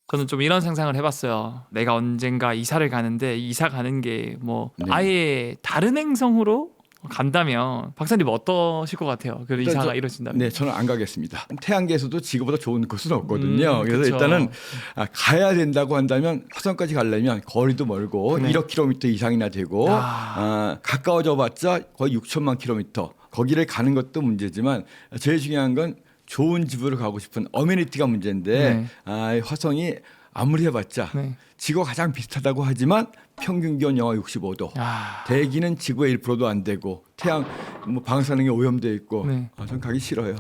저는 좀 이런 상상을 해봤어요. 내가 언젠가 이사를 가는데 이사 가는 게 뭐 네. 아예 다른 행성으로 간다면 박사님 어떠실 것 같아요? 그 일단 이사가 이루어진다면. 네, 저는 안 가겠습니다. 태양계에서도 지구보다 좋은 곳은 없거든요. 그래서 그쵸. 일단은 가야 된다고 한다면 화성까지 가려면 거리도 멀고 네. 1억 킬로미터 이상이나 되고 가까워져봤자 거의 6천만 킬로미터. 거기를 가는 것도 문제지만 제일 중요한 건 좋은 지구를 가고 싶은 어메니티가 문제인데 화성이 아무리 해봤자 네. 지구가 가장 비슷하다고 하지만 평균 기온 영하 65도. 대기는 지구의 1%도 안 되고 태양 뭐 방사능에 오염돼 있고 네. 전 가기 싫어요.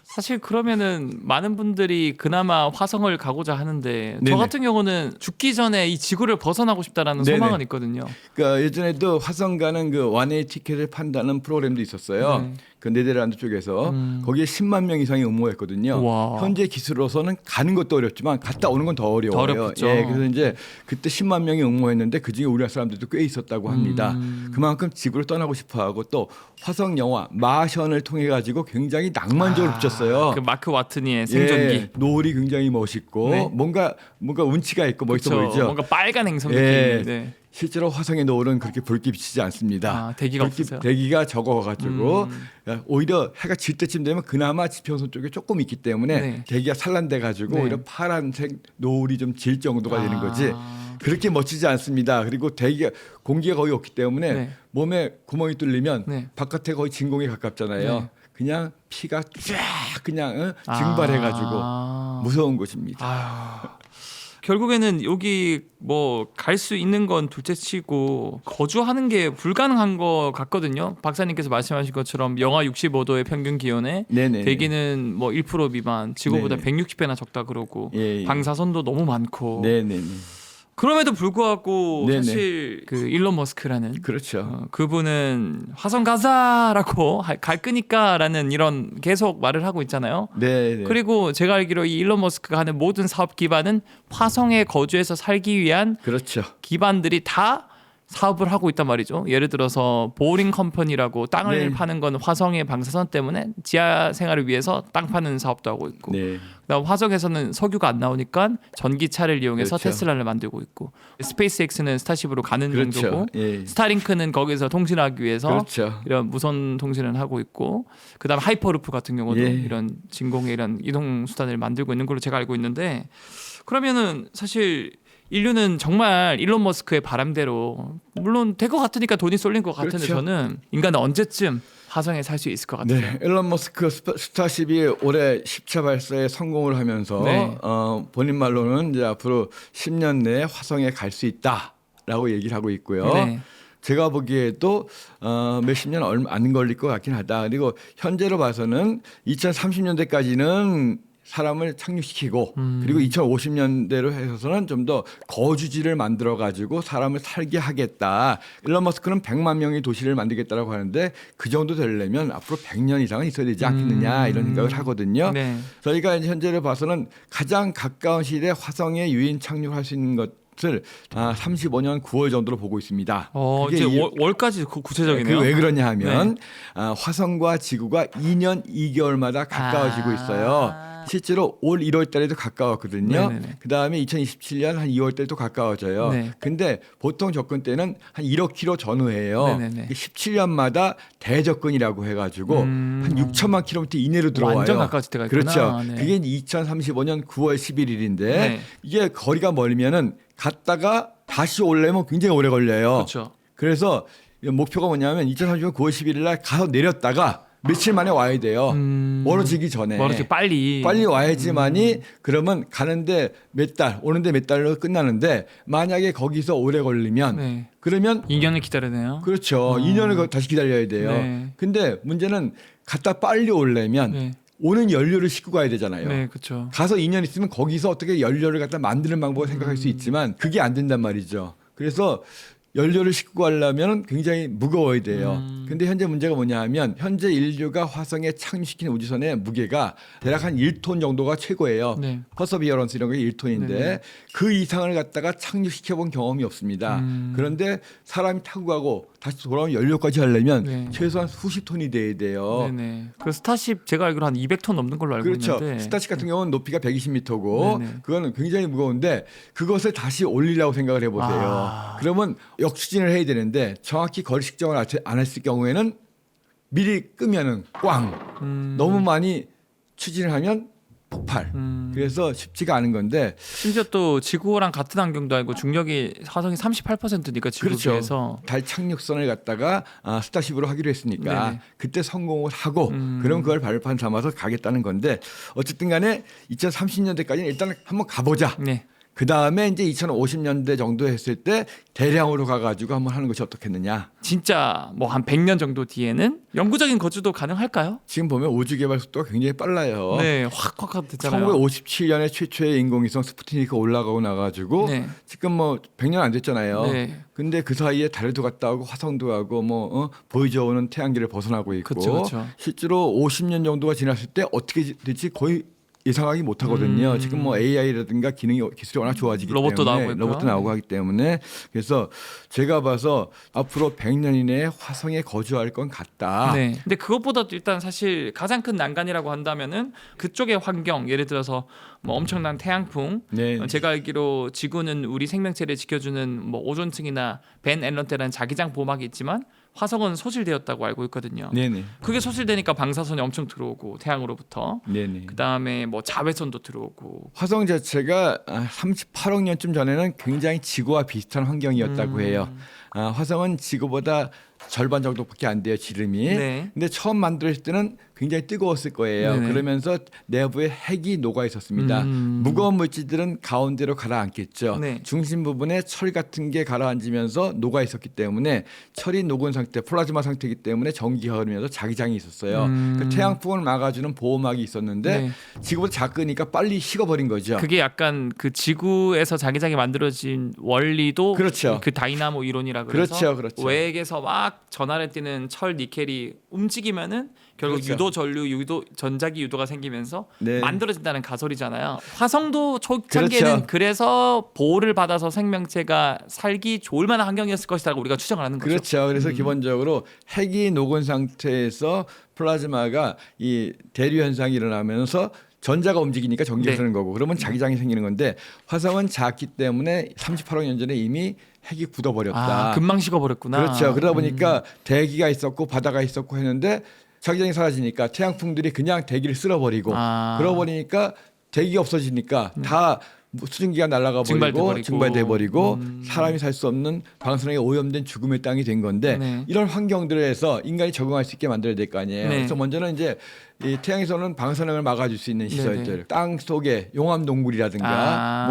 사실 그러면은 많은 분들이 그나마 화성을 가고자 하는데 저 네네. 같은 경우는 죽기 전에 이 지구를 벗어나고 싶다라는 네네. 소망은 있거든요. 그러니까 예전에도 화성 가는 그 원웨이 티켓을 판다는 프로그램도 있었어요. 네. 그 네덜란드 쪽에서 거기에 10만 명 이상이 응모했거든요. 와. 현재 기술로서는 가는 것도 어렵지만 갔다 오는 건 더 어려워요. 더 어렵겠죠. 예, 그래서 이제 그때 10만 명이 응모했는데 그중에 우리나라 사람들도 꽤 있었다고 합니다. 그만큼 지구를 떠나고 싶어하고 또 화성 영화 마션을 통해 가지고 굉장히 낭만적으로 붙였어요. 그 마크 와트니의 생존기. 예, 노을이 굉장히 멋있고 네. 뭔가 운치가 있고 멋있어 그쵸. 보이죠. 뭔가 빨간 행성 예. 느낌이. 네. 실제로 화성의 노을은 그렇게 붉게 비치지 않습니다. 대기가 없으세요? 대기가 적어가지고 오히려 해가 질 때쯤 되면 그나마 지평선 쪽에 조금 있기 때문에 네. 대기가 산란돼가지고 네. 오히려 파란색 노을이 좀 질 정도가 되는 거지. 그렇게 멋지지 않습니다. 그리고 공기가 거의 없기 때문에 네. 몸에 구멍이 뚫리면 네. 바깥에 거의 진공에 가깝잖아요. 네. 그냥 피가 쫙 그냥 증발해가지고 무서운 곳입니다. 결국에는 여기 뭐 갈 수 있는 건 둘째치고 거주하는 게 불가능한 것 같거든요. 박사님께서 말씀하신 것처럼 영하 65도의 평균 기온에 네네. 대기는 뭐 1% 미만, 지구보다 네네. 160배나 적다 그러고 예. 방사선도 너무 많고. 네네네. 그럼에도 불구하고 네네. 사실 그 일론 머스크라는 그렇죠. 그분은 화성 가자라고 갈 거니까라는 이런 계속 말을 하고 있잖아요. 네. 그리고 제가 알기로 이 일론 머스크가 하는 모든 사업 기반은 화성에 거주해서 살기 위한 그렇죠. 기반들이 다 사업을 하고 있단 말이죠. 예를 들어서 보링 컴퍼니라고 땅을 네. 파는 건 화성의 방사선 때문에 지하 생활을 위해서 땅 파는 사업도 하고 있고, 네. 그다음 화성에서는 석유가 안 나오니까 전기차를 이용해서 그렇죠. 테슬라를 만들고 있고, 스페이스X는 스타쉽으로 가는 그렇죠. 정도고, 예. 스타링크는 거기서 통신하기 위해서 그렇죠. 이런 무선 통신을 하고 있고, 그다음 하이퍼루프 같은 경우도 예. 이런 진공의 이런 이동 수단을 만들고 있는 걸로 제가 알고 있는데, 그러면은 사실 인류는 정말 일론 머스크의 바람대로 물론 될 것 같으니까 돈이 쏠린 것 같은데 그렇죠. 저는 인간은 언제쯤 화성에 살 수 있을 것 같아요. 네, 일론 머스크 스타쉽이 올해 10차 발사에 성공을 하면서 네. 본인 말로는 이제 앞으로 10년 내에 화성에 갈 수 있다라고 얘기를 하고 있고요. 네. 제가 보기에도 몇십 년 얼마 안 걸릴 것 같긴 하다. 그리고 현재로 봐서는 2030년대까지는 사람을 착륙시키고 그리고 2050년대로 해서는 좀 더 거주지를 만들어 가지고 사람을 살게 하겠다. 일론 머스크는 100만 명의 도시를 만들겠다라고 하는데 그 정도 되려면 앞으로 100년 이상은 있어야 되지 않겠느냐 이런 생각을 하거든요. 네. 저희가 이제 현재로 봐서는 가장 가까운 시일에 화성에 유인 착륙할 수 있는 것을 35년 9월 정도로 보고 있습니다. 이제 월까지 구체적이네요. 그게 왜 그러냐 하면 화성과 지구가 2년 2개월마다 가까워지고 있어요. 실제로 올 1월 달에도 가까웠거든요. 네네네. 그다음에 2027년 한 2월 달에도 가까워져요. 네. 근데 보통 접근 때는 한 1억 킬로 전후예요. 네네네. 17년마다 대접근이라고 해가지고 한 6천만 킬로미터 이내로 들어와요. 완전 가까워질 때가 있구나. 그렇죠. 네. 그게 2035년 9월 11일인데 네. 이게 거리가 멀면은 갔다가 다시 오려면 굉장히 오래 걸려요. 그렇죠. 그래서 목표가 뭐냐면 2030년 9월 11일 날 가서 내렸다가 며칠 만에 와야 돼요. 멀어지기 전에. 빨리 와야지만이 그러면 가는데 몇 달, 오는데 몇 달로 끝나는데 만약에 거기서 오래 걸리면 네. 그러면 2년을 기다려네요. 그렇죠. 2년을 다시 기다려야 돼요. 네. 근데 문제는 갔다 빨리 오려면 네. 오는 연료를 싣고 가야 되잖아요. 네, 그렇죠. 가서 2년 있으면 거기서 어떻게 연료를 갖다 만드는 방법을 생각할 수 있지만 그게 안 된단 말이죠. 그래서 연료를 싣고 가려면 굉장히 무거워야 돼요. 근데 현재 문제가 뭐냐 하면 현재 인류가 화성에 착륙시키는 우주선의 무게가 대략 한 1톤 정도가 최고예요. 네. 퍼서비어런스 이런 게 1톤인데 네네. 그 이상을 갖다가 착륙시켜 본 경험이 없습니다. 그런데 사람이 타고 가고 다시 돌아온 연료까지 하려면 네. 최소한 수십 톤이 돼야 돼요. 네네. 그 스타쉽 제가 알기로 한 200톤 넘는 걸로 알고 그렇죠. 있는데. 스타쉽 같은 경우는 높이가 120m고 네네. 그거는 굉장히 무거운데 그것을 다시 올리려고 생각을 해보세요. 아. 그러면 역추진을 해야 되는데 정확히 거리 측정을 안 했을 경우에는 미리 끄면은 꽝 너무 많이 추진을 하면 폭발. 그래서 쉽지가 않은 건데 심지어 또 지구랑 같은 환경도 아니고 중력이 화성이 38%니까 지구에 그렇죠. 비해서. 달 착륙선을 갖다가 스타쉽으로 하기로 했으니까 네네. 그때 성공을 하고 그럼 그걸 발판 삼아서 가겠다는 건데 어쨌든 간에 2030년대까지는 일단 한번 가보자. 네. 그 다음에 이제 2050년대 정도 했을 때 대량으로 가가지고 한번 하는 것이 어떻겠느냐. 진짜 뭐 한 100년 정도 뒤에는 영구적인 거주도 가능할까요? 지금 보면 우주 개발 속도가 굉장히 빨라요. 네, 확 됐잖아요. 1957년에 최초의 인공위성 스푸트니크 올라가고 나가지고 네. 지금 뭐 100년 안 됐잖아요. 네. 근데 그 사이에 달에도 갔다 오고 화성도 가고 보이저 오는 태양계를 벗어나고 있고 그쵸. 실제로 50년 정도가 지났을 때 어떻게 될지 거의 예상하기 못하거든요. 지금 뭐 AI라든가 기술이 워낙 좋아지기 로봇도 때문에 나오고 있고요. 로봇도 나오고 하기 때문에 그래서 제가 봐서 앞으로 100년 이내에 화성에 거주할 건 같다. 네. 근데 그것보다 일단 사실 가장 큰 난관이라고 한다면은 그쪽의 환경, 예를 들어서 뭐 엄청난 태양풍. 네. 제가 알기로 지구는 우리 생명체를 지켜주는 뭐 오존층이나 벤 앨런 테라는 자기장 보호막이 있지만 화성은 소실되었다고 알고 있거든요. 네네. 그게 소실되니까 방사선이 엄청 들어오고 태양으로부터. 네네. 그다음에 뭐 자외선도 들어오고. 화성 자체가 38억 년쯤 전에는 굉장히 지구와 비슷한 환경이었다고 해요. 화성은 지구보다 절반 정도밖에 안 돼요, 지름이. 네. 근데 처음 만들었을 때는 굉장히 뜨거웠을 거예요. 네네. 그러면서 내부에 핵이 녹아 있었습니다. 무거운 물질들은 가운데로 가라앉겠죠. 네. 중심 부분에 철 같은 게 가라앉으면서 녹아 있었기 때문에 철이 녹은 상태, 플라즈마 상태이기 때문에 전기가 흐르면서 자기장이 있었어요. 그 태양풍을 막아주는 보호막이 있었는데 네. 지구보다 작으니까 빨리 식어버린 거죠. 그게 약간 그 지구에서 자기장이 만들어진 원리도 그렇죠. 그 다이나모 이론이라 그래서 그렇죠. 외액에서 막 전하를 띄는 철 니켈이 움직이면은 결국 그렇죠. 유도 전류 유도 전자기 유도가 생기면서 네. 만들어진다는 가설이잖아요. 화성도 초창기에는 그렇죠. 그래서 보호를 받아서 생명체가 살기 좋을 만한 환경이었을 것이라고 우리가 추정을 하는 거죠. 그렇죠. 그래서 기본적으로 핵이 녹은 상태에서 플라즈마가 이 대류 현상이 일어나면서 전자가 움직이니까 전기가 네. 흐르는 거고 그러면 자기장이 생기는 건데 화성은 작기 때문에 38억 년 전에 이미 핵이 굳어버렸다. 금방 식어버렸구나. 그렇죠. 그러다 보니까 대기가 있었고 바다가 있었고 했는데 자기장이 사라지니까 태양풍들이 그냥 대기를 쓸어버리고 그러다 보니까 대기가 없어지니까 다 수증기가 날아가 버리고 증발돼 버리고 사람이 살 수 없는 방사능에 오염된 죽음의 땅이 된 건데 네. 이런 환경들에서 인간이 적응할 수 있게 만들어야 될 거 아니에요. 네. 그래서 먼저는 이제 이 태양에서는 방사능을 막아줄 수 있는 시설들, 땅 속에 용암 동굴이라든가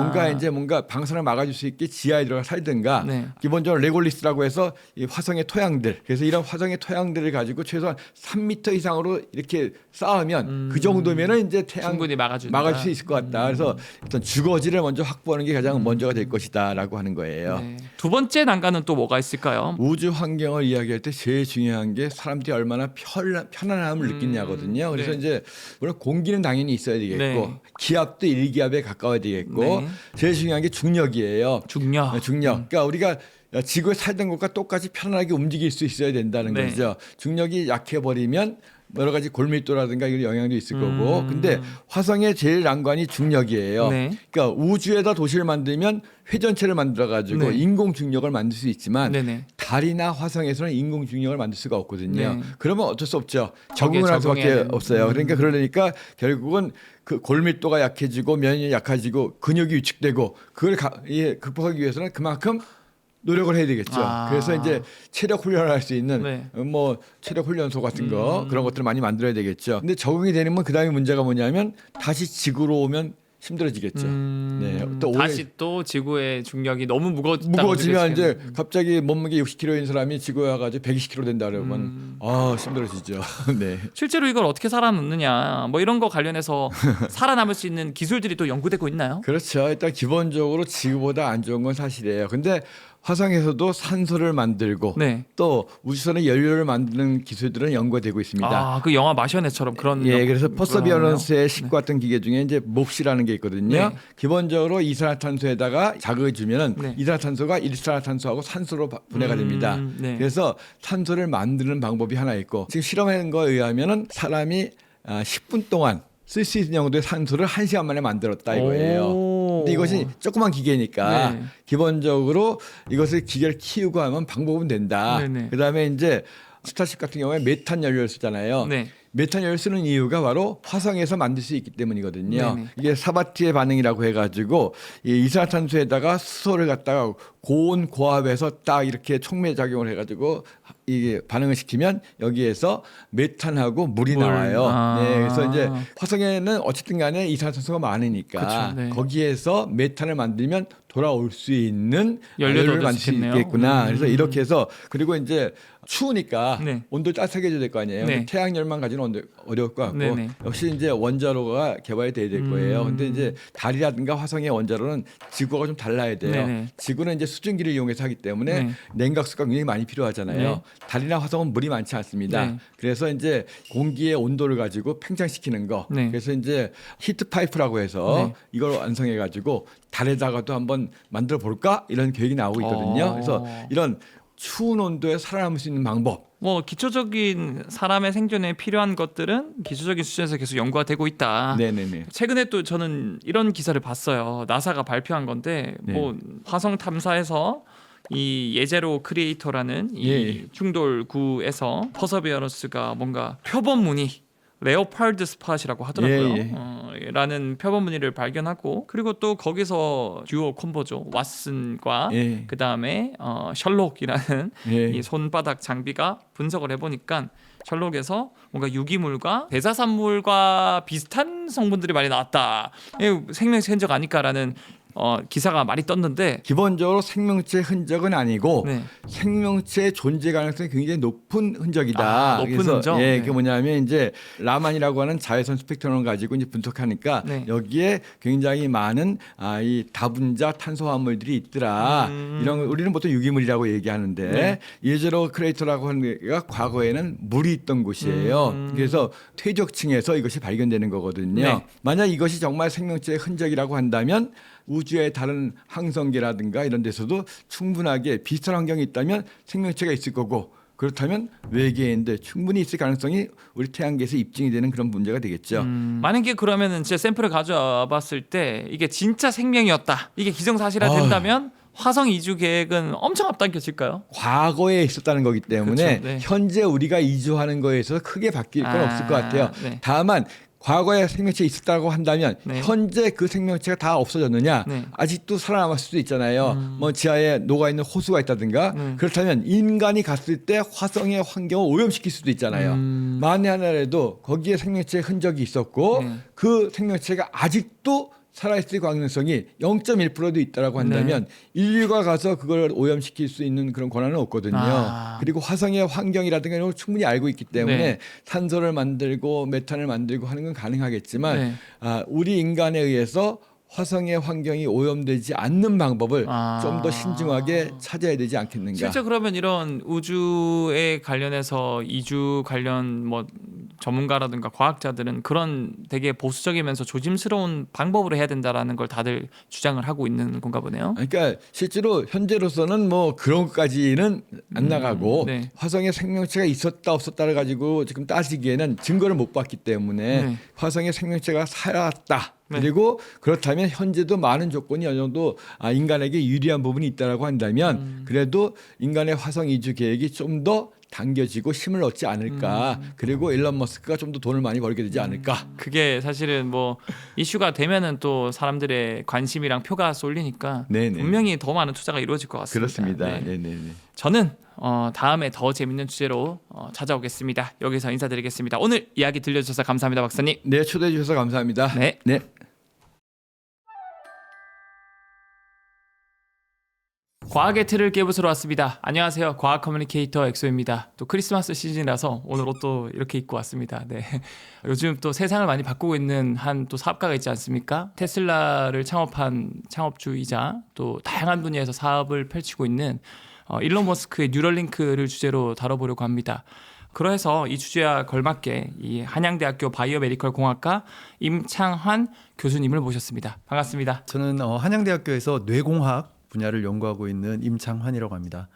뭔가 방사능을 막아줄 수 있게 지하에 들어가 살든가 네. 기본적으로 레골리스라고 해서 이 화성의 토양들, 그래서 이런 화성의 토양들을 가지고 최소한 3m 이상으로 이렇게 쌓으면 그 정도면은 이제 태양 충분히 막아줄 막아준다. 수 있을 것 같다. 그래서 일단 주거지를 먼저 확보하는 게 가장 먼저가 될 것이다라고 하는 거예요. 네. 두 번째 난관은 또 뭐가 있을까요? 우주 환경을 이야기할 때 제일 중요한 게 사람들이 얼마나 편안함을 느끼냐거든요. 그래서 네. 이제 물론 공기는 당연히 있어야 되겠고 네. 기압도 일기압에 가까워야 되겠고 네. 제일 중요한 게 중력이에요. 중력. 그러니까 우리가 지구에 살던 것과 똑같이 편안하게 움직일 수 있어야 된다는 네. 거죠. 중력이 약해 버리면 여러 가지 골밀도라든가 이런 영향도 있을 거고. 근데 화성의 제일 난관이 중력이에요. 네. 그러니까 우주에다 도시를 만들면 회전체를 만들어 가지고 네. 인공 중력을 만들 수 있지만 네네. 달이나 화성에서는 인공 중력을 만들 수가 없거든요. 네. 그러면 어쩔 수 없죠. 적응을 할 수밖에 적응해야 없어요. 그러니까 결국은 그 골밀도가 약해지고 면역력이 약해지고 근육이 위축되고 그걸 극복하기 위해서는 그만큼 노력을 해야 되겠죠. 그래서 이제 체력 훈련을 할 수 있는 네. 뭐 체력 훈련소 같은 거 그런 것들을 많이 만들어야 되겠죠. 근데 적응이 되면 그다음에 문제가 뭐냐면 다시 지구로 오면 힘들어지겠죠. 네. 또 다시 또 지구의 중력이 너무 무거워지면 이제 갑자기 몸무게 60kg인 사람이 지구에 와가지고 120kg 된다 그러면 힘들어지죠. 네. 실제로 이걸 어떻게 살아남느냐 뭐 이런 거 관련해서 살아남을 수 있는 기술들이 또 연구되고 있나요? 그렇죠. 일단 기본적으로 지구보다 안 좋은 건 사실이에요. 근데 화성에서도 산소를 만들고 네. 또 우주선의 연료를 만드는 기술들은 연구가 되고 있습니다. 아, 그 영화 마션에처럼 그런 예, 그래서 퍼서비어런스의 네. 10같은 기계 중에 이제 몫이라는 게 있거든요. 네. 기본적으로 이산화탄소에다가 자극을 주면은 네. 이산화탄소가 일산화탄소하고 산소로 분해가 됩니다. 네. 그래서 산소를 만드는 방법이 하나 있고 지금 실험한 거에 의하면은 사람이 10분 동안 쓸 수 있는 정도의 산소를 1시간 만에 만들었다 이거예요. 오. 근데 이것이 조그만 기계니까 네. 기본적으로 이것을 기계를 키우고 하면 방법은 된다. 네네. 그다음에 이제 스타쉽 같은 경우에 메탄 연료를 쓰잖아요. 네. 메탄 연료를 쓰는 이유가 바로 화성에서 만들 수 있기 때문이거든요. 네네. 이게 사바티의 반응이라고 해가지고 이 이산화탄소에다가 수소를 갖다가 고온 고압에서 딱 이렇게 촉매 작용을 해가지고 이게 반응을 시키면 여기에서 메탄하고 물이 물. 나와요. 아. 네, 그래서 이제 화성에는 어쨌든 간에 이산화탄소가 많으니까 그쵸, 네. 거기에서 메탄을 만들면 돌아올 수 있는 연료도 연료를 얻을 만들 수 수 있겠네요. 있겠구나. 그래서 이렇게 해서 그리고 이제 추우니까 네. 온도를 따뜻하게 될 거 아니에요. 네. 태양열만 가지는 어려울 것 같고 네네. 역시 이제 원자로가 개발이 돼야 될 거예요. 근데 이제 달이라든가 화성의 원자로는 지구가 좀 달라야 돼요. 네네. 지구는 이제 수증기를 이용해서 하기 때문에 네. 냉각수가 굉장히 많이 필요하잖아요. 네. 달이나 화성은 물이 많지 않습니다. 네. 그래서 이제 공기의 온도를 가지고 팽창시키는 거. 네. 그래서 이제 히트 파이프라고 해서 네. 이걸 완성해 가지고 달에다가도 한번 만들어 볼까 이런 계획이 나오고 있거든요. 그래서 이런 추운 온도에 살아남을 수 있는 방법. 뭐 기초적인 사람의 생존에 필요한 것들은 기초적인 수준에서 계속 연구가 되고 있다. 네네네. 최근에 또 저는 이런 기사를 봤어요. 나사가 발표한 건데 네. 뭐 화성 탐사에서 이 예제로 크리에이터라는 이 예. 충돌구에서 퍼서비어런스가 뭔가 표본 무늬 레오파드 스팟이라고 하더라고요. 예, 라는 표본 무늬를 발견하고 그리고 또 거기서 듀오 콤보죠. 왓슨과 예. 그 다음에 셜록이라는 예. 이 손바닥 장비가 분석을 해보니까 셜록에서 뭔가 유기물과 대사산물과 비슷한 성분들이 많이 나왔다. 생명체 흔적 아닐까라는 기사가 많이 떴는데 기본적으로 생명체 흔적은 아니고 네. 생명체의 존재 가능성이 굉장히 높은 흔적이다. 아, 높은 그래서 흔적? 예, 네. 그게 뭐냐면 이제 라만이라고 하는 자외선 스펙트럼을 가지고 이제 분석하니까 네. 여기에 굉장히 많은 이 다분자 탄소화물들이 있더라. 이런 걸 우리는 보통 유기물이라고 얘기하는데 네. 예제로 크레이터라고 하는 데가 과거에는 물이 있던 곳이에요. 그래서 퇴적층에서 이것이 발견되는 거거든요. 네. 만약 이것이 정말 생명체의 흔적이라고 한다면 우주의 다른 항성계라든가 이런 데서도 충분하게 비슷한 환경이 있다면 생명체가 있을 거고 그렇다면 외계인들 충분히 있을 가능성이 우리 태양계에서 입증이 되는 그런 문제가 되겠죠. 만약에 그러면은 진짜 샘플을 가져와 봤을 때 이게 진짜 생명이었다. 이게 기정사실화 된다면 화성 이주 계획은 엄청 앞당겨질까요? 과거에 있었다는 거기 때문에 그렇죠, 네. 현재 우리가 이주하는 거에 있어서 크게 바뀔 건 없을 것 같아요. 네. 다만 과거에 생명체 있었다고 한다면 네. 현재 그 생명체가 다 없어졌느냐 네. 아직도 살아남았을 수도 있잖아요. 뭐 지하에 녹아있는 호수가 있다든가 그렇다면 인간이 갔을 때 화성의 환경을 오염시킬 수도 있잖아요. 만에 하나라도 거기에 생명체의 흔적이 있었고 네. 그 생명체가 아직도 살아있을 가능성이 0.1%도 있다라고 한다면 인류가 가서 그걸 오염시킬 수 있는 그런 권한은 없거든요. 그리고 화성의 환경이라든가 이런 걸 충분히 알고 있기 때문에 네. 산소를 만들고 메탄을 만들고 하는 건 가능하겠지만 네. 우리 인간에 의해서 화성의 환경이 오염되지 않는 방법을 좀 더 신중하게 찾아야 되지 않겠는가. 실제 그러면 이런 우주에 관련해서 이주 관련 뭐 전문가라든가 과학자들은 그런 되게 보수적이면서 조심스러운 방법으로 해야 된다라는 걸 다들 주장을 하고 있는 건가 보네요. 그러니까 실제로 현재로서는 뭐 그런 것까지는 안 나가고 네. 화성에 생명체가 있었다 없었다를 가지고 지금 따지기에는 증거를 못 봤기 때문에 네. 화성에 생명체가 살았다. 네. 그리고 그렇다면 현재도 많은 조건이 어느 정도 인간에게 유리한 부분이 있다라고 한다면 그래도 인간의 화성 이주 계획이 좀 더 당겨지고 힘을 얻지 않을까. 그리고 일론 머스크가 좀 더 돈을 많이 벌게 되지 않을까. 그게 사실은 뭐 이슈가 되면은 또 사람들의 관심이랑 표가 쏠리니까 네네. 분명히 더 많은 투자가 이루어질 것 같습니다. 그렇습니다. 네. 네네네. 저는 다음에 더 재밌는 주제로 찾아오겠습니다. 여기서 인사드리겠습니다. 오늘 이야기 들려주셔서 감사합니다, 박사님. 네, 초대해 주셔서 감사합니다. 네. 네. 과학의 틀을 깨부수러 왔습니다. 안녕하세요. 과학 커뮤니케이터 엑소입니다. 또 크리스마스 시즌이라서 오늘 옷도 이렇게 입고 왔습니다. 네. 요즘 또 세상을 많이 바꾸고 있는 한 또 사업가가 있지 않습니까? 테슬라를 창업한 창업주이자 또 다양한 분야에서 사업을 펼치고 있는 일론 머스크의 뉴럴링크를 주제로 다뤄보려고 합니다. 그래서 이 주제와 걸맞게 이 한양대학교 바이오메디컬 공학과 임창환 교수님을 모셨습니다. 반갑습니다. 저는 한양대학교에서 뇌공학 분야를 연구하고 있는 임창환이라고 합니다.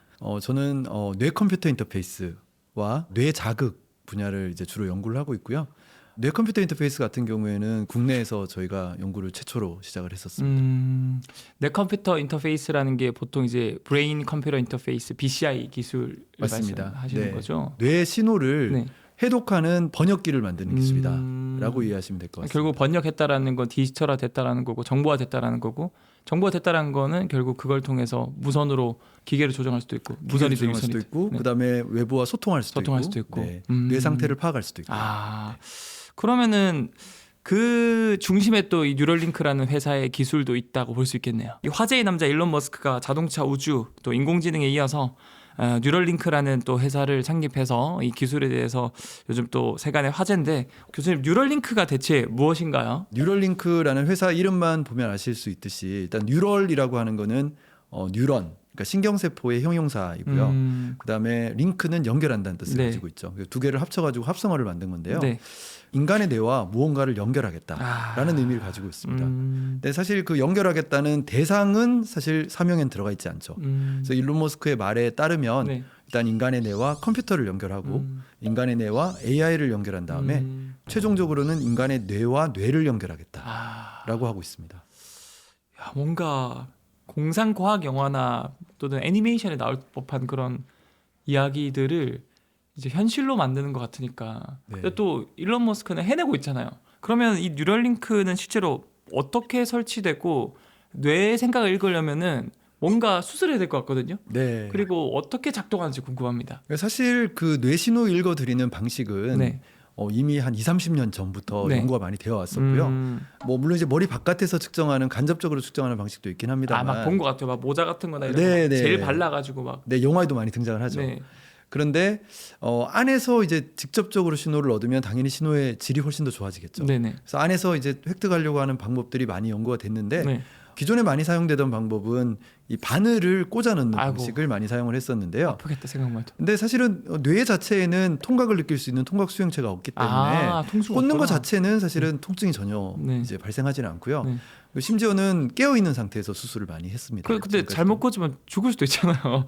저는 뇌컴퓨터 인터페이스와 뇌자극 분야를 이제 주로 연구를 하고 있고요. 뇌컴퓨터 인터페이스 같은 경우에는 국내에서 저희가 연구를 최초로 시작을 했었습니다. 뇌컴퓨터 인터페이스라는 게 보통 이제 브레인 컴퓨터 인터페이스 (BCI) 기술 맞습니다. 말씀하시는 네. 거죠? 뇌 신호를 네. 해독하는 번역기를 만드는 기술이다라고 이해하시면 될 것 같습니다. 결국 번역했다라는 건 디지털화 됐다라는 거고 정보화 됐다라는 거고 정보화 됐다라는 거는 결국 그걸 통해서 무선으로 기계를 조정할 수도 있고 무선이 조정할 수도 있고 네. 그다음에 외부와 소통할 수도 있고, 네. 뇌 상태를 파악할 수도 있고. 그러면은 그 중심에 또 이 뉴럴링크라는 회사의 기술도 있다고 볼 수 있겠네요. 이 화제의 남자 일론 머스크가 자동차, 우주, 또 인공지능에 이어서 뉴럴링크라는 또 회사를 창립해서 이 기술에 대해서 요즘 또 세간의 화제인데, 교수님 뉴럴링크가 대체 무엇인가요? 뉴럴링크라는 회사 이름만 보면 아실 수 있듯이 일단 뉴럴이라고 하는 거는 뉴런, 그러니까 신경세포의 형용사이고요. 그다음에 링크는 연결한다는 뜻을 네. 가지고 있죠. 두 개를 합쳐가지고 합성어를 만든 건데요. 네. 인간의 뇌와 무언가를 연결하겠다라는 의미를 가지고 있습니다. 근데 사실 그 연결하겠다는 대상은 사실 사명엔 들어가 있지 않죠. 그래서 일론 머스크의 말에 따르면 네. 일단 인간의 뇌와 컴퓨터를 연결하고 인간의 뇌와 AI를 연결한 다음에 최종적으로는 인간의 뇌와 뇌를 연결하겠다라고 하고 있습니다. 야, 뭔가 공상과학 영화나 또는 애니메이션에 나올 법한 그런 이야기들을 이제 현실로 만드는 것 같으니까. 네. 근데 또 일론 머스크는 해내고 있잖아요. 그러면 이 뉴럴링크는 실제로 어떻게 설치되고 뇌의 생각을 읽으려면은 뭔가 수술해야 될 것 같거든요. 네. 그리고 어떻게 작동하는지 궁금합니다. 사실 그 뇌신호 읽어드리는 방식은 네. 이미 한 20-30년 전부터 네. 연구가 많이 되어 왔었고요. 뭐 물론 이제 머리 바깥에서 측정하는 간접적으로 측정하는 방식도 있긴 합니다만. 막 본 것 같아요. 막 모자 같은 거나 이런 네, 거 네. 제일 발라가지고 막. 네, 영화에도 많이 등장을 하죠. 네. 그런데 안에서 이제 직접적으로 신호를 얻으면 당연히 신호의 질이 훨씬 더 좋아지겠죠. 네네. 그래서 안에서 이제 획득하려고 하는 방법들이 많이 연구가 됐는데 네. 기존에 많이 사용되던 방법은 이 바늘을 꽂아 넣는 아이고. 방식을 많이 사용을 했었는데요. 아프겠다 생각만 해도. 근데 사실은 뇌 자체에는 통각을 느낄 수 있는 통각 수용체가 없기 때문에 통수가 꽂는 것 없구나. 자체는 사실은 통증이 전혀 네. 이제 발생하지는 않고요. 네. 심지어는 깨어 있는 상태에서 수술을 많이 했습니다. 근데 지금까지도. 잘못 꽂으면 죽을 수도 있잖아요.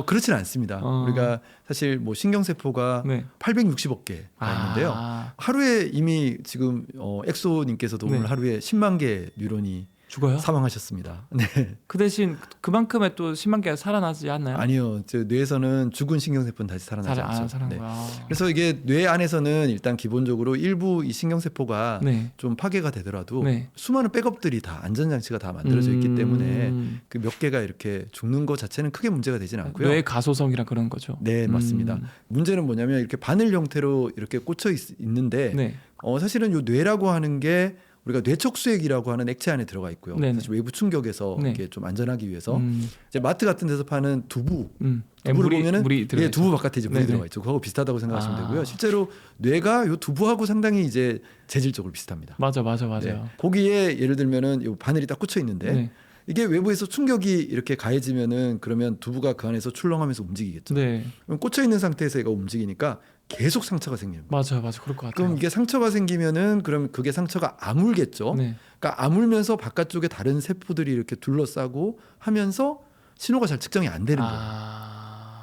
그렇지는 않습니다. 우리가 사실 뭐 신경세포가 네. 860억 개가 있는데요. 하루에 이미 지금 엑소님께서도 네. 오늘 하루에 10만 개 뉴런이 죽어요? 사망하셨습니다. 네. 그 대신 그만큼의 또 10만 개가 살아나지 않나요? 아니요. 뇌에서는 죽은 신경세포는 다시 살아나지 않죠. 살아난 네. 거야. 그래서 이게 뇌 안에서는 일단 기본적으로 일부 이 신경세포가 네. 좀 파괴가 되더라도 네. 수많은 백업들이 다 안전장치가 다 만들어져 있기 때문에 그 몇 개가 이렇게 죽는 것 자체는 크게 문제가 되지는 않고요. 뇌 가소성이라 그런 거죠. 네, 맞습니다. 문제는 뭐냐면 이렇게 바늘 형태로 이렇게 꽂혀 있는데 네. 사실은 이 뇌라고 하는 게 우리가 뇌척수액이라고 하는 액체 안에 들어가 있고요. 네네. 사실 외부 충격에서 네. 이렇게 좀 안전하기 위해서 이제 마트 같은 데서 파는 두부 예, 두부를 보면은 물이 들어가 두부 바깥에 이제 물이 네네. 들어가 있죠. 그거하고 비슷하다고 생각하시면 아. 되고요. 실제로 뇌가 요 두부하고 상당히 이제 재질적으로 비슷합니다. 맞아요. 네. 거기에 예를 들면은 요 바늘이 딱 꽂혀 있는데 네. 이게 외부에서 충격이 이렇게 가해지면은 그러면 두부가 그 안에서 출렁하면서 움직이겠죠. 네. 그럼 꽂혀 있는 상태에서 얘가 움직이니까 계속 상처가 생깁니다. 맞아요. 그럴 것 같아요. 그럼 이게 상처가 생기면은 그럼 그게 상처가 아물겠죠. 네. 그러니까 아물면서 바깥쪽에 다른 세포들이 이렇게 둘러싸고 하면서 신호가 잘 측정이 안 되는 거예요.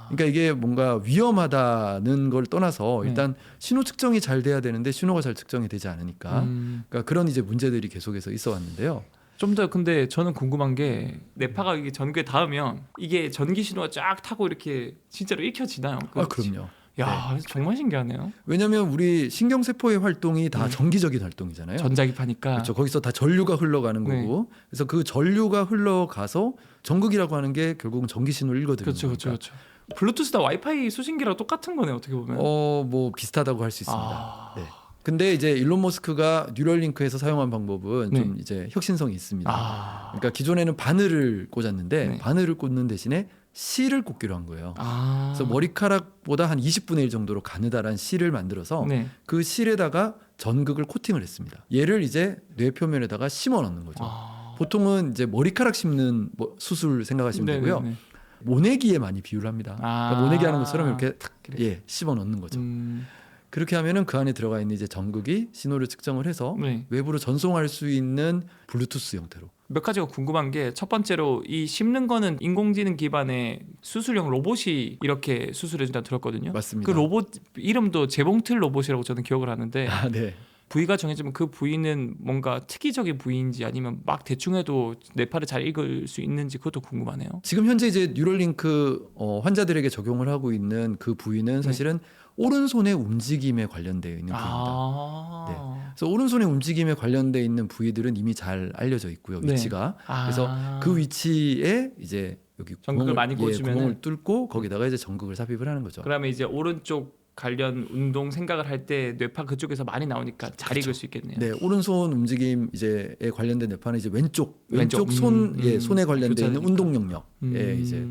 그러니까 이게 뭔가 위험하다는 걸 떠나서 네. 일단 신호 측정이 잘 돼야 되는데 신호가 잘 측정이 되지 않으니까 그러니까 그런 이제 문제들이 계속해서 있어 왔는데요. 좀 더 근데 저는 궁금한 게 뇌파가 이게 전구에 닿으면 이게 전기 신호가 쫙 타고 이렇게 진짜로 읽혀지나요? 그럼요. 야, 정말 신기하네요. 왜냐하면 우리 신경세포의 활동이 다 전기적인 활동이잖아요. 전자기파니까. 그렇죠. 거기서 다 전류가 흘러가는 네. 거고, 그래서 그 전류가 흘러가서 전극이라고 하는 게 결국은 전기 신호를 읽어드리는 그렇죠, 거니까. 그렇죠. 블루투스나 와이파이 수신기랑 똑같은 거네 어떻게 보면. 뭐 비슷하다고 할 수 있습니다. 네. 근데 이제 일론 머스크가 뉴럴링크에서 사용한 방법은 네. 좀 이제 혁신성이 있습니다. 아. 그러니까 기존에는 바늘을 꽂았는데 네. 바늘을 꽂는 대신에 실을 꽂기로 한 거예요. 아. 그래서 머리카락보다 한 20분의 1 정도로 가느다란 실을 만들어서 네. 그 실에다가 전극을 코팅을 했습니다. 얘를 이제 뇌 표면에다가 심어 넣는 거죠. 아. 보통은 이제 머리카락 심는 수술 생각하시면 되고요. 네네네. 모내기에 많이 비유를 합니다. 아. 그러니까 모내기 하는 것처럼 이렇게 탁 그래. 씹어 넣는 거죠. 음. 그렇게 하면은 그 안에 들어가 있는 이제 전극이 신호를 측정을 해서 네. 외부로 전송할 수 있는 블루투스 형태로. 몇 가지가 궁금한 게 첫 번째로 이 씹는 거는 인공지능 기반의 수술용 로봇이 이렇게 수술해준다 들었거든요. 맞습니다. 그 로봇 이름도 재봉틀 로봇이라고 저는 기억을 하는데 아, 네. 부위가 정해지면 그 부위는 뭔가 특이적인 부위인지 아니면 막 대충 해도 뇌파를 잘 읽을 수 있는지 그것도 궁금하네요. 지금 현재 이제 뉴럴링크 환자들에게 적용을 하고 있는 그 부위는 사실은 오른손의 움직임에 관련되어 있는 부위입니다. 아. 그래서 오른손의 움직임에 관련되어 있는 부위들은 이미 잘 알려져 있고요. 네. 위치가. 아. 그래서 그 위치에 이제 여기 전극을 많이 꽂으면은- 구멍을 뚫고 거기다가 이제 전극을 삽입을 하는 거죠. 그러면 이제 오른쪽 관련 운동 생각을 할 때 뇌파 그쪽에서 많이 나오니까 잘 그렇죠. 읽을 수 있겠네요. 네, 오른손 움직임 이제에 관련된 뇌파는 이제 왼쪽 왼쪽. 손 손에 관련돼 있는 교차되니까. 운동 영역에 음. 이제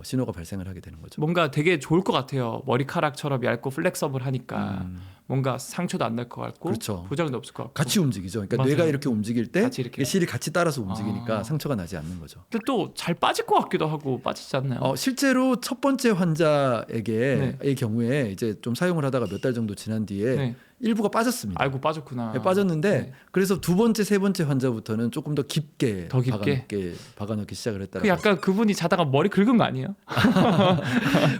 신호가 발생을 하게 되는 거죠. 뭔가 되게 좋을 것 같아요. 머리카락처럼 얇고 플렉서블 하니까 뭔가 상처도 안 날 것 같고 그렇죠. 부작용도 없을 것 같고. 같이 움직이죠. 그러니까 맞아요. 뇌가 이렇게 움직일 때 같이 이렇게. 실이 같이 따라서 움직이니까 아. 상처가 나지 않는 거죠. 근데 또 잘 빠질 것 같기도 하고 빠지지 않나요? 실제로 첫 번째 환자에게의 네. 경우에 이제 좀 사용을 하다가 몇 달 정도 지난 뒤에 네. 일부가 빠졌습니다. 아이고 빠졌구나. 네, 빠졌는데 네. 그래서 두 번째, 세 번째 환자부터는 조금 더 깊게, 더 깊게? 박아넣기 시작을 했다라고. 그 약간 그분이 자다가 머리 긁은 거 아니에요?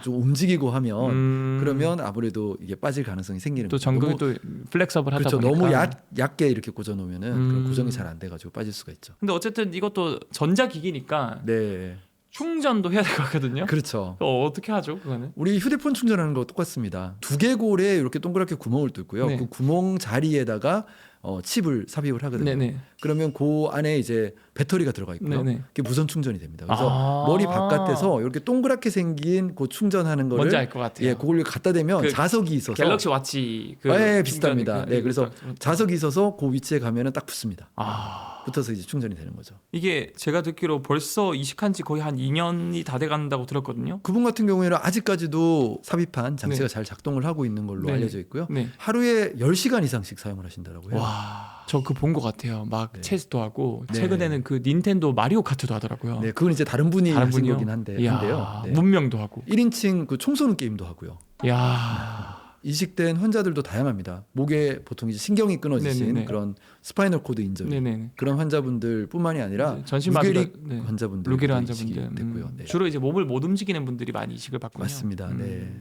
좀 움직이고 하면 그러면 음. 아무래도 이게 빠질 가능성이 생기는 또 거죠. 전극이 너무- 또 플렉서블 하다 그렇죠. 보니까. 너무 얕게 이렇게 꽂아놓으면은 그런 음. 고정이 잘 안 돼가지고 빠질 수가 있죠. 근데 어쨌든 이것도 전자기기니까 네, 충전도 해야 될 것 같거든요. 그렇죠. 어떻게 하죠, 그거는? 우리 휴대폰 충전하는 거 똑같습니다. 두개골에 이렇게 동그랗게 구멍을 뚫고요. 네. 그 구멍 자리에다가 칩을 삽입을 하거든요. 네네. 그러면 그 안에 이제 배터리가 들어가 있고요. 네네. 그게 무선 충전이 됩니다. 그래서 아. 머리 바깥에서 이렇게 동그랗게 생긴 그 충전하는 거를 뭔지 알 것 같아요. 예, 그걸 갖다 대면 그 자석이 있어서 갤럭시 와치 그 예, 비슷합니다. 충전이 네, 그- 그래서 자석이 있어서 그 위치에 가면은 딱 붙습니다. 아 붙어서 이제 충전이 되는 거죠. 이게 제가 듣기로 벌써 이식한 지 거의 한 2년이 다 돼간다고 들었거든요. 그분 같은 경우에는 아직까지도 삽입한 장치가 네. 잘 작동을 하고 있는 걸로 네. 알려져 있고요. 네. 하루에 10시간 이상씩 사용을 하신다고요. 와, 저 그 본 것 같아요. 막 네. 체스도 하고 네. 최근에는 그 닌텐도 마리오 카트도 하더라고요. 네, 그건 이제 다른 분이 다른 하신 분이요? 거긴 이야, 한데요. 네. 문명도 하고. 1인칭 그 총 쏘는 게임도 하고요. 야, 이식된 환자들도 다양합니다. 목에 보통 이제 신경이 끊어지신 네네네. 그런 스파이널 코드 인저리 네네. 그런 환자분들뿐만이 아니라 전신 루게릭 마비가- 네. 환자분들 루게르 환자분들 됐고요. 네. 주로 이제 몸을 못 움직이는 분들이 많이 이식을 받군요. 맞습니다. 네.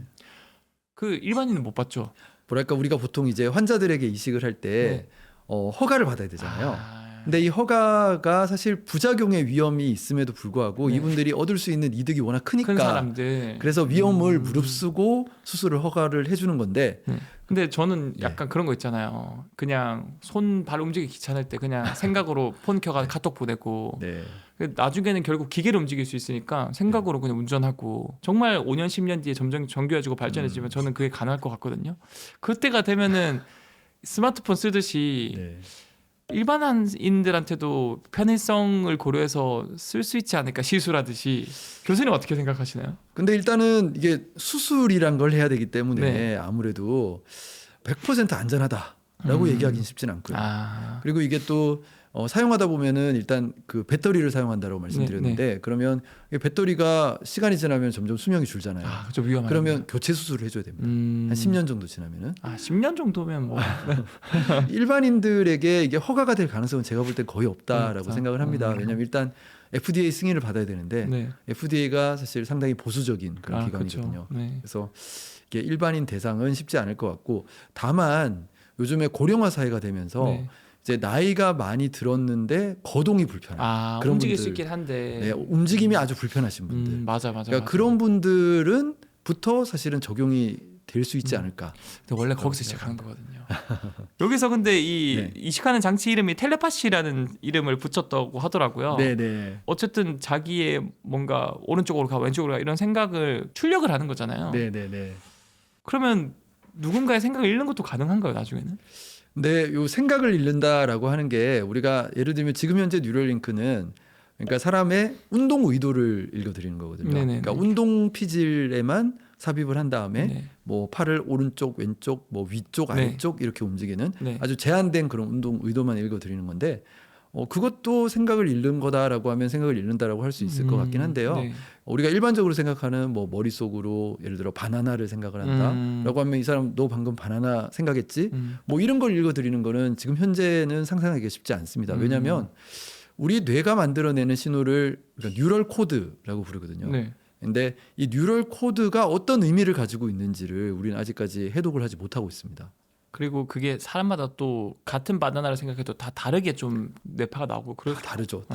그 일반인은 못 받죠. 뭐랄까 우리가 보통 이제 환자들에게 이식을 할 때 네. 허가를 받아야 되잖아요. 아, 근데 이 허가가 사실 부작용의 위험이 있음에도 불구하고 네. 이분들이 얻을 수 있는 이득이 워낙 크니까 큰 사람들. 그래서 위험을 무릅쓰고 수술을 허가를 해주는 건데 근데 저는 네. 약간 그런 거 있잖아요. 그냥 손 발 움직이기 귀찮을 때 그냥 생각으로 폰 켜가 카톡 보내고 네. 나중에는 결국 기계를 움직일 수 있으니까 생각으로 그냥 운전하고 정말 5년 10년 뒤에 점점 정교해지고 발전해지면 저는 그게 가능할 것 같거든요. 그때가 되면은 스마트폰 쓰듯이 네. 일반인들한테도 편의성을 고려해서 쓸 수 있지 않을까 시술하듯이. 교수님 어떻게 생각하시나요? 근데 일단은 이게 수술이란 걸 해야 되기 때문에 네. 아무래도 100% 안전하다라고 얘기하기는 쉽진 않고요. 아, 그리고 이게 또 사용하다 보면은 일단 그 배터리를 사용한다고 말씀드렸는데 그러면 이 배터리가 시간이 지나면 점점 수명이 줄잖아요. 그좀 위험하네. 그러면 교체 수술을 해줘야 됩니다. 한 10년 정도 지나면은 10년 정도면 뭐 일반인들에게 이게 허가가 될 가능성은 제가 볼 때 거의 없다라고 없다. 생각을 합니다. 왜냐하면 일단 FDA 승인을 받아야 되는데 네. FDA가 사실 상당히 보수적인 그런 기관이거든요. 그렇죠. 네. 그래서 이게 일반인 대상은 쉽지 않을 것 같고 다만 요즘에 고령화 사회가 되면서 네. 이제 나이가 많이 들었는데 거동이 불편한 그런 움직일 분들, 수 있긴 한데 네, 움직임이 아주 불편하신 분들 맞아 그러니까 맞아. 그런 분들은부터 사실은 적용이 될 수 있지 않을까. 근데 원래 거기서 시작한 거거든요. 여기서 근데 이 네. 이식하는 장치 이름이 텔레파시라는 이름을 붙였다고 하더라고요. 네네. 어쨌든 자기의 뭔가 오른쪽으로 가 왼쪽으로 가 이런 생각을 출력을 하는 거잖아요. 네네네. 그러면 누군가의 생각을 읽는 것도 가능한가요, 나중에는? 근데 요 생각을 잃는다라고 하는 게 우리가 예를 들면 지금 현재 뉴럴링크는 그러니까 사람의 운동 의도를 읽어드리는 거거든요. 네네네. 그러니까 운동 피질에만 삽입을 한 다음에 네. 뭐 팔을 오른쪽, 왼쪽, 뭐 위쪽, 네. 아래쪽 이렇게 움직이는 네. 아주 제한된 그런 운동 의도만 읽어드리는 건데 그것도 생각을 잃는 거다라고 하면 생각을 잃는다라고 할 수 있을 것 같긴 한데요. 네. 우리가 일반적으로 생각하는 뭐 머릿속으로 예를 들어 바나나를 생각을 한다라고 하면 이 사람 너 방금 바나나 생각했지? 뭐 이런 걸 읽어드리는 거는 지금 현재는 상상하기가 쉽지 않습니다. 왜냐하면 우리 뇌가 만들어내는 신호를 우리가 뉴럴 코드라고 부르거든요. 네. 근데 이 뉴럴 코드가 어떤 의미를 가지고 있는지를 우리는 아직까지 해독을 하지 못하고 있습니다. 그리고 그게 사람마다 또 같은 바나나를 생각해도 다 다르게 좀 뇌파가 나오고 그럴 다르죠.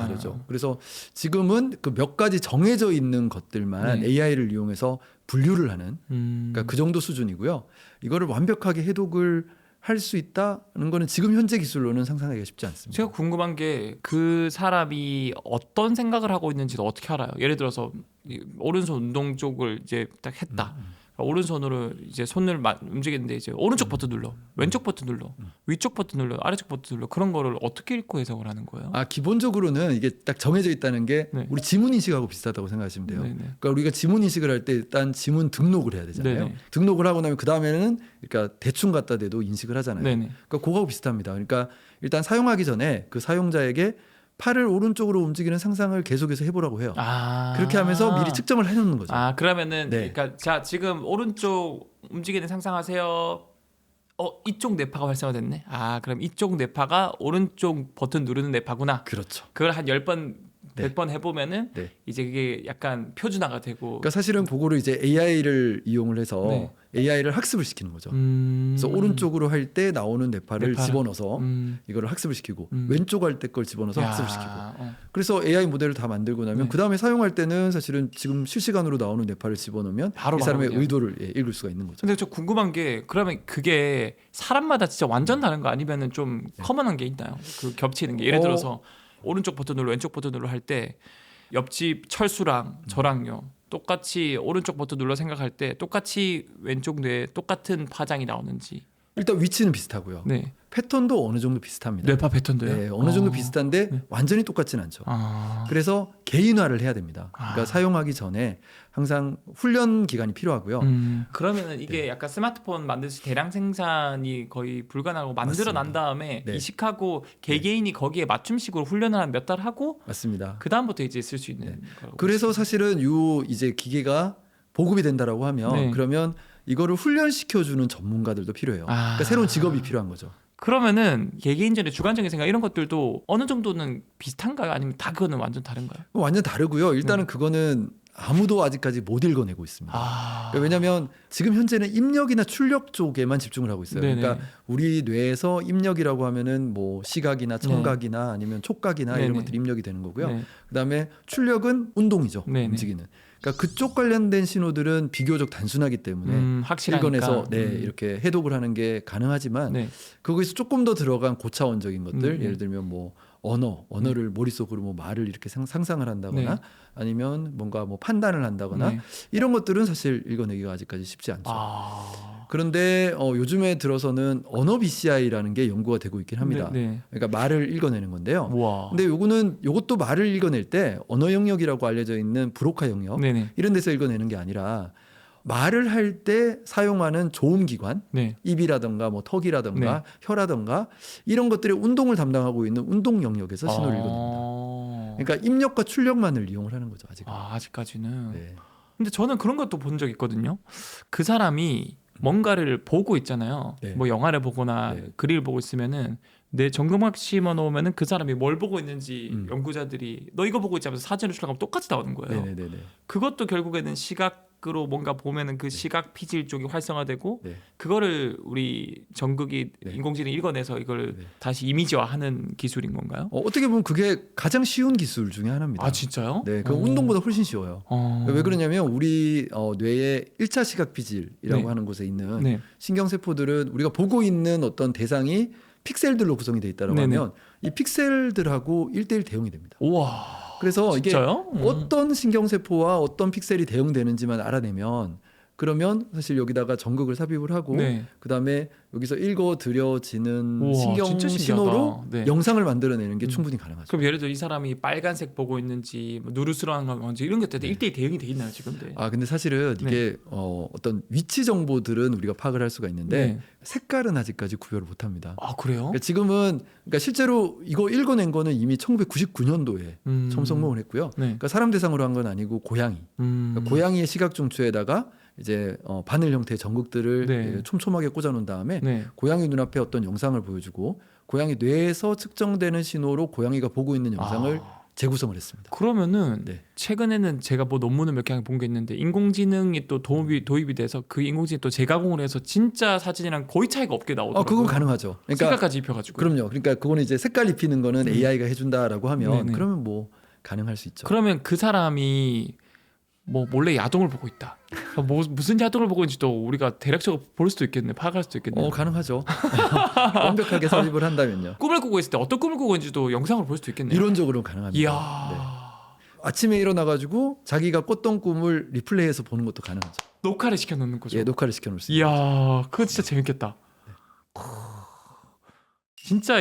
그래서 지금은 그 몇 가지 정해져 있는 것들만 네. AI를 이용해서 분류를 하는 그러니까 그 정도 수준이고요. 이거를 완벽하게 해독을 할 수 있다는 거는 지금 현재 기술로는 상상하기가 쉽지 않습니다. 제가 궁금한 게 그 사람이 어떤 생각을 하고 있는지도 어떻게 알아요? 예를 들어서 이 오른손 운동 쪽을 이제 딱 했다. 오른손으로 이제 손을 움직이는데 이제 오른쪽 버튼 눌러, 왼쪽 버튼 눌러, 위쪽 버튼 눌러, 아래쪽 버튼 눌러 그런 거를 어떻게 읽고 해석을 하는 거예요? 기본적으로는 이게 딱 정해져 있다는 게 네. 우리 지문 인식하고 비슷하다고 생각하시면 돼요. 네네. 그러니까 우리가 지문 인식을 할 때 일단 지문 등록을 해야 되잖아요. 네네. 등록을 하고 나면 그 다음에는 그러니까 대충 갖다 대도 인식을 하잖아요. 네네. 그러니까 그거하고 비슷합니다. 그러니까 일단 사용하기 전에 그 사용자에게 팔을 오른쪽으로 움직이는 상상을 계속해서 해보라고 해요. 그렇게 하면서 미리 측정을 해놓는 거죠. 그러면은 네. 그러니까 자 지금 오른쪽 움직이는 상상하세요. 이쪽 뇌파가 활성화됐네. 그럼 이쪽 뇌파가 오른쪽 버튼 누르는 뇌파구나. 그렇죠. 그걸 한 10번, 네. 100번 해보면은 네. 이제 그게 약간 표준화가 되고. 그러니까 사실은 그거를 이제 AI를 이용을 해서 네. AI를 학습을 시키는 거죠. 그래서 오른쪽으로 할 때 나오는 뇌파를 집어넣어서 이거를 학습을 시키고 왼쪽 할 때 걸 집어넣어서 학습을 시키고. 그래서 AI 모델을 다 만들고 나면 네. 그 다음에 사용할 때는 사실은 지금 실시간으로 나오는 뇌파를 집어넣으면 바로 이 사람의 그냥. 의도를 읽을 수가 있는 거죠. 근데 저 궁금한 게 그러면 그게 사람마다 진짜 완전 다른 거 아니면은 좀 커먼한 게 있나요? 그 겹치는 게 예를 들어서 오른쪽 버튼 눌러 왼쪽 버튼 눌러 할 때 옆집 철수랑 저랑요 똑같이 오른쪽 버튼 눌러 생각할 때 똑같이 왼쪽 뇌에 똑같은 파장이 나오는지. 일단 위치는 비슷하고요. 네. 패턴도 어느 정도 비슷합니다. 뇌파 패턴도요? 네, 어느 정도 비슷한데 완전히 똑같진 않죠. 그래서 개인화를 해야 됩니다. 그러니까 사용하기 전에 항상 훈련 기간이 필요하고요. 그러면은 이게 약간 스마트폰 만드시 대량 생산이 거의 불가능하고 만들어 난 다음에 네. 이식하고 개개인이 거기에 맞춤식으로 훈련을 한 몇 달 하고 맞습니다. 그 다음부터 이제 쓸 수 있는. 거라고 그래서 사실은 요 이제 기계가 보급이 된다라고 하면 네. 그러면 이거를 훈련시켜주는 전문가들도 필요해요. 그러니까 새로운 직업이 필요한 거죠. 그러면은 개개인전의 주관적인 생각 이런 것들도 어느 정도는 비슷한가요? 아니면 다 그거는 완전 다른가요? 완전 다르고요. 일단은 그거는 아무도 아직까지 못 읽어내고 있습니다. 그러니까 왜냐하면 지금 현재는 입력이나 출력 쪽에만 집중을 하고 있어요. 네네. 그러니까 우리 뇌에서 입력이라고 하면은 뭐 시각이나 청각이나 아니면 촉각이나 네네. 이런 것들이 입력이 되는 거고요. 네. 그다음에 출력은 운동이죠. 네네. 움직이는. 그러니까 그쪽 관련된 신호들은 비교적 단순하기 때문에 확실하니까. 읽어내서 이렇게 해독을 하는 게 가능하지만 네. 거기서 조금 더 들어간 고차원적인 것들 예를 들면 뭐 언어를 머릿속으로 뭐 말을 이렇게 상상을 한다거나 네. 아니면 뭔가 뭐 판단을 한다거나 네. 이런 것들은 사실 읽어내기가 아직까지 쉽지 않죠. 그런데 요즘에 들어서는 언어 BCI라는 게 연구가 되고 있긴 합니다. 네. 그러니까 말을 읽어내는 건데요. 우와. 근데 요것도 말을 읽어낼 때 언어 영역이라고 알려져 있는 브로카 영역 네네. 이런 데서 읽어내는 게 아니라 말을 할 때 사용하는 조음기관 네. 입이라든가 뭐 턱이라든가 혀라든가 이런 것들의 운동을 담당하고 있는 운동 영역에서 신호를 읽어냅니다. 그러니까 입력과 출력만을 이용을 하는 거죠 아직은. 아직까지는. 네. 근데 저는 그런 것도 본 적 있거든요. 그 사람이 뭔가를 보고 있잖아요. 네. 뭐 영화를 보거나 네. 글을 보고 있으면은 내 정금학 심어 놓으면은 그 사람이 뭘 보고 있는지 연구자들이 너 이거 보고 있지 하면서 사진을 출력하면 똑같이 나오는 거예요. 네네네. 그것도 결국에는 시각으로 뭔가 보면은 그 시각 피질 쪽이 활성화되고 네. 그거를 우리 전극이 네. 인공지능이 읽어내서 이걸 네. 다시 이미지화하는 기술인 건가요? 어떻게 보면 그게 가장 쉬운 기술 중에 하나입니다. 아 진짜요? 네, 그 운동보다 훨씬 쉬워요. 왜 그러냐면 우리 뇌의 1차 시각 피질이라고 네. 하는 곳에 있는 네. 신경세포들은 우리가 보고 있는 어떤 대상이 픽셀들로 구성이 돼 있다고 네네. 하면 이 픽셀들하고 1대1 대응이 됩니다. 우와. 그래서 이게 진짜요? 어떤 신경세포와 어떤 픽셀이 대응되는지만 알아내면 그러면 사실 여기다가 전극을 삽입을 하고 네. 그다음에 여기서 읽어드려지는 우와, 신경 진짜 신기하다. 신호로 네. 영상을 만들어내는 게 충분히 가능하죠. 그럼 예를 들어 이 사람이 빨간색 보고 있는지 뭐 누르스러운 건지 이런 것들 1대1 대응이 돼 있나요 지금? 네. 근데 사실은 이게 어떤 위치 정보들은 우리가 파악을 할 수가 있는데 네. 색깔은 아직까지 구별을 못합니다. 아 그래요? 그러니까 지금은 그러니까 실제로 이거 읽어낸 거는 이미 1999년도에 처음 성공을 했고요. 네. 그러니까 사람 대상으로 한 건 아니고 고양이. 그러니까 고양이의 시각 중추에다가 이제 바늘 형태의 전극들을 네. 촘촘하게 꽂아놓은 다음에 네. 고양이 눈앞에 어떤 영상을 보여주고 고양이 뇌에서 측정되는 신호로 고양이가 보고 있는 영상을 재구성을 했습니다. 그러면은 네. 최근에는 제가 뭐 논문을 몇 개 본 게 있는데 인공지능이 또 도입이 돼서 그 인공지능 또 재가공을 해서 진짜 사진이랑 거의 차이가 없게 나오더라고요. 그건 가능하죠. 그러니까 색깔까지 입혀가지고. 그럼요. 그러니까 그거는 이제 색깔 입히는 거는 AI가 해준다라고 하면 네네. 그러면 뭐 가능할 수 있죠. 그러면 그 사람이 뭐 몰래 야동을 보고 있다. 뭐 무슨 야동을 보고 있는지도 우리가 대략적으로 볼 수도 있겠네, 파악할 수도 있겠네. 가능하죠. 완벽하게 삽입을 한다면요. 꿈을 꾸고 있을 때 어떤 꿈을 꾸고 있는지도 영상으로 볼 수도 있겠네요. 이론적으로 가능합니다. 이야. 네. 아침에 일어나가지고 자기가 꿨던 꿈을 리플레이해서 보는 것도 가능하죠. 녹화를 시켜놓는 거죠. 예, 녹화를 시켜놓을 수 있어요. 이야, 그거 진짜 재밌겠다. 진짜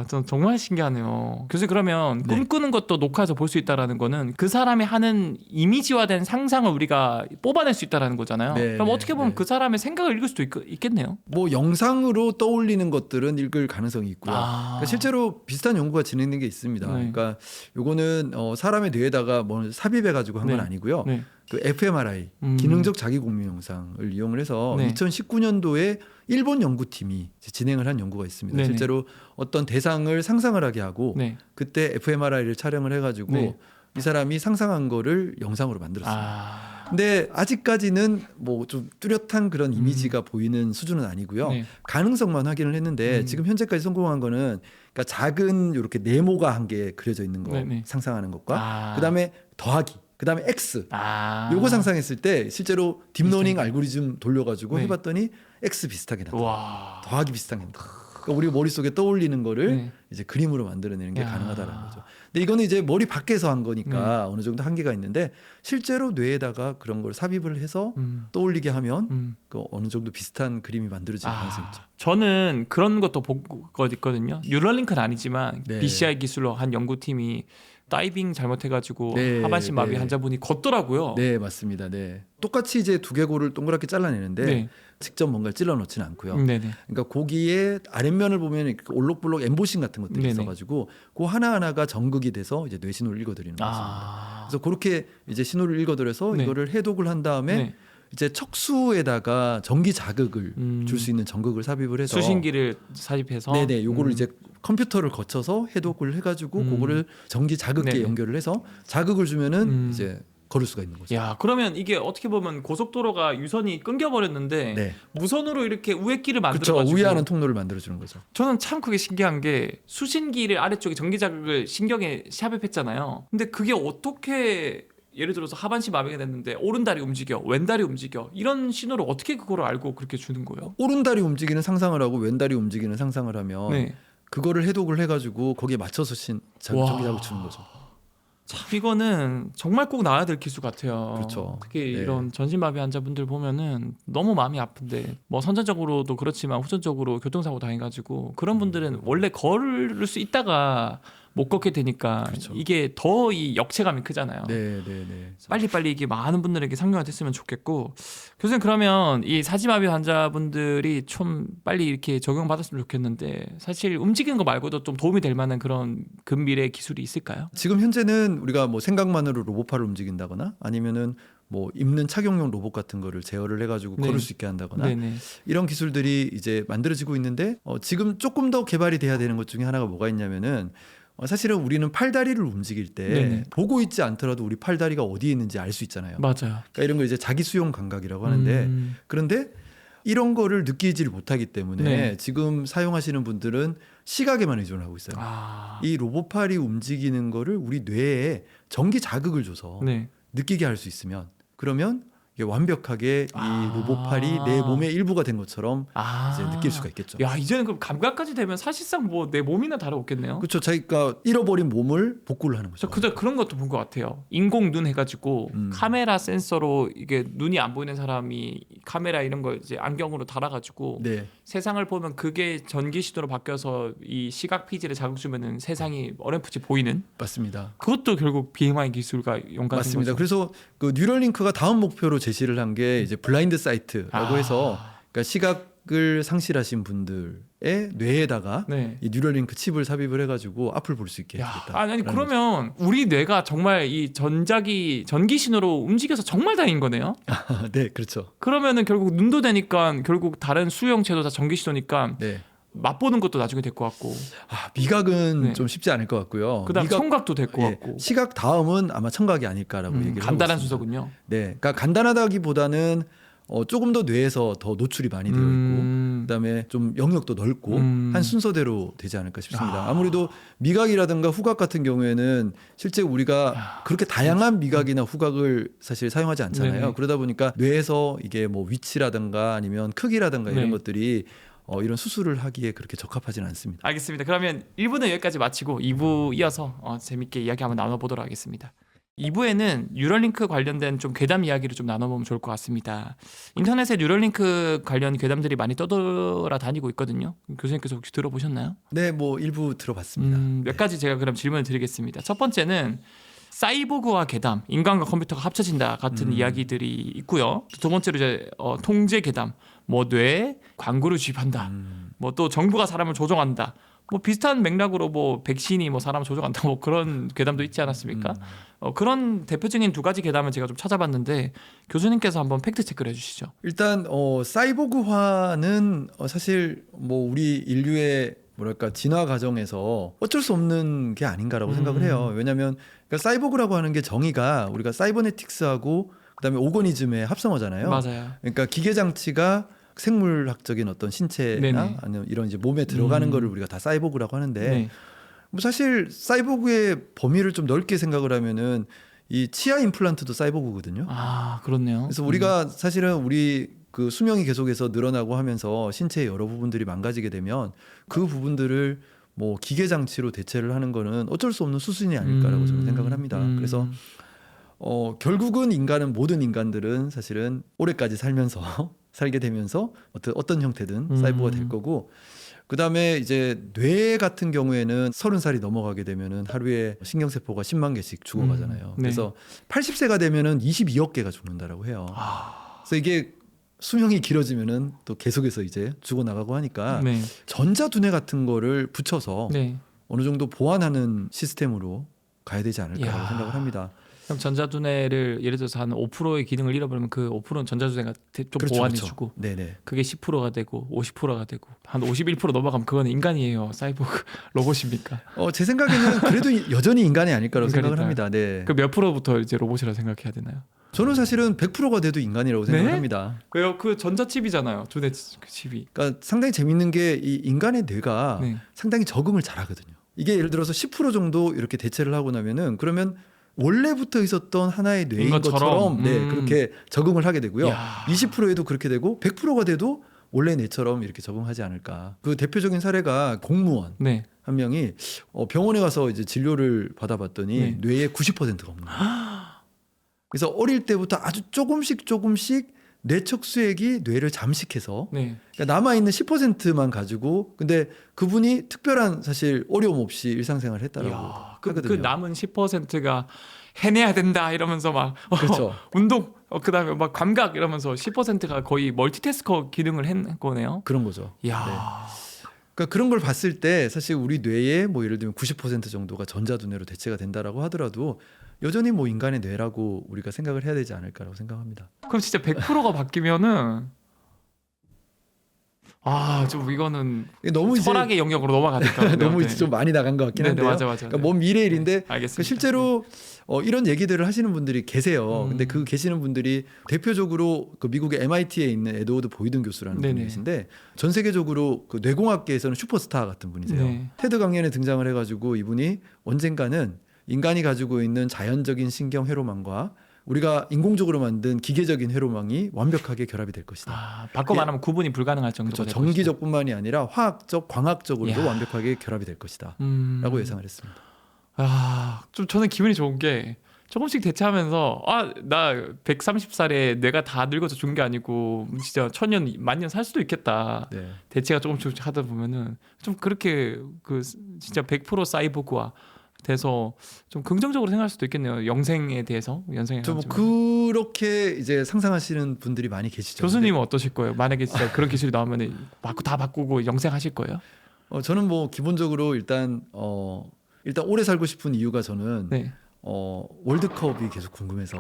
전 정말 신기하네요. 교수님 그러면 네. 꿈꾸는 것도 녹화해서 볼 수 있다라는 거는 그 사람이 하는 이미지화된 상상을 우리가 뽑아낼 수 있다라는 거잖아요. 네, 그럼 네, 어떻게 보면 네. 그 사람의 생각을 읽을 수도 있겠네요. 뭐 영상으로 떠올리는 것들은 읽을 가능성이 있고요. 그러니까 실제로 비슷한 연구가 진행된 게 있습니다. 네. 그러니까 요거는 사람의 뇌에다가 뭐 삽입해 가지고 한 건 네. 아니고요. 네. 그 fMRI 기능적 자기 공유 영상을 이용을 해서 네. 2019년도에 일본 연구팀이 진행을 한 연구가 있습니다. 네네. 실제로 어떤 대상을 상상을 하게 하고 네. 그때 fMRI를 촬영을 해가지고 네. 이 사람이 상상한 거를 영상으로 만들었습니다. 아. 근데 아직까지는 뭐 좀 뚜렷한 그런 이미지가 보이는 수준은 아니고요. 네. 가능성만 확인을 했는데 지금 현재까지 성공한 거는 그러니까 작은 이렇게 네모가 한 개 그려져 있는 거 네네. 상상하는 것과 아. 그다음에 더하기, 그다음에 x 요거 요거 상상했을 때 실제로 딥러닝 알고리즘 돌려가지고 네. 해봤더니 x 비슷하게 나타나. 와. 더하기 비슷하게 나타나. 그러니까 우리 머릿속에 떠올리는 거를 네. 이제 그림으로 만들어내는 게 야. 가능하다는 거죠. 근데 이거는 이제 머리 밖에서 한 거니까 어느 정도 한계가 있는데 실제로 뇌에다가 그런 걸 삽입을 해서 떠올리게 하면 그 어느 정도 비슷한 그림이 만들어질 가능성이 있죠. 저는 그런 것도 보고 있거든요. 뉴럴링크는 아니지만 네. BCI 기술로 한 연구팀이 다이빙 잘못해가지고 네, 하반신 마비 네. 환자분이 걷더라고요. 네, 맞습니다. 네. 똑같이 이제 두개골을 동그랗게 잘라내는데 네. 직접 뭔가를 찔러 넣지는 않고요. 네네. 그러니까 고기의 아랫면을 보면 이렇게 올록볼록 엠보싱 같은 것들이 네네. 있어가지고 그 하나하나가 전극이 돼서 이제 뇌 신호를 읽어드리는 거습니다. 그래서 그렇게 이제 신호를 읽어드려서 네. 이거를 해독을 한 다음에 네. 이제 척수에다가 전기 자극을 줄 수 있는 전극을 삽입을 해서 수신기를 삽입해서 네네 요거를 이제 컴퓨터를 거쳐서 해독을 해가지고 그거를 전기 자극기에 네네. 연결을 해서 자극을 주면은 이제 걸을 수가 있는 거죠. 야, 그러면 이게 어떻게 보면 고속도로가 유선이 끊겨버렸는데 네. 무선으로 이렇게 우회기를 그렇죠. 만들어가지고 우회하는 통로를 만들어주는 거죠. 저는 참 그게 신기한 게 수신기를 아래쪽에 전기 자극을 신경에 삽입했잖아요. 근데 그게 어떻게 예를 들어서 하반신 마비가 됐는데 오른다리 움직여, 왼다리 움직여 이런 신호를 어떻게 그거를 알고 그렇게 주는 거예요? 오른다리 움직이는 상상을 하고 왼다리 움직이는 상상을 하면 네. 그거를 해독을 해가지고 거기에 맞춰서 와. 전기 자극 주는 거죠. 참 이거는 정말 꼭 나와야 될 기술 같아요. 그렇죠. 특히 네. 이런 전신마비 환자분들 보면은 너무 마음이 아픈데 뭐 선천적으로도 그렇지만 후천적으로 교통사고 당해가지고 그런 분들은 원래 걸을 수 있다가 못 걷게 되니까 그렇죠. 이게 더 이 역체감이 크잖아요. 네, 네, 네. 빨리빨리 이게 많은 분들에게 상용화 됐으면 좋겠고 교수님 그러면 이 사지마비 환자분들이 좀 빨리 이렇게 적용받았으면 좋겠는데 사실 움직이는 거 말고도 좀 도움이 될 만한 그런 근미래 기술이 있을까요? 지금 현재는 우리가 뭐 생각만으로 로봇팔을 움직인다거나 아니면은 뭐 입는 착용용 로봇 같은 거를 제어를 해가지고 네. 걸을 수 있게 한다거나 네네. 이런 기술들이 이제 만들어지고 있는데 지금 조금 더 개발이 돼야 되는 것 중에 하나가 뭐가 있냐면은 사실은 우리는 팔다리를 움직일 때 네네. 보고 있지 않더라도 우리 팔다리가 어디에 있는지 알 수 있잖아요. 맞아요. 그러니까 이런 걸 이제 자기 수용 감각이라고 하는데 그런데 이런 거를 느끼지를 못하기 때문에 네. 지금 사용하시는 분들은 시각에만 의존하고 있어요. 이 로봇팔이 움직이는 거를 우리 뇌에 전기 자극을 줘서 네. 느끼게 할 수 있으면 그러면 이게 완벽하게 이 로봇팔이 내 몸의 일부가 된 것처럼 이제 느낄 수가 있겠죠. 야, 이제는 그럼 감각까지 되면 사실상 뭐 내 몸이나 다름없겠네요. 그렇죠. 자기가 잃어버린 몸을 복구를 하는 거죠. 저 그저 그런 것도 본 것 같아요. 인공 눈 해가지고 카메라 센서로 이게 눈이 안 보이는 사람이 카메라 이런 거 이제 안경으로 달아가지고 네. 세상을 보면 그게 전기 신호로 바뀌어서 이 시각 피지를 자극 주면은 세상이 어렴풋이 보이는. 맞습니다. 그것도 결국 BMI 기술과 연관된 맞습니다. 거죠. 그래서 그 뉴럴링크가 다음 목표로 제시를 한 게 이제 블라인드 사이트라고 해서 그러니까 시각을 상실하신 분들의 뇌에다가 네. 이 뉴럴링크 칩을 삽입을 해가지고 앞을 볼 수 있게 야, 해주겠다. 아니 그러면 우리 뇌가 정말 이 전기 신호로 움직여서 정말 다닌 거네요. 네, 그렇죠. 그러면은 결국 눈도 되니까 결국 다른 수용체도 다 전기 신호니까 네. 맛보는 것도 나중에 될 것 같고, 미각은 네. 좀 쉽지 않을 것 같고요. 그다음 청각도 될 것 예, 같고. 시각 다음은 아마 청각이 아닐까라고 얘기를 하고 간단한 있습니다. 순서군요. 네, 그러니까 간단하다기보다는 조금 더 뇌에서 더 노출이 많이 되어 있고 그다음에 좀 영역도 넓고 한 순서대로 되지 않을까 싶습니다. 아무래도 미각이라든가 후각 같은 경우에는 실제 우리가 그렇게 다양한 미각이나 후각을 사실 사용하지 않잖아요. 네네. 그러다 보니까 뇌에서 이게 뭐 위치라든가 아니면 크기라든가 이런 네. 것들이 이런 수술을 하기에 그렇게 적합하지는 않습니다. 알겠습니다. 그러면 1부는 여기까지 마치고 2부 이어서 재밌게 이야기 한번 나눠보도록 하겠습니다. 2부에는 뉴럴링크 관련된 좀 괴담 이야기를 좀 나눠보면 좋을 것 같습니다. 인터넷에 뉴럴링크 관련 괴담들이 많이 떠돌아다니고 있거든요. 교수님께서 혹시 들어보셨나요? 네, 뭐 일부 들어봤습니다. 몇 가지 제가 그럼 질문을 드리겠습니다. 첫 번째는 사이보그와 괴담, 인간과 컴퓨터가 합쳐진다 같은 이야기들이 있고요. 두 번째로 이제 통제 괴담, 뭐 뇌 광고를 주입한다, 뭐 또 정부가 사람을 조종한다, 뭐 비슷한 맥락으로 뭐 백신이 뭐 사람을 조종한다, 뭐 그런 괴담도 있지 않았습니까? 그런 대표적인 두 가지 괴담을 제가 좀 찾아봤는데 교수님께서 한번 팩트 체크를 해주시죠. 일단 사이보그화는 사실 뭐 우리 인류의 뭐랄까 진화 과정에서 어쩔 수 없는 게 아닌가라고 생각을 해요. 왜냐하면 그러니까 사이보그라고 하는 게 정의가 우리가 사이버네틱스하고 그다음에 오거니즘의 합성어잖아요. 맞아요. 그러니까 기계 장치가 생물학적인 어떤 신체나 네네. 아니면 이런 이제 몸에 들어가는 거를 우리가 다 사이보그라고 하는데 네. 뭐 사실 사이보그의 범위를 좀 넓게 생각을 하면은 이 치아 임플란트도 사이보그거든요. 아, 그렇네요. 그래서 우리가 사실은 우리 그 수명이 계속해서 늘어나고 하면서 신체의 여러 부분들이 망가지게 되면 그 부분들을 뭐 기계 장치로 대체를 하는 거는 어쩔 수 없는 수순이 아닐까라고 저는 생각을 합니다. 그래서 결국은 인간은 모든 인간들은 사실은 오래까지 살면서 살게 되면서 어떤 형태든 사이보가 될 거고 그다음에 이제 뇌 같은 경우에는 30살이 넘어가게 되면은 하루에 신경세포가 10만 개씩 죽어가잖아요. 네. 그래서 80세가 되면은 22억 개가 죽는다라고 해요. 그래서 이게 수명이 길어지면은 또 계속해서 이제 죽어나가고 하니까 네. 전자두뇌 같은 거를 붙여서 네. 어느 정도 보완하는 시스템으로 가야 되지 않을까라고 이야. 생각을 합니다. 그럼 전자두뇌를 예를 들어서 한 5%의 기능을 잃어버리면 그 5%는 전자두뇌가 좀 보완해주고 네네. 그게 10%가 되고 50%가 되고 한 51% 넘어가면 그건 인간이에요. 사이보그 로봇입니까? 제 생각에는 그래도 여전히 인간이 아닐까라고 생각을 인간이다. 합니다. 네. 그 몇 프로부터 이제 로봇이라 생각해야 되나요? 저는 사실은 100%가 돼도 인간이라고 생각을 네? 합니다. 왜요? 그 전자칩이잖아요. 두뇌 그 칩이. 그러니까 상당히 재밌는 게 이 인간의 뇌가 네. 상당히 적응을 잘하거든요. 이게 예를 들어서 10% 정도 이렇게 대체를 하고 나면은 그러면 원래부터 있었던 하나의 뇌인 것처럼 네, 그렇게 적응을 하게 되고요. 이야. 20%에도 그렇게 되고 100%가 돼도 원래 뇌처럼 이렇게 적응하지 않을까. 그 대표적인 사례가 공무원 네. 한 명이 병원에 가서 이제 진료를 받아봤더니 네. 뇌에 90%가 없는 거예요. 그래서 어릴 때부터 아주 조금씩 뇌척 수액이 뇌를 잠식해서 네. 그러니까 남아있는 10%만 가지고 근데 그분이 특별한 사실 어려움 없이 일상생활을 했다라고 이야, 하거든요. 그 남은 10%가 해내야 된다 이러면서 막 그렇죠. 운동 그다음에 막 감각 이러면서 10%가 거의 멀티태스커 기능을 한 거네요. 그런 거죠. 이야. 그러니까 그런 걸 봤을 때 사실 우리 뇌에 뭐 예를 들면 90% 정도가 전자두뇌로 대체가 된다라고 하더라도 여전히 뭐 인간의 뇌라고 우리가 생각을 해야 되지 않을까라고 생각합니다. 그럼 진짜 100%가 바뀌면은 좀 이거는 너무 이제 철학의 영역으로 넘어가니까 너무 이제 좀 많이 나간 것 같긴 네, 한데요. 맞아. 그러니까 먼 미래 일인데 네, 알겠습니다. 그러니까 실제로 이런 얘기들을 하시는 분들이 계세요. 근데 그 계시는 분들이 대표적으로 그 미국의 MIT에 있는 에드워드 보이든 교수라는 네네. 분이 계신데 전 세계적으로 그 뇌공학계에서는 슈퍼스타 같은 분이세요. 네. 테드 강연에 등장을 해가지고 이분이 언젠가는 인간이 가지고 있는 자연적인 신경 회로망과 우리가 인공적으로 만든 기계적인 회로망이 완벽하게 결합이 될 것이다. 바꿔 예. 말하면 구분이 불가능할 정도가 그렇죠. 될 전기적뿐만이 아니라 화학적, 광학적으로도 야. 완벽하게 결합이 될 것이다. 라고 예상을 했습니다. 좀 저는 기분이 좋은 게 조금씩 대체하면서 나 130살에 내가 다 늙어서 죽은 게 아니고 진짜 1000년, 만년 살 수도 있겠다. 네. 대체가 조금씩 하다 보면은 좀 그렇게 진짜 100% 사이보그화 돼서 좀 긍정적으로 생각할 수도 있겠네요. 영생에 대해서 연생에 좀 관해서. 그렇게 이제 상상하시는 분들이 많이 계시죠. 교수님은 어떠실 거예요? 만약에 진짜 그런 기술이 나오면 다 바꾸고 영생하실 거예요? 저는 뭐 기본적으로 일단 오래 살고 싶은 이유가 저는 네. 월드컵이 계속 궁금해서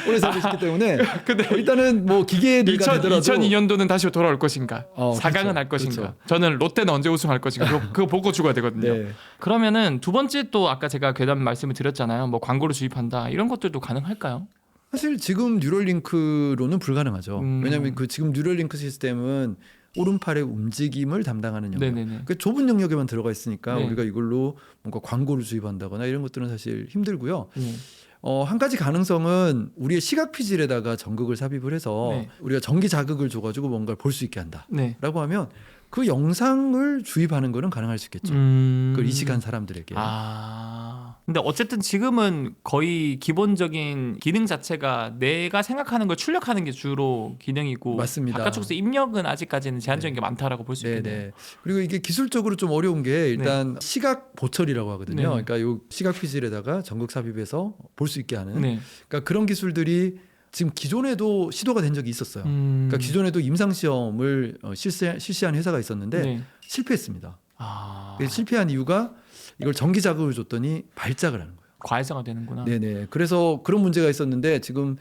오래 살고 싶기 때문에 일단은 뭐 기계들가 되더라도 2002년도는 다시 돌아올 것인가? 4강은 그렇죠. 할 것인가? 그렇죠. 저는 롯데는 언제 우승할 것인가? 그거 보고 죽어야 되거든요. 네. 그러면은 두 번째 또 아까 제가 괴담 말씀을 드렸잖아요. 뭐 광고를 주입한다 이런 것들도 가능할까요? 사실 지금 뉴럴링크로는 불가능하죠. 음. 왜냐하면 그 지금 뉴럴링크 시스템은 오른팔의 움직임을 담당하는 영역. 네네네. 그 좁은 영역에만 들어가 있으니까 네. 우리가 이걸로 뭔가 광고를 주입한다거나 이런 것들은 사실 힘들고요. 네. 한 가지 가능성은 우리의 시각 피질에다가 전극을 삽입을 해서 네. 우리가 전기 자극을 줘가지고 뭔가를 볼 수 있게 한다라고 네. 하면 그 영상을 주입하는 거는 가능할 수 있겠죠. 그걸 이식한 사람들에게. 근데 어쨌든 지금은 거의 기본적인 기능 자체가 내가 생각하는 걸 출력하는 게 주로 기능이고 맞습니다. 바깥쪽에서 입력은 아직까지는 제한적인 게 많다라고 볼 수 있겠네요. 네네. 그리고 이게 기술적으로 좀 어려운 게 일단 시각 보철이라고 하거든요. 네. 그러니까 요 시각 피질에다가 전극 삽입해서 볼 수 있게 하는. 네. 그러니까 그런 기술들이 지금 기존에도 시도가 된 적이 있었어요. 그러니까 기존에도 임상 시험을 실시한 회사가 있었는데 네. 실패했습니다. 아, 실패한 이유가 이걸 전기 자극을 줬더니 발작을 하는 거예요. 과회사가 되는구나. 네네. 그래서 그런 문제가 있었는데 지금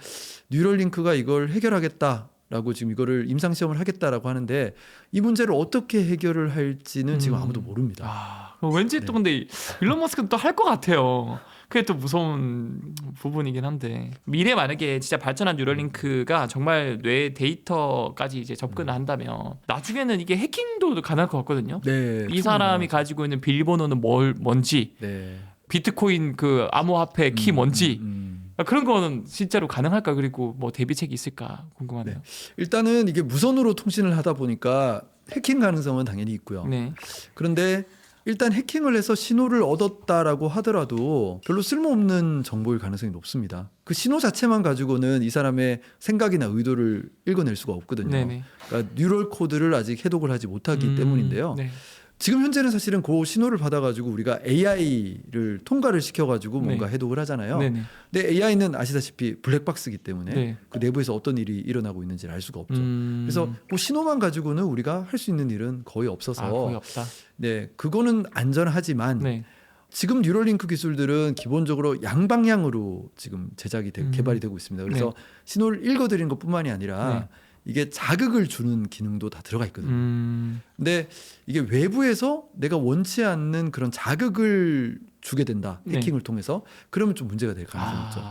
뉴럴링크가 이걸 해결하겠다라고 지금 이거를 임상 시험을 하겠다라고 하는데 이 문제를 어떻게 해결을 할지는 지금 아무도 모릅니다. 왠지 네. 또 근데 일론 머스크는 또 할 것 같아요. 그게 또 무서운 부분이긴 한데 미래 만약에 진짜 발전한 뉴럴링크가 정말 뇌 데이터까지 이제 접근을 한다면 나중에는 이게 해킹도 가능할 것 같거든요. 네. 이 사람이 가지고 있는 비밀번호는 뭔지, 네. 비트코인 그 암호화폐 키 뭔지 음. 그런 거는 진짜로 가능할까? 그리고 뭐 대비책이 있을까 궁금하네요. 일단은 이게 무선으로 통신을 하다 보니까 해킹 가능성은 당연히 있고요. 네. 그런데 일단 해킹을 해서 신호를 얻었다라고 하더라도 별로 쓸모없는 정보일 가능성이 높습니다. 그 신호 자체만 가지고는 이 사람의 생각이나 의도를 읽어낼 수가 없거든요. 네네. 그러니까 뉴럴 코드를 아직 해독을 하지 못하기 때문인데요. 네. 지금 현재는 사실은 그 신호를 받아가지고 우리가 AI를 통과를 시켜가지고 뭔가 네. 해독을 하잖아요. 네네. 근데 AI는 아시다시피 블랙박스이기 때문에 네. 그 내부에서 어떤 일이 일어나고 있는지를 알 수가 없죠. 음. 그래서 그 신호만 가지고는 우리가 할 수 있는 일은 거의 없어서 거의 없다. 네, 그거는 안전하지만 네. 지금 뉴럴링크 기술들은 기본적으로 양방향으로 지금 제작이 개발이 되고 있습니다. 그래서 네. 신호를 읽어드리는 것뿐만이 아니라 네. 이게 자극을 주는 기능도 다 들어가 있거든요. 음. 근데 이게 외부에서 내가 원치 않는 그런 자극을 주게 된다. 네. 해킹을 통해서 그러면 좀 문제가 될 가능성이 있죠.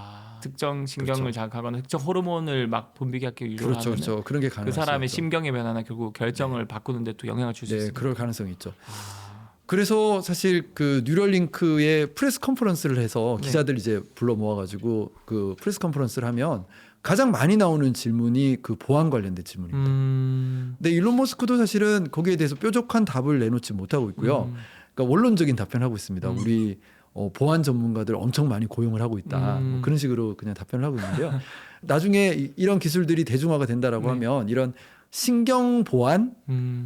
특정 신경을 그렇죠. 자극하거나 특정 호르몬을 막 분비하게 유도를 그렇죠, 하면 그렇죠. 그런 게 그 가능할 사람의 수 있죠. 심경의 변화나 결국 결정을 바꾸는데 또 영향을 줄 수 네, 있습니다. 그럴 가능성이 있죠. 그래서 사실 그 뉴럴링크의 프레스 컨퍼런스를 해서 네. 기자들 이제 불러 모아가지고 그 프레스 컨퍼런스를 하면 가장 많이 나오는 질문이 그 보안 관련된 질문입니다. 근데 일론 머스크도 사실은 거기에 대해서 뾰족한 답을 내놓지 못하고 있고요. 그러니까 원론적인 답변을 하고 있습니다. 우리 보안 전문가들 엄청 많이 고용을 하고 있다. 뭐 그런 식으로 그냥 답변을 하고 있는데요. 나중에 이런 기술들이 대중화가 된다라고 네. 하면 이런 신경 보안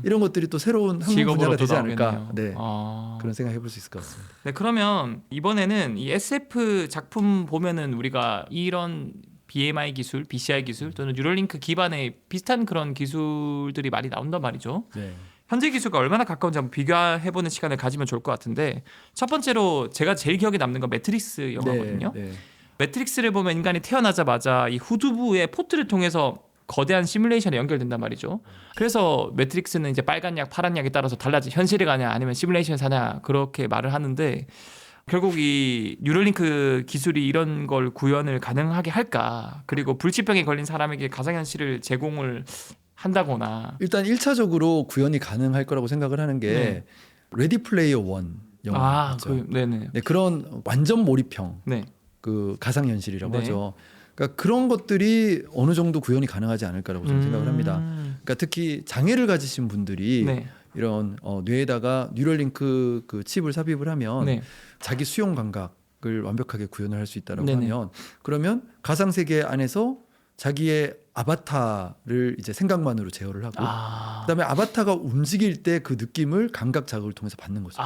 이런 것들이 또 새로운 학문 직업으로 분야가 또 되지 않을까. 나오겠네요. 네. 아. 그런 생각 해볼 수 있을 것 같습니다. 네, 그러면 이번에는 이 SF 작품 보면은 우리가 이런 BMI 기술, BCI 기술 또는 뉴럴링크 기반의 비슷한 그런 기술들이 많이 나온단 말이죠. 네. 현재 기술과 얼마나 가까운지 한번 비교해보는 시간을 가지면 좋을 것 같은데 첫 번째로 제가 제일 기억에 남는 건 매트릭스 영화거든요. 네. 매트릭스를 보면 인간이 태어나자마자 이 후두부의 포트를 통해서 거대한 시뮬레이션에 연결된단 말이죠. 그래서 매트릭스는 이제 빨간 약, 파란 약에 따라서 달라지 현실에 가냐 아니면 시뮬레이션에 사냐 그렇게 말을 하는데 결국 이 뉴럴링크 기술이 이런 걸 구현을 가능하게 할까? 그리고 불치병에 걸린 사람에게 가상현실을 제공을 한다거나 일단 1차적으로 구현이 가능할 거라고 생각을 하는 게 네. 레디 플레이어 원 영화 맞죠? 네네. 네, 그런 완전 몰입형 네. 그 가상현실이라고 네. 하죠. 그러니까 그런 것들이 어느 정도 구현이 가능하지 않을까라고 저는 생각을 합니다. 그러니까 특히 장애를 가지신 분들이 네. 이런 뇌에다가 뉴럴링크 그 칩을 삽입을 하면 네. 자기 수용 감각을 완벽하게 구현을 할 수 있다라고 네네. 하면 그러면 가상 세계 안에서 자기의 아바타를 이제 생각만으로 제어를 하고 그다음에 아바타가 움직일 때 그 느낌을 감각 자극을 통해서 받는 거죠.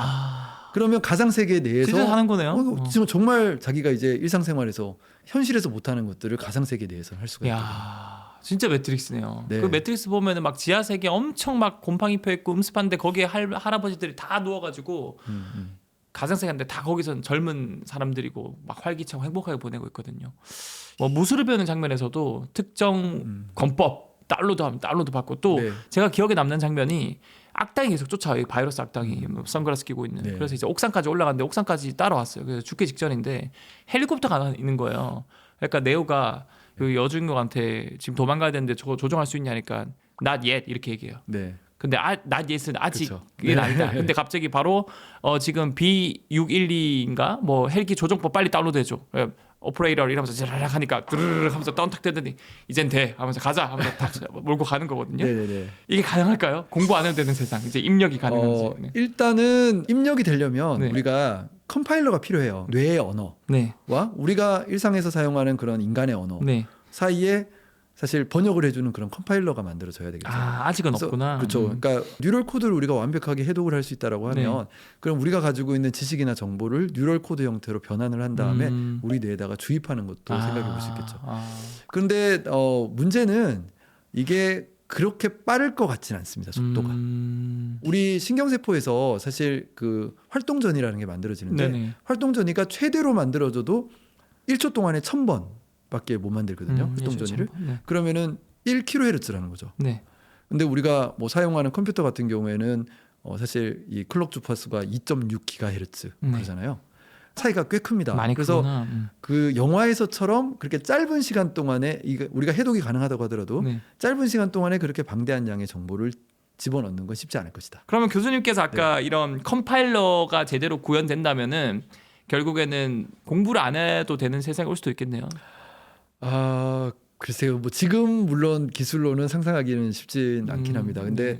그러면 가상 세계 내에서 진짜 하는 거네요. 지금 정말 자기가 이제 일상생활에서 현실에서 못하는 것들을 가상 세계 내에서 할 수가 있거든요. 야, 진짜 매트릭스네요. 네. 그 매트릭스 보면은 막 지하 세계 엄청 막 곰팡이 펴 있고 음습한데 거기에 할아버지들이 다 누워가지고 가상 세계인데 다 거기선 젊은 사람들이고 막 활기차고 행복하게 보내고 있거든요. 뭐 무술을 배우는 장면에서도 특정 권법 다운로드 받고 또 네. 제가 기억에 남는 장면이 악당이 계속 쫓아와요. 바이러스 악당이 뭐 선글라스 끼고 있는. 네. 그래서 이제 옥상까지 올라갔는데 옥상까지 따라왔어요. 그래서 죽기 직전인데 헬리콥터가 있는 거예요. 그러니까 네오가 그 여주인공한테 지금 도망가야 되는데 저거 조종할 수 있냐니까 not yet 이렇게 얘기해요. 네. 근데 not yet은 아직 그쵸. 그게 네. 아니다. 근데 갑자기 바로 지금 B612인가 뭐 헬기 조종법 빨리 다운로드해줘. 오퍼레이터 이러면서 자라락 하니까 드르륵 하면서 떤탁대더니 이젠 돼 하면서 가자 하면서 탁 몰고 가는 거거든요. 네네네. 이게 가능할까요? 공부 안 해도 되는 세상 이제 입력이 가능한지. 네. 일단은 입력이 되려면 네. 우리가 컴파일러가 필요해요. 뇌의 언어와 네, 우리가 일상에서 사용하는 그런 인간의 언어 네. 사이에 사실 번역을 해주는 그런 컴파일러가 만들어져야 되겠죠. 아직은 그래서 없구나. 그렇죠. 그러니까 뉴럴 코드를 우리가 완벽하게 해독을 할 수 있다라고 하면 네. 그럼 우리가 가지고 있는 지식이나 정보를 뉴럴 코드 형태로 변환을 한 다음에 우리 뇌에다가 주입하는 것도 생각해 볼 수 있겠죠. 그런데 문제는 이게 그렇게 빠를 것 같지는 않습니다. 속도가. 우리 신경세포에서 사실 그 활동전이라는 게 만들어지는데 네네. 활동전이가 최대로 만들어져도 1초 동안에 1000번밖에 못 만들거든요. 활동전이를. 네. 그러면은 1kHz라는 거죠. 네. 근데 우리가 뭐 사용하는 컴퓨터 같은 경우에는 사실 이 클럭 주파수가 2.6GHz 네. 그러잖아요. 차이가 꽤 큽니다. 많이 그래서 크구나. 그 영화에서처럼 그렇게 짧은 시간 동안에 우리가 해독이 가능하다고 하더라도 네. 짧은 시간 동안에 그렇게 방대한 양의 정보를 집어넣는 건 쉽지 않을 것이다. 그러면 교수님께서 아까 이런 컴파일러가 제대로 구현된다면은 결국에는 공부를 안 해도 되는 세상이 올 수도 있겠네요. 글쎄요. 뭐 지금 물론 기술로는 상상하기는 쉽진 않긴 합니다. 근데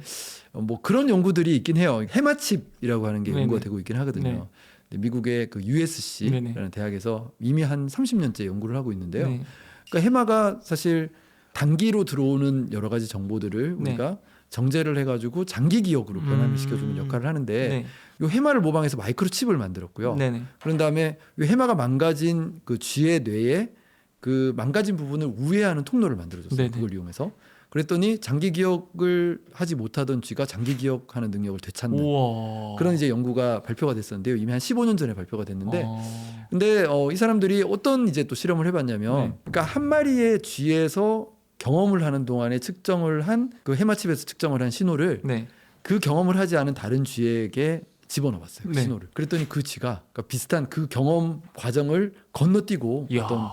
뭐 그런 연구들이 있긴 해요. 해마칩이라고 하는 게 네네. 연구가 되고 있긴 하거든요. 네. 근데 미국의 그 USC라는 네네. 대학에서 이미 한 30년째 연구를 하고 있는데요. 네. 그러니까 해마가 사실 단기로 들어오는 여러 가지 정보들을 네. 우리가 정제를 해가지고 장기 기억으로 변환을 시켜주는 역할을 하는데 네. 이 해마를 모방해서 마이크로칩을 만들었고요. 네네. 그런 다음에 이 해마가 망가진 그 쥐의 뇌에 그 망가진 부분을 우회하는 통로를 만들어줬어요. 네네. 그걸 이용해서. 그랬더니 장기 기억을 하지 못하던 쥐가 장기 기억하는 능력을 되찾는 우와. 그런 이제 연구가 발표가 됐었는데요. 이미 한 15년 전에 발표가 됐는데 어. 근데 이 사람들이 어떤 이제 또 실험을 해봤냐면, 네. 그러니까 한 마리의 쥐에서 경험을 하는 동안에 측정을 한 그 해마칩에서 측정을 한 신호를 네. 그 경험을 하지 않은 다른 쥐에게 집어넣어봤어요. 그 네. 신호를. 그랬더니 그 쥐가 그러니까 비슷한 그 경험 과정을 건너뛰고 이야. 어떤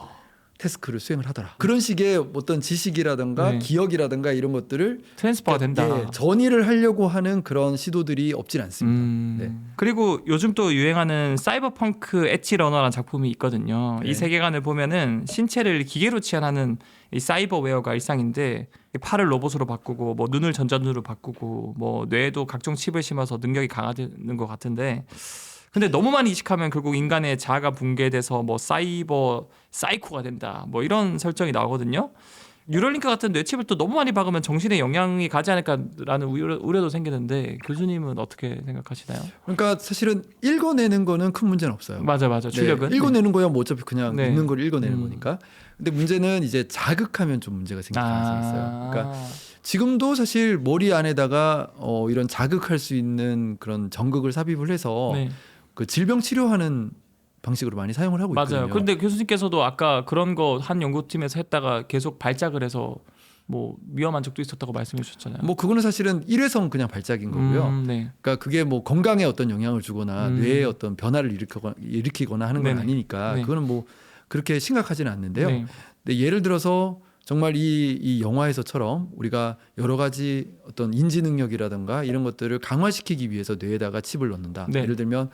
태스크를 수행을 하더라. 그런 식의 어떤 지식이라든가 네. 기억이라든가 이런 것들을 트랜스퍼가 된다. 예, 전이를 하려고 하는 그런 시도들이 없진 않습니다. 네. 그리고 요즘 또 유행하는 사이버펑크 엣지 러너라는 작품이 있거든요. 네. 이 세계관을 보면은 신체를 기계로 치환하는 이 사이버웨어가 일상인데 팔을 로봇으로 바꾸고 뭐 눈을 전자눈으로 바꾸고 뭐 뇌에도 각종 칩을 심어서 능력이 강화되는 것 같은데 근데 너무 많이 이식하면 결국 인간의 자아가 붕괴돼서 뭐 사이코가 된다 뭐 이런 설정이 나오거든요. 뉴럴링크 같은 뇌칩을 또 너무 많이 박으면 정신에 영향이 가지 않을까라는 우려도 생기는데 교수님은 어떻게 생각하시나요? 그러니까 사실은 읽어내는 거는 큰 문제는 없어요. 맞아 출력은 네, 읽어내는 거야 뭐 어차피 그냥 네. 읽는 걸 읽어내는 거니까. 근데 문제는 이제 자극하면 좀 문제가 생길 가능성이 있어요. 그러니까 지금도 사실 머리 안에다가 이런 자극할 수 있는 그런 전극을 삽입을 해서 네. 그 질병 치료하는 방식으로 많이 사용을 하고 있거든요. 맞아요. 그런데 교수님께서도 아까 그런 거 한 연구팀에서 했다가 계속 발작을 해서 뭐 위험한 적도 있었다고 말씀해 주셨잖아요. 뭐 그거는 사실은 일회성 그냥 발작인 거고요. 네. 그러니까 그게 뭐 건강에 어떤 영향을 주거나 뇌에 어떤 변화를 일으키거나 하는 건 네네. 아니니까 네. 그거는 뭐 그렇게 심각하지는 않는데요. 네. 근데 예를 들어서 정말 이 영화에서처럼 우리가 여러 가지 어떤 인지 능력이라든가 이런 것들을 강화시키기 위해서 뇌에다가 칩을 넣는다. 네. 예를 들면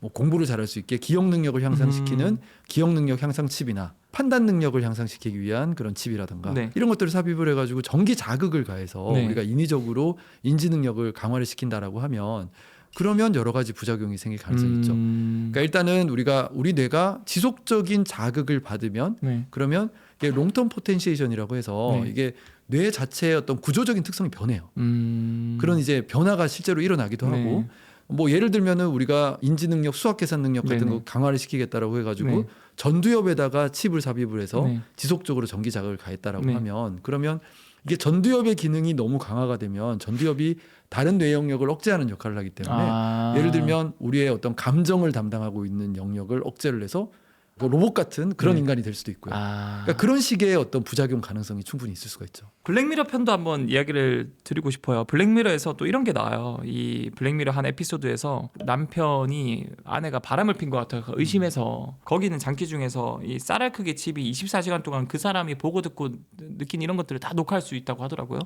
뭐 공부를 잘할 수 있게 기억 능력을 향상시키는 기억 능력 향상 칩이나 판단 능력을 향상시키기 위한 그런 칩이라든가 네. 이런 것들을 삽입을 해가지고 전기 자극을 가해서 네. 우리가 인위적으로 인지 능력을 강화를 시킨다라고 하면 그러면 여러 가지 부작용이 생길 가능성이 있죠. 그러니까 일단은 우리 뇌가 지속적인 자극을 받으면 네. 그러면 이게 롱텀 포텐시에이션이라고 해서 네. 이게 뇌 자체의 어떤 구조적인 특성이 변해요. 음. 그런 이제 변화가 실제로 일어나기도 네. 하고 뭐 예를 들면은 우리가 인지 능력, 수학 계산 능력 같은 네네. 거 강화를 시키겠다라고 해가지고 네. 전두엽에다가 칩을 삽입을 해서 네. 지속적으로 전기 자극을 가했다라고 네. 하면 그러면 이게 전두엽의 기능이 너무 강화가 되면 전두엽이 다른 뇌 영역을 억제하는 역할을 하기 때문에 예를 들면 우리의 어떤 감정을 담당하고 있는 영역을 억제를 해서 뭐 로봇 같은 그런 네. 인간이 될 수도 있고요. 아. 그러니까 그런 식의 어떤 부작용 가능성이 충분히 있을 수가 있죠. 블랙미러 편도 한번 이야기를 드리고 싶어요. 블랙미러에서 또 이런 게 나와요. 이 블랙미러 한 에피소드에서 남편이 아내가 바람을 핀 것 같아서 의심해서 거기 있는 장기 중에서 이 쌀알 크기 칩이 24시간 동안 그 사람이 보고 듣고 느낀 이런 것들을 다 녹화할 수 있다고 하더라고요.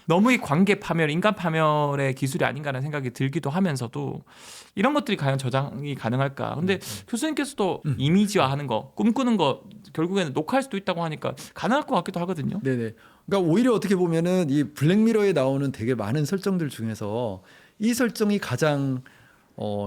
너무 이 관계 파멸, 인간 파멸의 기술이 아닌가라는 생각이 들기도 하면서도 이런 것들이 과연 저장이 가능할까? 근데 교수님께서도 이미지화하는 거, 꿈꾸는 거 결국에는 녹화할 수도 있다고 하니까 가능할 것 같기도 하거든요. 네네. 그러니까 오히려 어떻게 보면은 이 블랙미러에 나오는 되게 많은 설정들 중에서 이 설정이 가장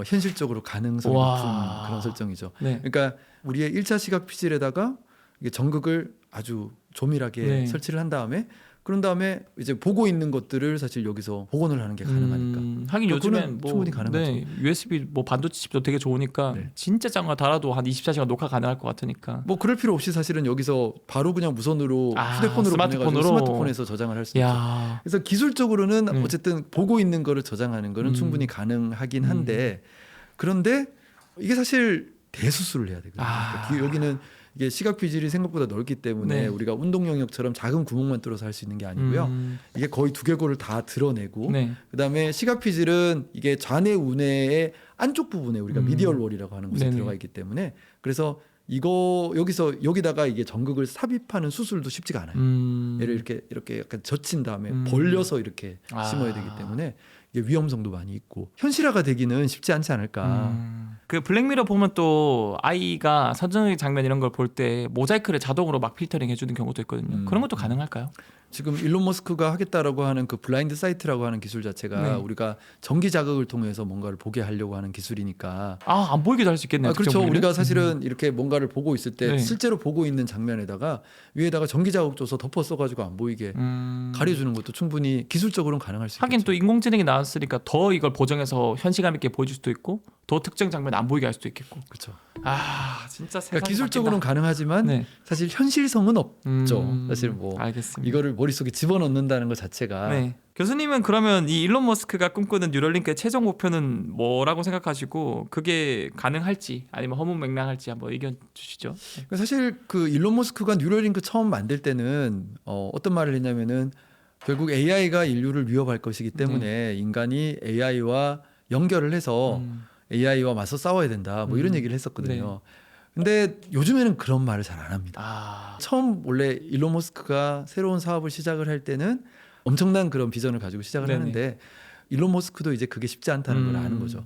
현실적으로 가능성이 와. 높은 그런 설정이죠. 네. 그러니까 우리의 1차 시각 피질에다가 이게 전극을 아주 조밀하게 네. 설치를 한 다음에 그런 다음에 이제 보고 있는 것들을 사실 여기서 복원을 하는 게 가능하니까. 하긴 그거는 요즘엔 뭐 충분히 가능하죠. 네, USB 뭐 반도체 칩도 되게 좋으니까 네. 진짜 짱가 달아도 한 24시간 녹화 가능할 것 같으니까. 뭐 그럴 필요 없이 사실은 여기서 바로 그냥 무선으로 휴대폰으로 스마트폰으로? 보내가지고 스마트폰에서 저장을 할 수 있죠. 야. 그래서 기술적으로는 네. 어쨌든 보고 있는 거를 저장하는 거는 충분히 가능하긴 한데 그런데 이게 사실 대수술을 해야 되거든요. 아. 그러니까 여기는 이게 시각 피질이 생각보다 넓기 때문에 네. 우리가 운동 영역처럼 작은 구멍만 뚫어서 할 수 있는 게 아니고요. 이게 거의 두개골을 다 드러내고 네. 그다음에 시각 피질은 이게 좌뇌 우뇌의 안쪽 부분에 우리가 미디얼 월이라고 하는 곳에 네네. 들어가 있기 때문에 그래서 이거 여기다가 이게 전극을 삽입하는 수술도 쉽지가 않아요. 얘를 이렇게 약간 젖힌 다음에 벌려서 이렇게 아. 심어야 되기 때문에 이게 위험성도 많이 있고 현실화가 되기는 쉽지 않지 않을까. 그 블랙미러 보면 또 아이가 선정의 장면 이런 걸 볼 때 모자이크를 자동으로 막 필터링 해주는 경우도 있거든요. 그런 것도 가능할까요? 지금 일론 머스크가 하겠다라고 하는 그 블라인드 사이트라고 하는 기술 자체가 네. 우리가 전기 자극을 통해서 뭔가를 보게 하려고 하는 기술이니까. 안 보이기도 할 수 있겠네요. 그렇죠. 특정 부위는? 우리가 사실은 이렇게 뭔가를 보고 있을 때 네. 실제로 보고 있는 장면에다가 위에다가 전기 자극 줘서 덮어 써가지고 안 보이게 가려주는 것도 충분히 기술적으로는 가능할 수 하긴 있겠죠. 또 인공지능이 나왔으니까 더 이걸 보정해서 현시감 있게 보여줄 수도 있고 더 특정 장면 안 보이게 할 수도 있겠고. 그렇죠. 진짜 세상이 그러니까 기술적으로는 바뀐다. 가능하지만 네. 사실 현실성은 없죠. 사실 뭐 알겠습니다. 이거를 머릿속에 집어넣는다는 것 자체가 네. 교수님은 그러면 이 일론 머스크가 꿈꾸는 뉴럴링크의 최종 목표는 뭐라고 생각하시고 그게 가능할지 아니면 허무맹랑할지 한번 의견 주시죠. 그러니까 사실 그 일론 머스크가 뉴럴링크 처음 만들 때는 어떤 말을 했냐면은 결국 AI가 인류를 위협할 것이기 때문에 인간이 AI와 연결을 해서 AI와 맞서 싸워야 된다. 뭐 이런 얘기를 했었거든요. 근데 요즘에는 그런 말을 잘 안 합니다. 처음 원래 일론 머스크가 새로운 사업을 시작을 할 때는 엄청난 그런 비전을 가지고 시작을 네네. 하는데 일론 머스크도 이제 그게 쉽지 않다는 걸 아는 거죠.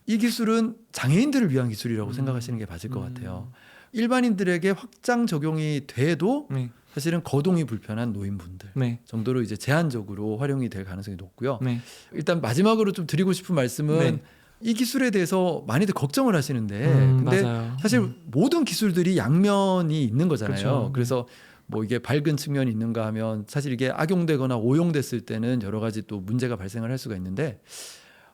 이 기술은 장애인들을 위한 기술이라고 생각하시는 게 맞을 것 같아요. 일반인들에게 확장 적용이 돼도 네. 사실은 거동이 불편한 노인분들 네. 정도로 이제 제한적으로 활용이 될 가능성이 높고요. 네. 일단 마지막으로 좀 드리고 싶은 말씀은 네. 이 기술에 대해서 많이들 걱정을 하시는데 근데 맞아요. 사실 모든 기술들이 양면이 있는 거잖아요. 그렇죠. 그래서 뭐 이게 밝은 측면이 있는가 하면 사실 이게 악용되거나 오용됐을 때는 여러 가지 또 문제가 발생을 할 수가 있는데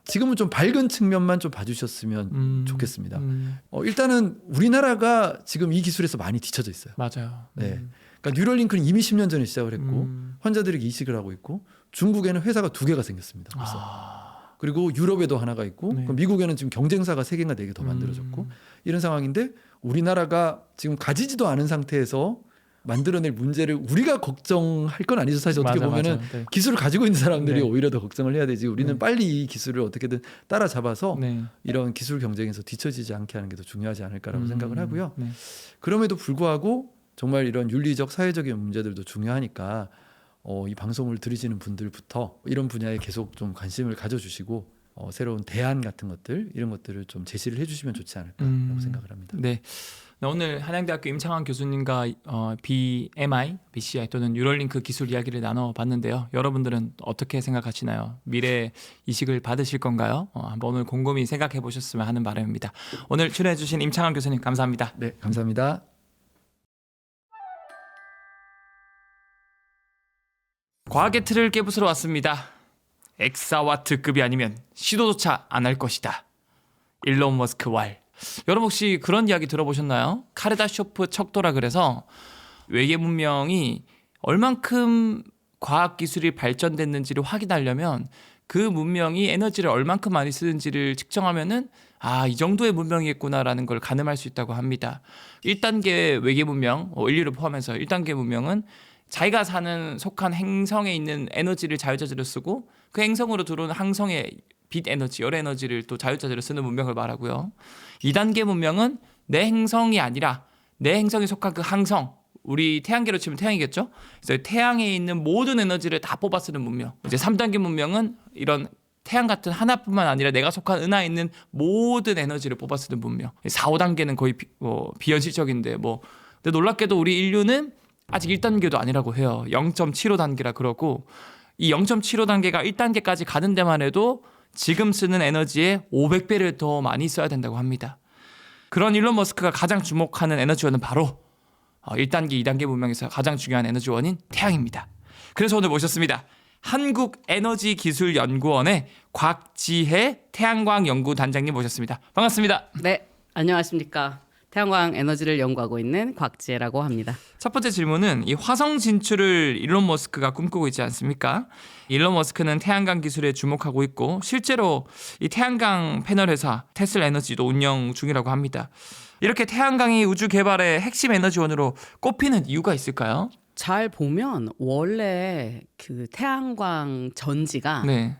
지금은 좀 밝은 측면만 좀 봐주셨으면 좋겠습니다. 일단은 우리나라가 지금 이 기술에서 많이 뒤쳐져 있어요. 맞아요. 네. 그러니까 뉴럴링크는 이미 10년 전에 시작을 했고 환자들에게 이식을 하고 있고 중국에는 회사가 2개가 생겼습니다. 벌써. 그리고 유럽에도 하나가 있고 네. 그럼 미국에는 지금 경쟁사가 3개인가 4개 더 만들어졌고 이런 상황인데 우리나라가 지금 가지지도 않은 상태에서 만들어낼 문제를 우리가 걱정할 건 아니죠. 사실 어떻게 보면은 네. 기술을 가지고 있는 사람들이 네. 오히려 더 걱정을 해야 되지. 우리는 네. 빨리 이 기술을 어떻게든 따라잡아서 네. 이런 기술 경쟁에서 뒤처지지 않게 하는 게 더 중요하지 않을까라고 생각을 하고요. 네. 그럼에도 불구하고 정말 이런 윤리적 사회적인 문제들도 중요하니까 이 방송을 들으시는 분들부터 이런 분야에 계속 좀 관심을 가져주시고 새로운 대안 같은 것들 이런 것들을 좀 제시를 해주시면 좋지 않을까라고 생각을 합니다. 네. 오늘 한양대학교 임창환 교수님과 BMI, BCI 또는 뉴럴링크 기술 이야기를 나눠봤는데요. 여러분들은 어떻게 생각하시나요? 미래 이식을 받으실 건가요? 한번 오늘 곰곰이 생각해 보셨으면 하는 바람입니다. 오늘 출연해 주신 임창환 교수님 감사합니다. 네, 감사합니다. 과학의 틀을 깨부수러 왔습니다. 엑사와트급이 아니면 시도조차 안 할 것이다. 일론 머스크 왈. 여러분 혹시 그런 이야기 들어보셨나요? 카르다쇼프 척도라 그래서 외계 문명이 얼만큼 과학 기술이 발전됐는지를 확인하려면 그 문명이 에너지를 얼만큼 많이 쓰는지를 측정하면은 이 정도의 문명이겠구나라는 걸 가늠할 수 있다고 합니다. 1단계 외계 문명, 인류를 포함해서 1단계 문명은 자기가 속한 행성에 있는 에너지를 자유자재로 쓰고 그 행성으로 들어오는 항성의 빛 에너지, 열 에너지를 또 자유자재로 쓰는 문명을 말하고요. 2단계 문명은 내 행성이 아니라 내 행성에 속한 그 항성, 우리 태양계로 치면 태양이겠죠? 그래서 태양에 있는 모든 에너지를 다 뽑아 쓰는 문명. 이제 3단계 문명은 이런 태양 같은 하나뿐만 아니라 내가 속한 은하에 있는 모든 에너지를 뽑아 쓰는 문명. 4, 5단계는 거의 비현실적인데 근데 놀랍게도 우리 인류는 아직 1단계도 아니라고 해요. 0.75단계라 그러고 이 0.75단계가 1단계까지 가는 데만 해도 지금 쓰는 에너지의 500배를 더 많이 써야 된다고 합니다. 그런 일론 머스크가 가장 주목하는 에너지원은 바로 1단계, 2단계 문명에서 가장 중요한 에너지원인 태양입니다. 그래서 오늘 모셨습니다. 한국에너지기술연구원의 곽지혜 태양광 연구단장님 모셨습니다. 반갑습니다. 네, 안녕하십니까. 태양광 에너지를 연구하고 있는 곽지혜라고 합니다. 첫 번째 질문은 이 화성 진출을 일론 머스크가 꿈꾸고 있지 않습니까? 일론 머스크는 태양광 기술에 주목하고 있고 실제로 이 태양광 패널 회사 테슬라 에너지도 운영 중이라고 합니다. 이렇게 태양광이 우주 개발의 핵심 에너지원으로 꼽히는 이유가 있을까요? 잘 보면 원래 그 태양광 전지가 네.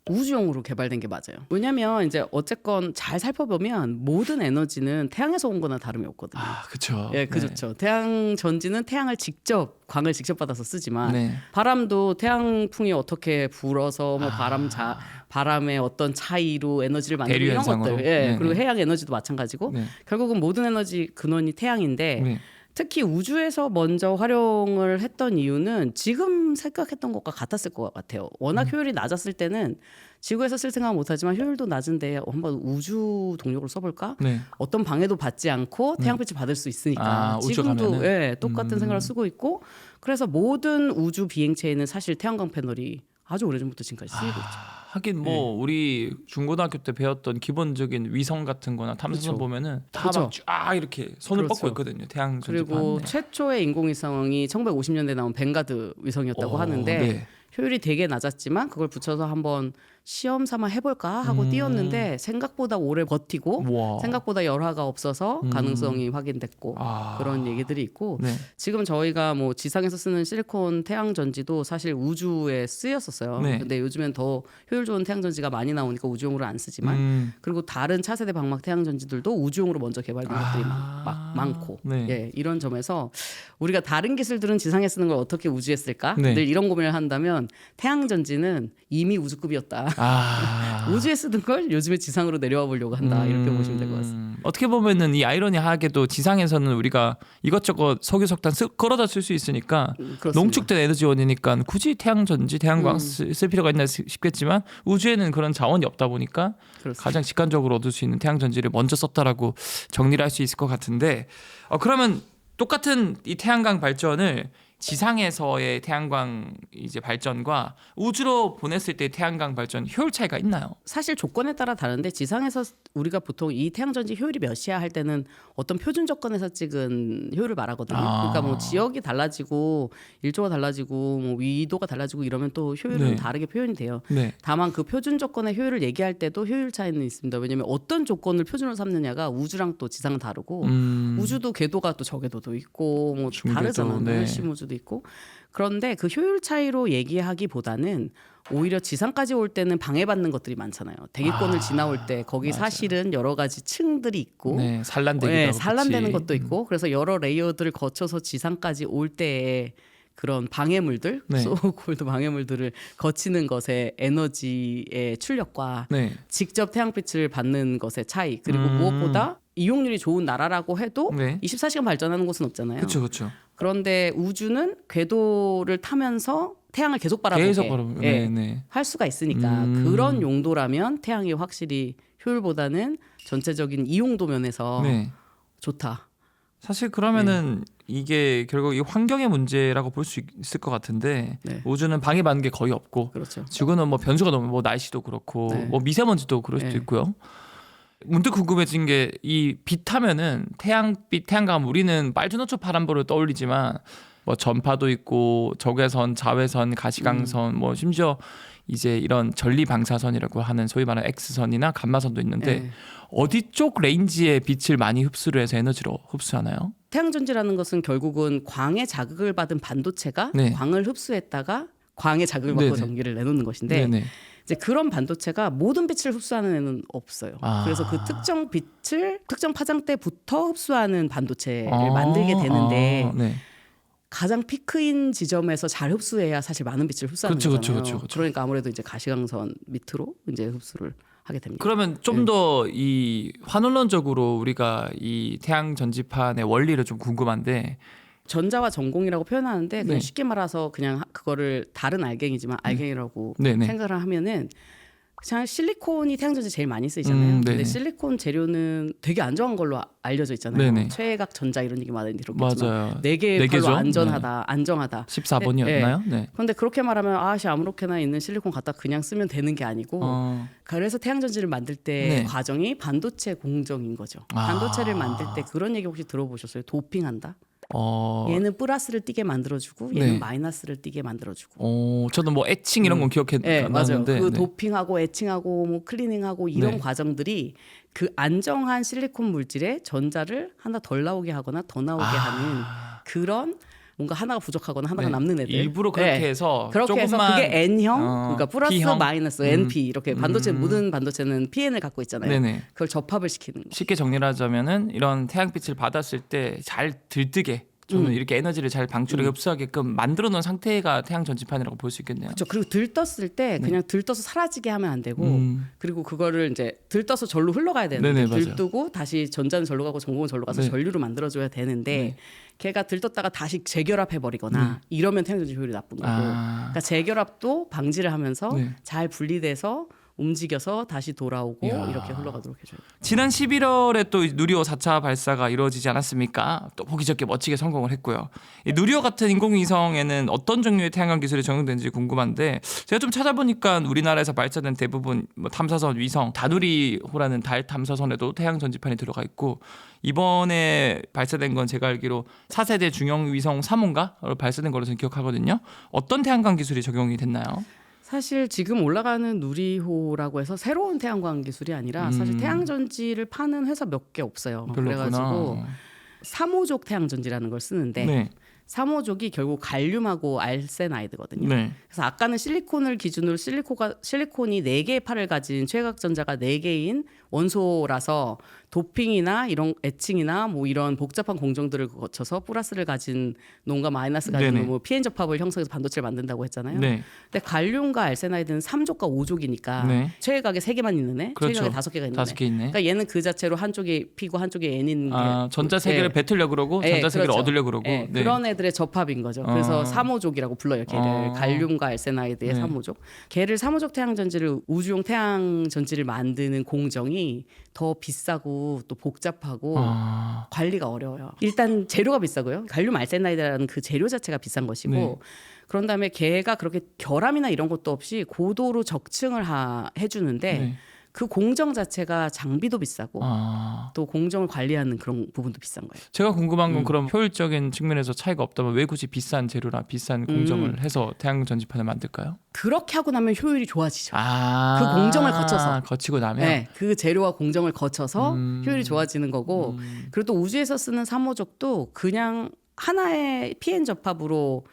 우주용으로 개발된 게 맞아요. 왜냐면 이제 어쨌건 잘 살펴보면 모든 에너지는 태양에서 온 거나 다름이 없거든요. 그렇죠. 예, 그렇죠. 태양 전지는 광을 직접 받아서 쓰지만 네. 바람도 태양풍이 어떻게 불어서 바람의 어떤 차이로 에너지를 만들고 대류 이런 현상으로. 것들. 예, 네네. 그리고 해양 에너지도 마찬가지고 네. 결국은 모든 에너지 근원이 태양인데 네. 특히 우주에서 먼저 활용을 했던 이유는 지금 생각했던 것과 같았을 것 같아요. 워낙 효율이 낮았을 때는 지구에서 쓸 생각 못하지만 효율도 낮은데 한번 우주 동력으로 써볼까? 네. 어떤 방해도 받지 않고 태양빛을 받을 수 있으니까 우주 지금도 가면은? 똑같은 생각을 쓰고 있고 그래서 모든 우주 비행체에는 사실 태양광 패널이 아주 오래전부터 지금까지 쓰이고 있죠. 하긴 우리 중고등학교 때 배웠던 기본적인 위성 같은 거나 탐사선 그쵸. 보면은 다 그쵸. 막 쫙 이렇게 손을 그렇죠. 뻗고 있거든요. 태양 전지 그리고 받네. 최초의 인공위성이 1950년대에 나온 벵가드 위성이었다고 하는데 네. 효율이 되게 낮았지만 그걸 붙여서 한번 시험 삼아 해볼까 하고 띄웠는데 생각보다 오래 버티고 우와. 생각보다 열화가 없어서 가능성이 확인됐고 그런 얘기들이 있고 네. 지금 저희가 지상에서 쓰는 실리콘 태양 전지도 사실 우주에 쓰였었어요. 네. 근데 요즘엔 더 효율 좋은 태양 전지가 많이 나오니까 우주용으로 안 쓰지만 그리고 다른 차세대 방막 태양 전지들도 우주용으로 먼저 개발된 것들이 막 많고 네. 예, 이런 점에서 우리가 다른 기술들은 지상에 쓰는 걸 어떻게 우주에 쓸까? 네. 늘 이런 고민을 한다면 태양 전지는 이미 우주급이었다. 우주에 쓰던 걸 요즘에 지상으로 내려와 보려고 한다. 이렇게 보시면 될 것 같습니다. 어떻게 보면은 이 아이러니하게도 지상에서는 우리가 이것저것 석유 석탄 끌어다 쓸 수 있으니까 그렇습니다. 농축된 에너지원이니까 굳이 태양 전지, 태양광 쓸 필요가 있나 싶겠지만 우주에는 그런 자원이 없다 보니까 그렇습니다. 가장 직관적으로 얻을 수 있는 태양 전지를 먼저 썼다라고 정리를 할 수 있을 것 같은데 그러면 똑같은 이 태양광 발전을 지상에서의 태양광 발전과 우주로 보냈을 때 태양광 발전 효율 차이가 있나요? 사실 조건에 따라 다른데 지상에서 우리가 보통 이 태양전지 효율이 몇이야 할 때는 어떤 표준 조건에서 찍은 효율을 말하거든요. 그러니까 지역이 달라지고 일조가 달라지고 위도가 달라지고 이러면 또 효율은 네. 다르게 표현이 돼요. 네. 다만 그 표준 조건의 효율을 얘기할 때도 효율 차이는 있습니다. 왜냐하면 어떤 조건을 표준으로 삼느냐가 우주랑 또 지상은 다르고 우주도 궤도가 또 저궤도도 있고 중궤도, 다르잖아요. 네. 심우주도 있고 그런데 그 효율 차이로 얘기하기보다는 오히려 지상까지 올 때는 방해받는 것들이 많잖아요. 대기권을 지나올 때 거기 맞아요. 사실은 여러 가지 층들이 있고 네, 산란되기도 하고 산란되는 그치. 것도 있고 그래서 여러 레이어들을 거쳐서 지상까지 올 때에 그런 방해물들, 네. 소콜드 방해물들을 거치는 것의 에너지의 출력과 네. 직접 태양빛을 받는 것의 차이, 그리고 무엇보다 이용률이 좋은 나라라고 해도 네. 24시간 발전하는 곳은 없잖아요. 그렇죠. 그런데 우주는 궤도를 타면서 태양을 계속 바라보게 계속 바라보게. 예, 네. 할 수가 있으니까 그런 용도라면 태양이 확실히 효율보다는 전체적인 이용도 면에서 네. 좋다. 사실 그러면은 이게 결국 이 환경의 문제라고 볼 수 있을 것 같은데 네. 우주는 방해받는 게 거의 없고 그렇죠. 지구는 뭐 변수가 너무 뭐 날씨도 그렇고 네. 뭐 미세먼지도 그럴 수도 네. 있고요. 문득 궁금해진 게 이 빛 하면은 태양빛, 태양광 우리는 빨주노초 파란불을 떠올리지만 뭐 전파도 있고 적외선, 자외선, 가시광선 뭐 심지어 이제 이런 전리방사선이라고 하는 소위 말하는 X선이나 감마선도 있는데 네. 어디 쪽 레인지의 빛을 많이 흡수를 해서 에너지로 흡수하나요? 태양전지라는 것은 결국은 광의 자극을 받은 반도체가 네. 광을 흡수했다가 광의 자극을 받고 네네. 전기를 내놓는 것인데 네네. 이제 그런 반도체가 모든 빛을 흡수하는 애는 없어요. 아. 그래서 그 특정 빛을 특정 파장대부터 흡수하는 반도체를 만들게 되는데 네. 가장 피크인 지점에서 잘 흡수해야 사실 많은 빛을 흡수하는 그쵸, 거잖아요. 그쵸. 그러니까 아무래도 이제 가시광선 밑으로 이제 흡수를 하게 됩니다. 그러면 좀 더 이 환원론적으로 우리가 이 태양 전지판의 원리를 좀 궁금한데 전자와 전공이라고 표현하는데 그냥 네. 쉽게 말해서 그냥 그거를 다른 알갱이지만 알갱이라고 네네. 생각을 하면은 그냥 실리콘이 태양전지 제일 많이 쓰이잖아요. 근데 네네. 실리콘 재료는 되게 안정한 걸로 알려져 있잖아요. 네네. 최각 전자 이런 얘기 많이 들었겠지만 맞아요. 4개 네 별로 개죠? 안전하다, 안정하다. 14번이었나요? 네. 그런데 그렇게 말하면 아무렇게나 있는 실리콘 갖다 그냥 쓰면 되는 게 아니고 그래서 태양전지를 만들 때 네. 과정이 반도체 공정인 거죠. 아. 반도체를 만들 때 그런 얘기 혹시 들어보셨어요? 도핑한다. 어, 얘는 플러스를 띄게 만들어주고 얘는 네. 마이너스를 띄게 만들어주고. 저는 뭐 애칭 이런 건 기억해 네, 맞아요. 나는데 그 네. 도핑하고 애칭하고 뭐 클리닝하고 이런 네. 과정들이 그 안정한 실리콘 물질에 전자를 하나 덜 나오게 하거나 더 나오게 하는 그런 뭔가 하나가 부족하거나 하나가 네. 남는 애들. 일부러 그렇게 네. 해서 그렇게 해서 조금만 그게 N형, 그러니까 플러스 P형? 마이너스 NP 이렇게 반도체 모든 반도체는 PN을 갖고 있잖아요. 네네. 그걸 접합을 시키는 거. 쉽게 정리를 하자면은 이런 태양빛을 받았을 때 잘 들뜨게 저는 이렇게 에너지를 잘 방출하게 흡수하게끔 만들어 놓은 상태가 태양 전지판이라고 볼 수 있겠네요. 그렇죠. 그리고 들떴을 때 그냥 들떠서 사라지게 하면 안 되고 그리고 그거를 이제 들떠서 절로 흘러가야 되는데 네네, 맞아요. 들뜨고 다시 전자는 절로 가고 전공은 절로 가서 네. 전류를 만들어줘야 되는데 걔가 들떴다가 다시 재결합해 버리거나 이러면 태양전지 효율이 나쁜 거고 그러니까 재결합도 방지를 하면서 네. 잘 분리돼서 움직여서 다시 돌아오고 이야. 이렇게 흘러가도록 해줘요. 지난 11월에 또 누리호 4차 발사가 이루어지지 않았습니까? 또 보기 좋게 멋지게 성공을 했고요. 이 누리호 같은 인공위성에는 어떤 종류의 태양광 기술이 적용되는지 궁금한데 제가 좀 찾아보니까 우리나라에서 발사된 대부분 뭐 탐사선, 위성, 다누리호라는 달 탐사선에도 태양 전지판이 들어가 있고 이번에 발사된 건 제가 알기로 4세대 중형 위성 3호인가 발사된 걸로 저는 기억하거든요. 어떤 태양광 기술이 적용이 됐나요? 사실 지금 올라가는 누리호라고 해서 새로운 태양광 기술이 아니라 사실 태양전지를 파는 회사 몇 개 없어요. 별로 그래가지고 없구나. 3호족 태양전지라는 걸 쓰는데 네. 3호족이 결국 갈륨하고 알세나이드거든요. 네. 그래서 아까는 실리콘을 기준으로 실리콘이 4개의 팔을 가진 최각 전자가 4개인 원소라서 도핑이나 이런 애칭이나 뭐 이런 복잡한 공정들을 거쳐서 플러스를 가진 논과 마이너스 가진 네네. 뭐 PN 접합을 형성해서 반도체를 만든다고 했잖아요. 네. 근데 갈륨과 알세나이드는 3족과 5족이니까 네. 최각에 3개만 있는 애, 그렇죠. 최각에 5개가 있는 애. 5개 있네. 그러니까 얘는 그 자체로 한쪽이 P고 한쪽이 N인 게 전자 세 개를 뱉으려 그러고 전자 세 개를 그렇죠. 얻으려 그러고 예, 네. 그런 애들의 접합인 거죠. 그래서 3호족이라고 불러요. 걔를 갈륨과 알세나이드의 네. 3호족. 걔를 3호족 태양전지를 우주용 태양전지를 만드는 공정이 더 비싸고 또 복잡하고 관리가 어려워요. 일단 재료가 비싸고요. 갈륨 알세나이드라는 그 재료 자체가 비싼 것이고 네. 그런 다음에 걔가 그렇게 결함이나 이런 것도 없이 고도로 적층을 해주는데 네. 그 공정 자체가 장비도 비싸고 또 공정을 관리하는 그런 부분도 비싼 거예요. 제가 궁금한 건 그럼 효율적인 측면에서 차이가 없다면 왜 굳이 비싼 재료나 비싼 공정을 해서 태양 전지판을 만들까요? 그렇게 하고 나면 효율이 좋아지죠. 아, 그 공정을 거쳐서. 거치고 나면 네, 그 재료와 공정을 거쳐서 효율이 좋아지는 거고 그리고 또 우주에서 쓰는 3호족도 그냥 하나의 PN 접합으로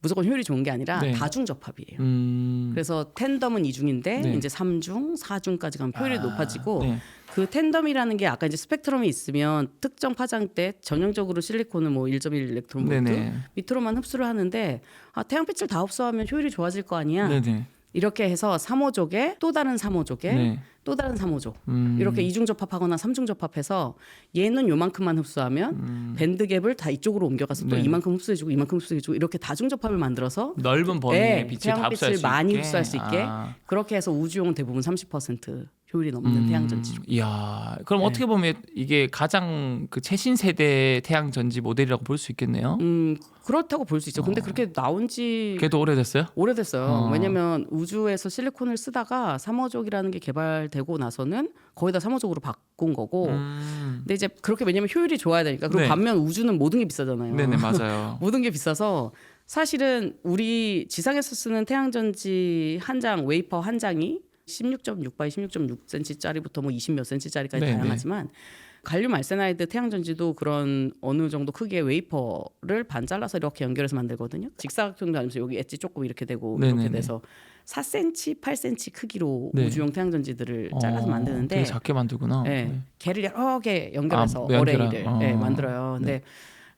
무조건 효율이 좋은 게 아니라 네. 다중 접합이에요. 그래서 텐덤은 2중인데 네. 이제 3중, 4중까지 가면 효율이 높아지고 네. 그 텐덤이라는 게 아까 이제 스펙트럼이 있으면 특정 파장대 전형적으로 실리콘은 뭐 1.1 일렉트론 볼트 네네. 밑으로만 흡수를 하는데 태양빛을 다 흡수하면 효율이 좋아질 거 아니야. 네네. 이렇게 해서 3호족에 또 다른 3호족에 네. 또 다른 3호족 이렇게 2중 접합하거나 3중 접합해서 얘는 요만큼만 흡수하면 밴드 갭을 다 이쪽으로 옮겨가서 또 네. 이만큼 흡수해주고 이만큼 흡수해주고 이렇게 다중 접합을 만들어서 넓은 범위의 네, 빛을 다 흡수할 태양빛을 수 많이 있게. 흡수할 수 있게 아. 그렇게 해서 우주용은 대부분 30% 효율이 넘는 태양전지죠. 이야, 그럼 네. 어떻게 보면 이게 가장 그 최신 세대 태양 전지 모델이라고 볼 수 있겠네요. 그렇다고 볼 수 있죠. 근데 그렇게 나온 지 그래도 오래됐어요? 오래됐어요. 왜냐면 우주에서 실리콘을 쓰다가 3호족이라는 게 개발되고 나서는 거의 다 3호족으로 바꾼 거고. 근데 이제 그렇게 왜냐면 효율이 좋아야 되니까. 그리고 네. 반면 우주는 모든 게 비싸잖아요. 네네 맞아요. 모든 게 비싸서 사실은 우리 지상에서 쓰는 태양전지 한 장 웨이퍼 한 장이 16.6 x 16.6cm짜리부터 뭐 20 몇 cm짜리까지 네네. 다양하지만 갈륨 알세나이드 태양전지도 그런 어느 정도 크기의 웨이퍼를 반 잘라서 이렇게 연결해서 만들거든요. 직사각형도 아니면서 여기 엣지 조금 이렇게 되고 네네네. 이렇게 돼서 4cm, 8cm 크기로 네. 우주용 태양전지들을 잘라서 만드는데 되게 작게 만들구나. 네. 네. 걔를 여러 개 연결해서 아, 어레이를 연결한. 만들어요. 근데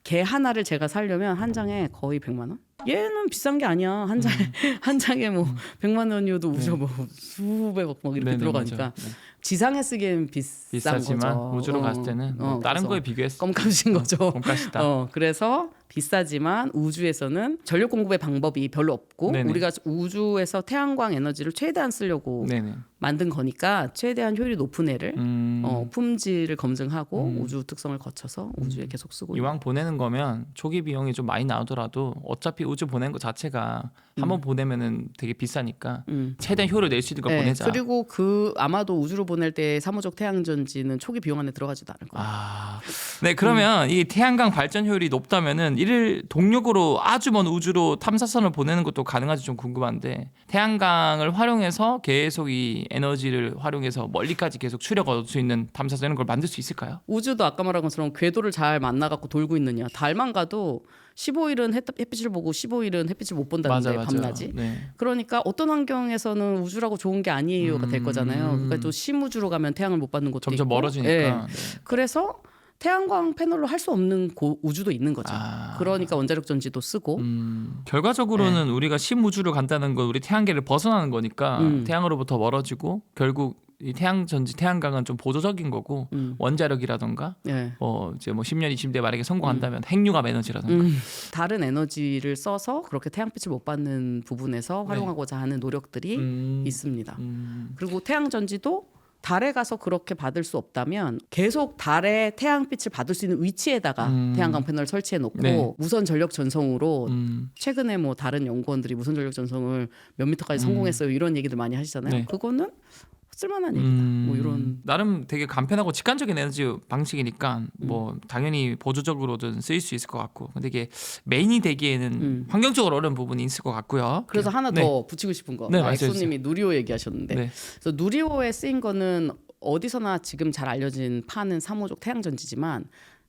걔 하나를 제가 사려면 한 장에 거의 100만 원? 얘는 비싼 게 아니야. 한 장에 한 장에 뭐 100만 원이어도 우주가 뭐 수백억 막 이렇게 네네, 들어가니까 맞아요. 네. 지상에 쓰기엔 비싼 비싸지만 거죠. 우주로 갔을 때는 뭐 다른 그래서 거에 비교해서 껌값인 거죠. 껌값이다. 그래서 비싸지만 우주에서는 전력 공급의 방법이 별로 없고 네네. 우리가 우주에서 태양광 에너지를 최대한 쓰려고 네네. 만든 거니까 최대한 효율이 높은 애를 품질을 검증하고 우주 특성을 거쳐서 우주에 계속 쓰고 이왕 보내는 거면 초기 비용이 좀 많이 나오더라도 어차피 우주 보낸 거 자체가 한번 보내면은 되게 비싸니까 최대한 효율을 낼 수 있는 걸 네, 보내자. 그리고 그 아마도 우주로 보낼 때 3호적 태양전지는 초기 비용 안에 들어가지도 않을 거예요. 네, 그러면 이 태양광 발전 효율이 높다면은 이를 동력으로 아주 먼 우주로 탐사선을 보내는 것도 가능한지 좀 궁금한데 태양광을 활용해서 계속 이 에너지를 활용해서 멀리까지 계속 추력 얻을 수 있는 탐사선 이런 걸 만들 수 있을까요? 우주도 아까 말한 것처럼 궤도를 잘 만나갖고 돌고 있느냐. 달만 가도 15일은 햇빛을 보고 15일은 햇빛을 못 본다는데 밤낮이. 네. 그러니까 어떤 환경에서는 우주라고 좋은 게 아니에요가 될 거잖아요. 그러니까 또 심우주로 가면 태양을 못 받는 것도 점점 있고. 멀어지니까. 네. 네. 그래서 태양광 패널로 할 수 없는 우주도 있는 거죠. 그러니까 원자력 전지도 쓰고. 결과적으로는 우리가 심우주를 간다는 건 우리 태양계를 벗어나는 거니까 태양으로부터 멀어지고 결국 이 태양전지 태양광은 좀 보조적인 거고 원자력이라던가 네. 이제 뭐 10년 20대 만약에 성공한다면 핵융합 에너지라던가 다른 에너지를 써서 그렇게 태양빛을 못 받는 부분에서 활용하고자 하는 노력들이 있습니다. 그리고 태양전지도 달에 가서 그렇게 받을 수 없다면 계속 달에 태양빛을 받을 수 있는 위치에다가 태양광 패널 설치해 놓고 네. 무선 전력 전송으로 최근에 뭐 다른 연구원들이 무선 전력 전송을 몇 미터까지 성공했어요 이런 얘기들 많이 하시잖아요. 네. 그거는 쓸만한 얘기다. 뭐 이런 나름 되게 간편하고 직관적인 에너지 방식이니까 뭐 당연히 보조적으로든 쓰일 수 있을 것 같고 근데 이게 메인이 되기에는 환경적으로 어려운 부분이 있을 것 같고요. 그래서 하나 네. 더 붙이고 싶은 거. 네, 엑소님이 누리호 얘기하셨는데 네. 그래서 누리호에 쓰인 거는 어디서나 지금 잘 알려진 파는 3호족 태양전지지만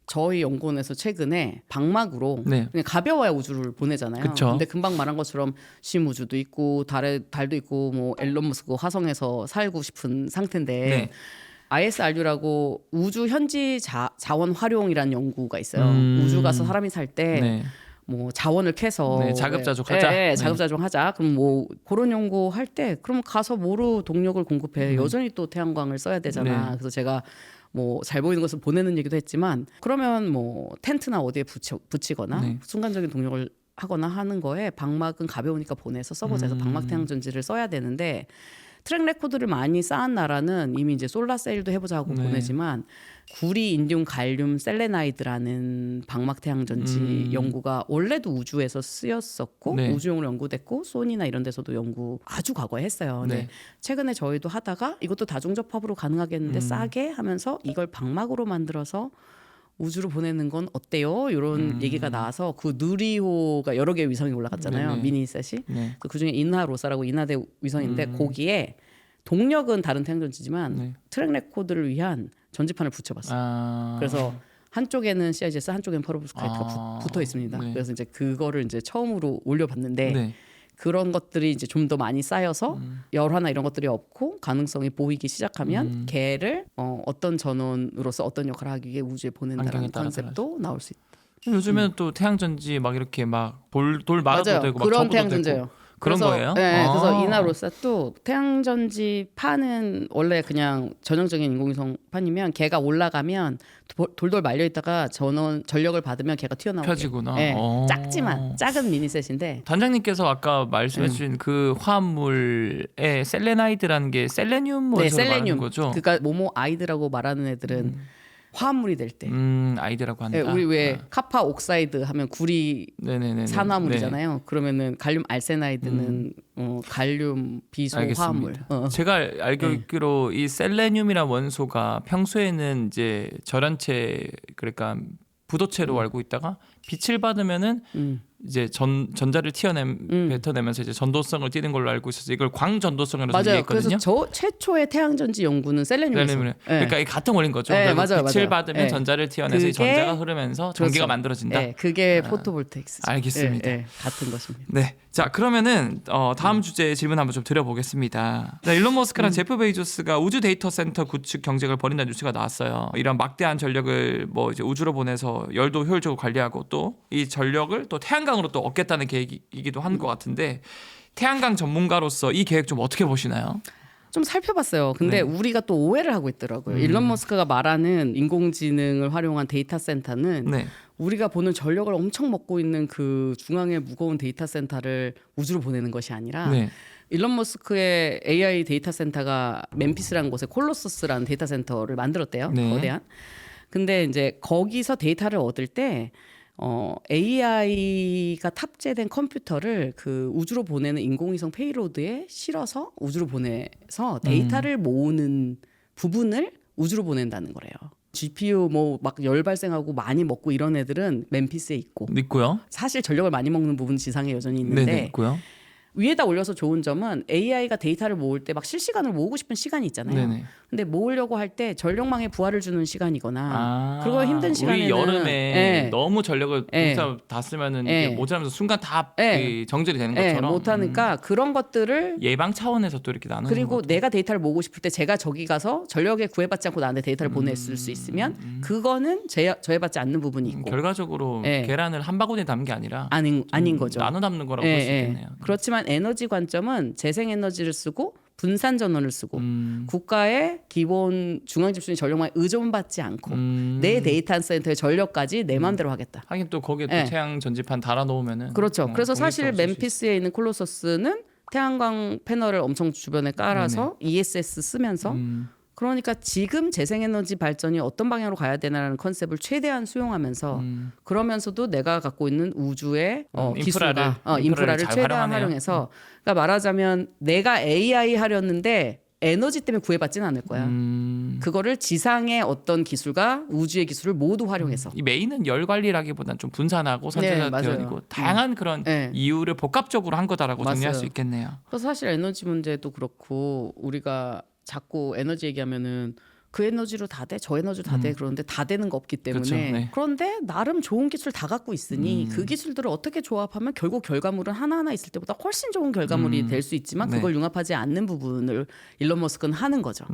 저희 연구원에서 최근에 방막으로 네. 그냥 가벼워야 우주를 보내잖아요. 그쵸. 근데 금방 말한 것처럼 심우주도 있고 달도 있고 뭐 앨런 머스크 화성에서 살고 싶은 상태인데 네. ISRU라고 우주 현지 자원 활용이라는 연구가 있어요. 우주 가서 사람이 살 때 네. 뭐 자원을 캐서 네, 자급자족하자. 네, 네. 자급자족하자. 그럼 뭐 그런 연구 할 때 그럼 가서 뭐로 동력을 공급해? 여전히 또 태양광을 써야 되잖아. 네. 그래서 제가 뭐 잘 보이는 것을 보내는 얘기도 했지만 그러면 뭐 텐트나 어디에 붙이거나 네. 순간적인 동력을 하거나 하는 거에 방막은 가벼우니까 보내서 써보자 해서 방막 태양전지를 써야 되는데 트랙 레코드를 많이 쌓은 나라는 이미 이제 솔라세일도 해보자 하고 네. 보내지만 구리, 인듐, 갈륨, 셀레나이드라는 방막 태양전지 연구가 원래도 우주에서 쓰였었고 네. 우주용으로 연구됐고 소니나 이런 데서도 연구 아주 과거에 했어요. 근데 네. 최근에 저희도 하다가 이것도 다중접합으로 가능하겠는데 싸게 하면서 이걸 방막으로 만들어서 우주로 보내는 건 어때요? 이런 얘기가 나와서 그 누리호가 여러 개의 위성이 올라갔잖아요. 네네. 미니셋이. 네. 그중에 인하로사라고 인하대 위성인데 거기에 동력은 다른 태양전지지만 네. 트랙 레코드를 위한 전지판을 붙여봤어요. 그래서 한쪽에는 CIGS, 한쪽에는 퍼로브스카이트가 붙어 있습니다. 네. 그래서 이제 그거를 이제 처음으로 올려봤는데 네. 그런 것들이 이제 좀 더 많이 쌓여서 열화나 이런 것들이 없고 가능성이 보이기 시작하면 걔를 어떤 전원으로서 어떤 역할을 하기 위해 우주에 환경에 보낸다는 따라 컨셉도 나올 수 있다. 요즘에는 또 태양전지 막 이렇게 막 돌 말아도 맞아요. 되고 막 그런 접어도 태양전지예요. 되고 그런 그래서, 거예요? 네, 아. 그래서 이나로사도 태양전지 판은 원래 그냥 전형적인 인공위성 판이면 걔가 올라가면 돌돌 말려 있다가 전력을 받으면 걔가 튀어나오게. 펴지구나. 네, 어. 작지만 작은 미니셋인데 단장님께서 아까 말씀해주신 그 화합물에 셀레나이드라는 게 셀레늄 뭐 네, 말하는 셀레늄. 거죠? 그러니까 모모 아이드라고 말하는 애들은 화합물이 될 때. 아이드라고 한다. 네, 우리 왜 카파 옥사이드 하면 구리 네네네. 산화물이잖아요. 그러면은 갈륨 알세나이드는 갈륨 비소 화합물. 제가 알고 있기로 이 셀레늄이란 원소가 평소에는 이제 절연체 그러니까 부도체로 알고 있다가 빛을 받으면은 이제 전자를 뱉어내면서 이제 전도성을 띠는 걸로 알고 있어서 이걸 광전도성이라고 맞아요. 얘기했거든요. 그래서 저 최초의 태양전지 연구는 셀레늄이었어요. 셀레늄. 그러니까 이게 같은 원리인 거죠. 네, 결국 맞아요, 빛을 맞아요. 받으면 네. 전자를 튀어내서 이 그게- 전자가 흐르면서 전기가 그렇죠. 만들어진다. 네, 그게 포토볼테익스죠. 알겠습니다. 네, 네, 같은 것입니다. 네, 자 그러면은 다음 주제 질문 한번 좀 드려보겠습니다. 자, 일론 머스크랑 제프 베이조스가 우주 데이터 센터 구축 경쟁을 벌인다는 뉴스가 나왔어요. 이런 막대한 전력을 뭐 이제 우주로 보내서 열도 효율적으로 관리하고 또 이 전력을 또 태양광으로 또 얻겠다는 계획이기도 한 것 같은데 태양광 전문가로서 이 계획 좀 어떻게 보시나요? 좀 살펴봤어요. 근데 우리가 또 오해를 하고 있더라고요. 일론 머스크가 말하는 인공지능을 활용한 데이터 센터는 네, 우리가 보는 전력을 엄청 먹고 있는 그 중앙의 무거운 데이터 센터를 우주로 보내는 것이 아니라 네, 일론 머스크의 AI 데이터 센터가 멤피스라는 곳에 콜로서스라는 데이터 센터를 만들었대요. 네. 거대한. 근데 이제 거기서 데이터를 얻을 때 AI가 탑재된 컴퓨터를 그 우주로 보내는 인공위성 페이로드에 실어서 우주로 보내서 데이터를 모으는 부분을 우주로 보낸다는 거래요. GPU 뭐 막 열 발생하고 많이 먹고 이런 애들은 멤피스에 있고 있고요. 사실 전력을 많이 먹는 부분 지상에 여전히 네, 있는데 네, 있고요. 위에다 올려서 좋은 점은 AI가 데이터를 모을 때 막 실시간으로 모으고 싶은 시간이 있잖아요. 네네. 근데 모으려고 할 때 전력망에 부하를 주는 시간이거나 아, 그리고 힘든 시간에는 우리 여름에 네. 너무 전력을 네. 다 쓰면은 네. 이게 모자라면서 순간 다 네. 정절이 되는 네, 것처럼 못하니까 그런 것들을 예방 차원에서 또 이렇게 나누는 그리고 것 내가 데이터를 모으고 싶을 때 제가 저기 가서 전력에 구애받지 않고 나한테 데이터를 보냈을 수 있으면 그거는 저해받지 않는 부분이 있고 결과적으로 네. 계란을 한 바구니에 담는 게 아니라 아닌 거죠. 나눠 담는 거라고 예, 볼 수 예. 있겠네요. 그렇지만 에너지 관점은 재생에너지를 쓰고 분산 전원을 쓰고 국가의 기본 중앙 집중의 전력망에 의존받지 않고 내 데이터 센터의 전력까지 내 마음대로 하겠다. 하긴 또 거기에 또 예. 태양 전지판 달아 놓으면은 그렇죠. 그래서 사실 독립적으로 쓸수 있어요. 멤피스에 있는 콜로서스는 태양광 패널을 엄청 주변에 깔아서 ESS 쓰면서 그러니까 지금 재생에너지 발전이 어떤 방향으로 가야 되나라는 컨셉을 최대한 수용하면서 그러면서도 내가 갖고 있는 우주의 기술과 인프라를 잘 최대한 활용하네요. 활용해서 그러니까 말하자면 내가 AI 하려는데 에너지 때문에 구애받지는 않을 거야. 그거를 지상의 어떤 기술과 우주의 기술을 모두 활용해서 이 메인은 열 관리라기보다는 좀 분산하고 선제적 맞아요. 대원이고 다양한 그런 네. 이유를 복합적으로 한 거다라고 정리할 맞아요. 수 있겠네요. 그래서 사실 에너지 문제도 그렇고 우리가 자꾸 에너지 얘기하면은 그 에너지로 다 돼, 저 에너지로 다 돼 그러는데 다 되는 거 없기 때문에 그렇죠. 네. 그런데 나름 좋은 기술 다 갖고 있으니 그 기술들을 어떻게 조합하면 결국 결과물은 하나하나 있을 때보다 훨씬 좋은 결과물이 될 수 있지만 그걸 융합하지 않는 부분을 일론 머스크는 하는 거죠.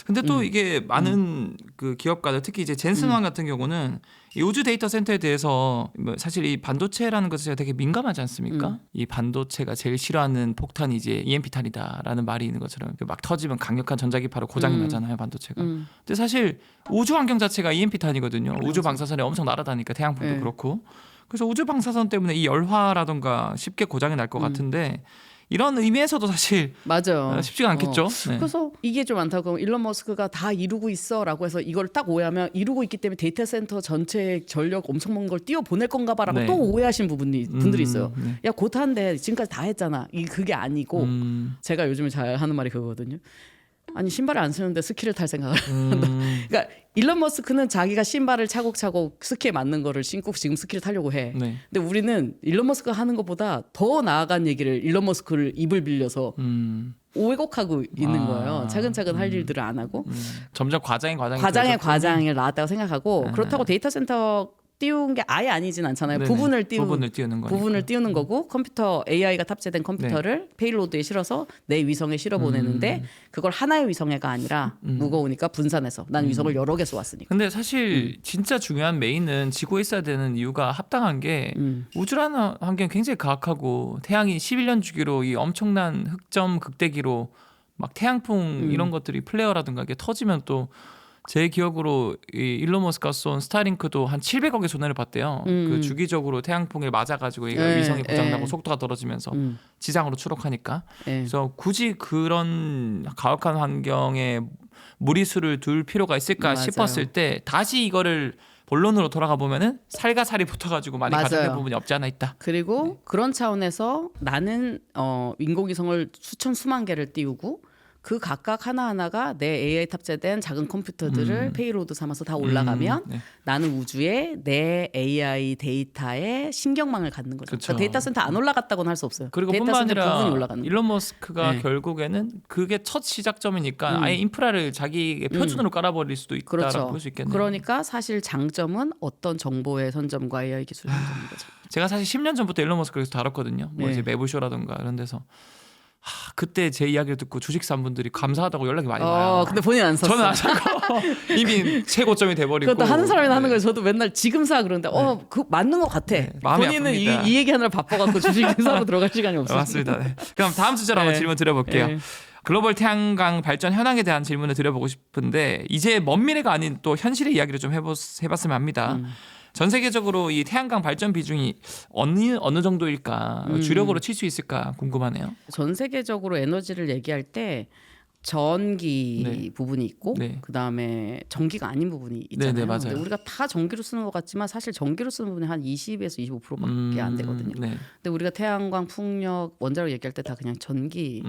근데 또 이게 많은 그 기업가들 특히 이제 젠슨왕 같은 경우는 이 우주 데이터 센터에 대해서 뭐 사실 이 반도체라는 것에 되게 민감하지 않습니까? 이 반도체가 제일 싫어하는 폭탄이 이제 EMP 탄이다라는 말이 있는 것처럼 막 터지면 강력한 전자기파로 고장이 나잖아요, 반도체가. 근데 사실 우주 환경 자체가 EMP 탄이거든요. 우주 방사선이 엄청 날아다니니까 태양풍도 네. 그렇고. 그래서 우주 방사선 때문에 이 열화라던가 쉽게 고장이 날 것 같은데 이런 의미에서도 사실 맞아요. 쉽지가 않겠죠. 네. 그래서 이게 좀 안타까워. 일론 머스크가 다 이루고 있어라고 해서 이걸 딱 오해하면 이루고 있기 때문에 데이터 센터 전체의 전력 엄청 먼 걸 띄워 보낼 건가봐라고 네. 또 오해하신 분들이 있어요. 네. 야 곧 한데 지금까지 다 했잖아. 그게 아니고 제가 요즘에 잘 하는 말이 그거거든요. 아니 신발을 안 신는데 스키를 탈 생각을 한다. 그러니까 일론 머스크는 자기가 신발을 차곡차곡 스키에 맞는 거를 신고 지금 스키를 타려고 해. 네. 근데 우리는 일론 머스크가 하는 것보다 더 나아간 얘기를 일론 머스크를 입을 빌려서 왜곡하고 있는 아. 거예요. 차근차근 할 일들을 안 하고 점점 과장이 과장을 나왔다고 생각하고 그렇다고 데이터 센터 띄운 게 아예 아니진 않잖아요. 네네. 부분을 띄우는 거니까. 띄우는 거고 컴퓨터 AI가 탑재된 컴퓨터를 페이로드에 실어서 내 위성에 실어 보내는데 그걸 하나의 위성에가 아니라 무거우니까 분산해서 난 위성을 여러 개 쏘았으니까. 근데 사실 진짜 중요한 메인은 지구에 있어야 되는 이유가 합당한 게 우주라는 환경이 굉장히 가악하고 태양이 11년 주기로 이 엄청난 흑점 극대기로 막 태양풍 이런 것들이 플레어라든가 이게 터지면 또 제 기억으로 이 일론 머스크가 쏜 스타링크도 한 700억의 손해를 봤대요. 그 주기적으로 태양풍에 맞아가지고 이거 위성이 고장나고 속도가 떨어지면서 지상으로 추락하니까. 그래서 굳이 그런 가혹한 환경에 무리수를 둘 필요가 있을까 맞아요. 싶었을 때 다시 이거를 본론으로 돌아가 보면은 살과 살이 붙어가지고 많이 맞아요. 가정된 부분이 없지 않아 있다. 그리고 그런 차원에서 나는 인공위성을 수천 수만 개를 띄우고 그 각각 하나하나가 내 AI 탑재된 작은 컴퓨터들을 페이로드 삼아서 다 올라가면 네. 나는 우주에 내 AI 데이터에 신경망을 갖는 거죠. 그쵸. 그러니까 데이터 센터 안 올라갔다고는 할 수 없어요. 그리고 데이터 뿐만 센터 아니라 부분이 올라가는 거예요. 일론 머스크가 네. 결국에는 그게 첫 시작점이니까 아예 인프라를 자기의 표준으로 깔아버릴 수도 있다라고 그렇죠. 볼 수 있겠네요. 그러니까 사실 장점은 어떤 정보의 선점과 AI 기술 선점인 거죠. 제가 사실 10년 전부터 일론 머스크를 다뤘거든요. 뭐 네. 이제 매부쇼라든가 이런 데서 그때 제 이야기를 듣고 주식 산 분들이 감사하다고 연락이 많이 와요. 근데 본인 안 샀어. 저는 안 샀고 이미 최고점이 돼버리고. 그것도 하는 사람이 하는 네. 거예요. 저도 맨날 지금 사 그러는데 그 맞는 것 같아. 마음이 본인은 아픕니다. 이 얘기 하느라 바빠갖고 주식사로 들어갈 시간이 없어요. 맞습니다. 네. 그럼 다음 주제로 한번 네. 질문 드려볼게요. 네. 글로벌 태양광 발전 현황에 대한 질문을 드려보고 싶은데 이제 먼 미래가 아닌 또 현실의 이야기를 좀 해봤으면 합니다. 전 세계적으로 이 태양광 발전 비중이 어느 정도일까 주력으로 칠 수 있을까 궁금하네요. 전 세계적으로 에너지를 얘기할 때 전기 네. 부분이 있고 네. 그다음에 전기가 아닌 부분이 있잖아요. 네, 네, 맞아요. 근데 우리가 다 전기로 쓰는 것 같지만 사실 전기로 쓰는 부분이 한 20에서 25%밖에 안 되거든요. 네. 근데 우리가 태양광, 풍력, 원자력 얘기할 때 다 그냥 전기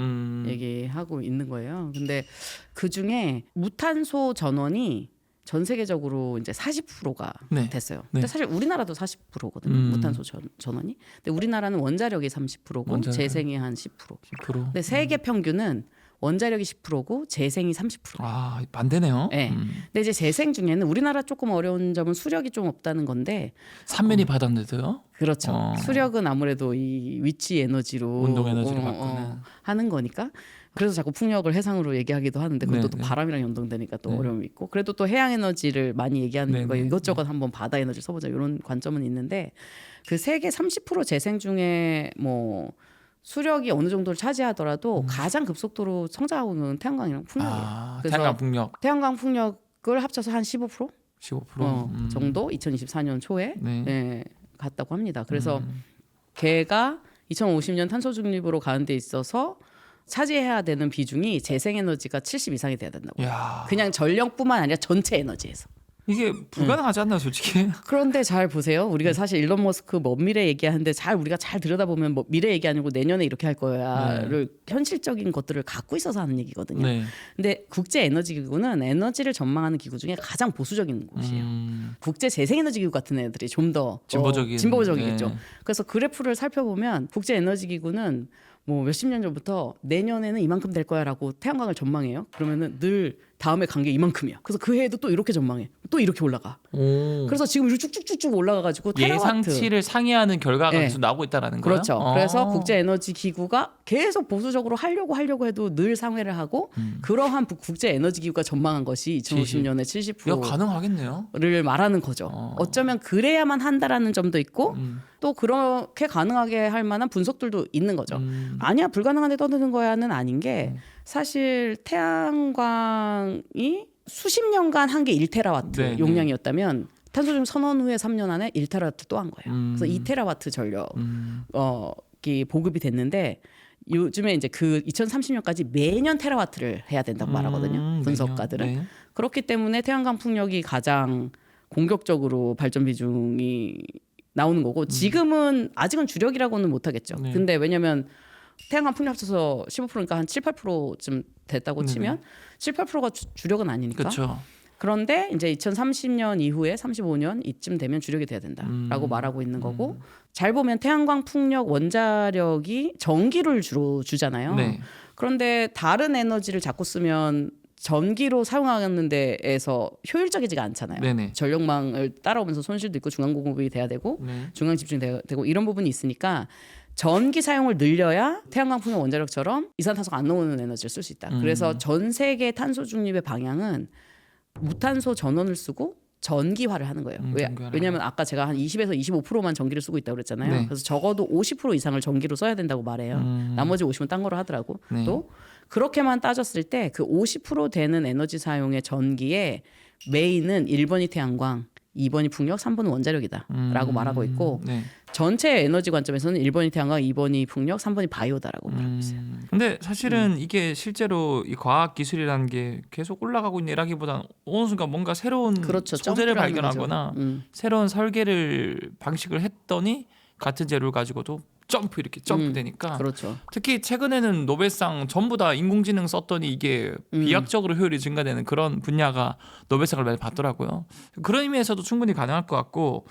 얘기하고 있는 거예요. 근데 그 중에 무탄소 전원이 전 세계적으로 이제 40%가 네. 됐어요. 네. 근데 사실 우리나라도 40%거든요. 무탄소 전원이. 근데 우리나라는 원자력이 30%고 원자력. 재생이 한 10%. 10%. 근데 세계 평균은 원자력이 10%고 재생이 30%. 아 반대네요. 네. 근데 이제 재생 중에는 우리나라 조금 어려운 점은 수력이 좀 없다는 건데 삼면이 바닥인데도요. 그렇죠. 수력은 아무래도 이 위치 에너지로 운동 에너지를 바꾸는. 하는 거니까. 그래서 자꾸 풍력을 해상으로 얘기하기도 하는데 그것도 또 네. 바람이랑 연동되니까 또 어려움이 있고 그래도 또 해양 에너지를 많이 얘기하는 네, 거예요. 네. 이것저것 한번 바다 에너지 써보자 이런 관점은 있는데 그 세계 30% 재생 중에 뭐 수력이 어느 정도를 차지하더라도 가장 급속도로 성장하고 있는 태양광이랑 풍력이에요. 그래서 태양광 풍력 태양광 풍력을 합쳐서 한 15% 15%. 정도 2024년 초에 네. 네, 갔다고 합니다. 그래서 걔가 2050년 탄소 중립으로 가는 데 있어서 차지해야 되는 비중이 재생에너지가 70 이상이 돼야 된다고. 야 그냥 전력뿐만 아니라 전체 에너지에서. 이게 불가능하지 않나요, 솔직히? 그런데 잘 보세요. 우리가 사실 일론 머스크 먼 미래 얘기하는데 우리가 잘 들여다보면 뭐 미래 얘기 아니고 내년에 이렇게 할 거야를 현실적인 것들을 갖고 있어서 하는 얘기거든요. 네. 근데 국제 에너지 기구는 에너지를 전망하는 기구 중에 가장 보수적인 곳이에요. 국제 재생에너지 기구 같은 애들이 좀 더 진보적이겠죠. 네. 그래서 그래프를 살펴보면 국제 에너지 기구는 뭐 몇십 년 전부터 내년에는 이만큼 될 거야라고 태양광을 전망해요. 그러면은 늘 다음에 간 게 이만큼이야. 그래서 그 해에도 또 이렇게 전망해. 또 이렇게 올라가. 오. 그래서 지금 이렇게 쭉쭉쭉쭉 올라가가지고 테라와트. 예상치를 상회하는 결과가 네. 계속 나오고 있다라는 거예요. 그렇죠. 그래서 국제 에너지 기구가 계속 보수적으로 하려고 해도 늘 상회를 하고 그러한 국제 에너지 기구가 전망한 것이 2050년에 70%를 야, 가능하겠네요. 말하는 거죠. 어쩌면 그래야만 한다라는 점도 있고 또 그렇게 가능하게 할 만한 분석들도 있는 거죠. 아니야 불가능한데 떠드는 거야는 아닌 게 사실 태양광이 수십 년간 한 게 1테라와트 네, 용량이었다면 탄소중 선언 후에 3년 안에 1테라와트 또 한 거예요. 그래서 2테라와트 전력이 보급이 됐는데 요즘에 이제 그 2030년까지 매년 테라와트를 해야 된다고 말하거든요. 분석가들은. 매년? 네. 그렇기 때문에 태양광 풍력이 가장 공격적으로 발전 비중이 나오는 거고 지금은 아직은 주력이라고는 못하겠죠. 네. 근데 왜냐하면 태양광 풍력 합쳐서 15%니까 한 7, 8%쯤 됐다고 치면 7, 8%가 주력은 아니니까. 그렇죠. 그런데 이제 2030년 이후에 35년 이쯤 되면 주력이 돼야 된다라고 말하고 있는 거고 잘 보면 태양광, 풍력, 원자력이 전기를 주로 주잖아요. 네. 그런데 다른 에너지를 자꾸 쓰면 전기로 사용하는 데에서 효율적이지가 않잖아요. 네네. 전력망을 따라오면서 손실도 있고 중앙 공급이 돼야 되고 네. 중앙 집중이 되고 이런 부분이 있으니까 전기 사용을 늘려야 태양광, 풍력, 원자력처럼 이산탄소가 안 나오는 에너지를 쓸 수 있다. 그래서 전 세계 탄소 중립의 방향은 무탄소 전원을 쓰고 전기화를 하는 거예요. 왜냐하면 아까 제가 한 20에서 25%만 전기를 쓰고 있다고 그랬잖아요. 네. 그래서 적어도 50% 이상을 전기로 써야 된다고 말해요. 나머지 50은 딴 거로 하더라고. 네. 또 그렇게만 따졌을 때 그 50% 되는 에너지 사용의 전기의 메인은 1번이 태양광, 2번이 풍력, 3번은 원자력이다라고 말하고 있고 네. 전체 에너지 관점에서는 1번이 태양광, 2번이 풍력, 3번이 바이오다라고 말하고 있어요. 근데 사실은 이게 실제로 이 과학 기술이라는 게 계속 올라가고 있는라기보다는 어느 순간 뭔가 새로운 그렇죠. 소재를 점프를 하는 발견하거나 거죠. 새로운 설계를 방식을 했더니 같은 재료를 가지고도 이렇게 점프되니까 그렇죠. 특히 최근에는 노벨상 전부 다 인공지능 썼더니 이게 비약적으로 효율이 증가되는 그런 분야가 노벨상을 많이 받더라고요. 그런 의미에서도 충분히 가능할 것 같고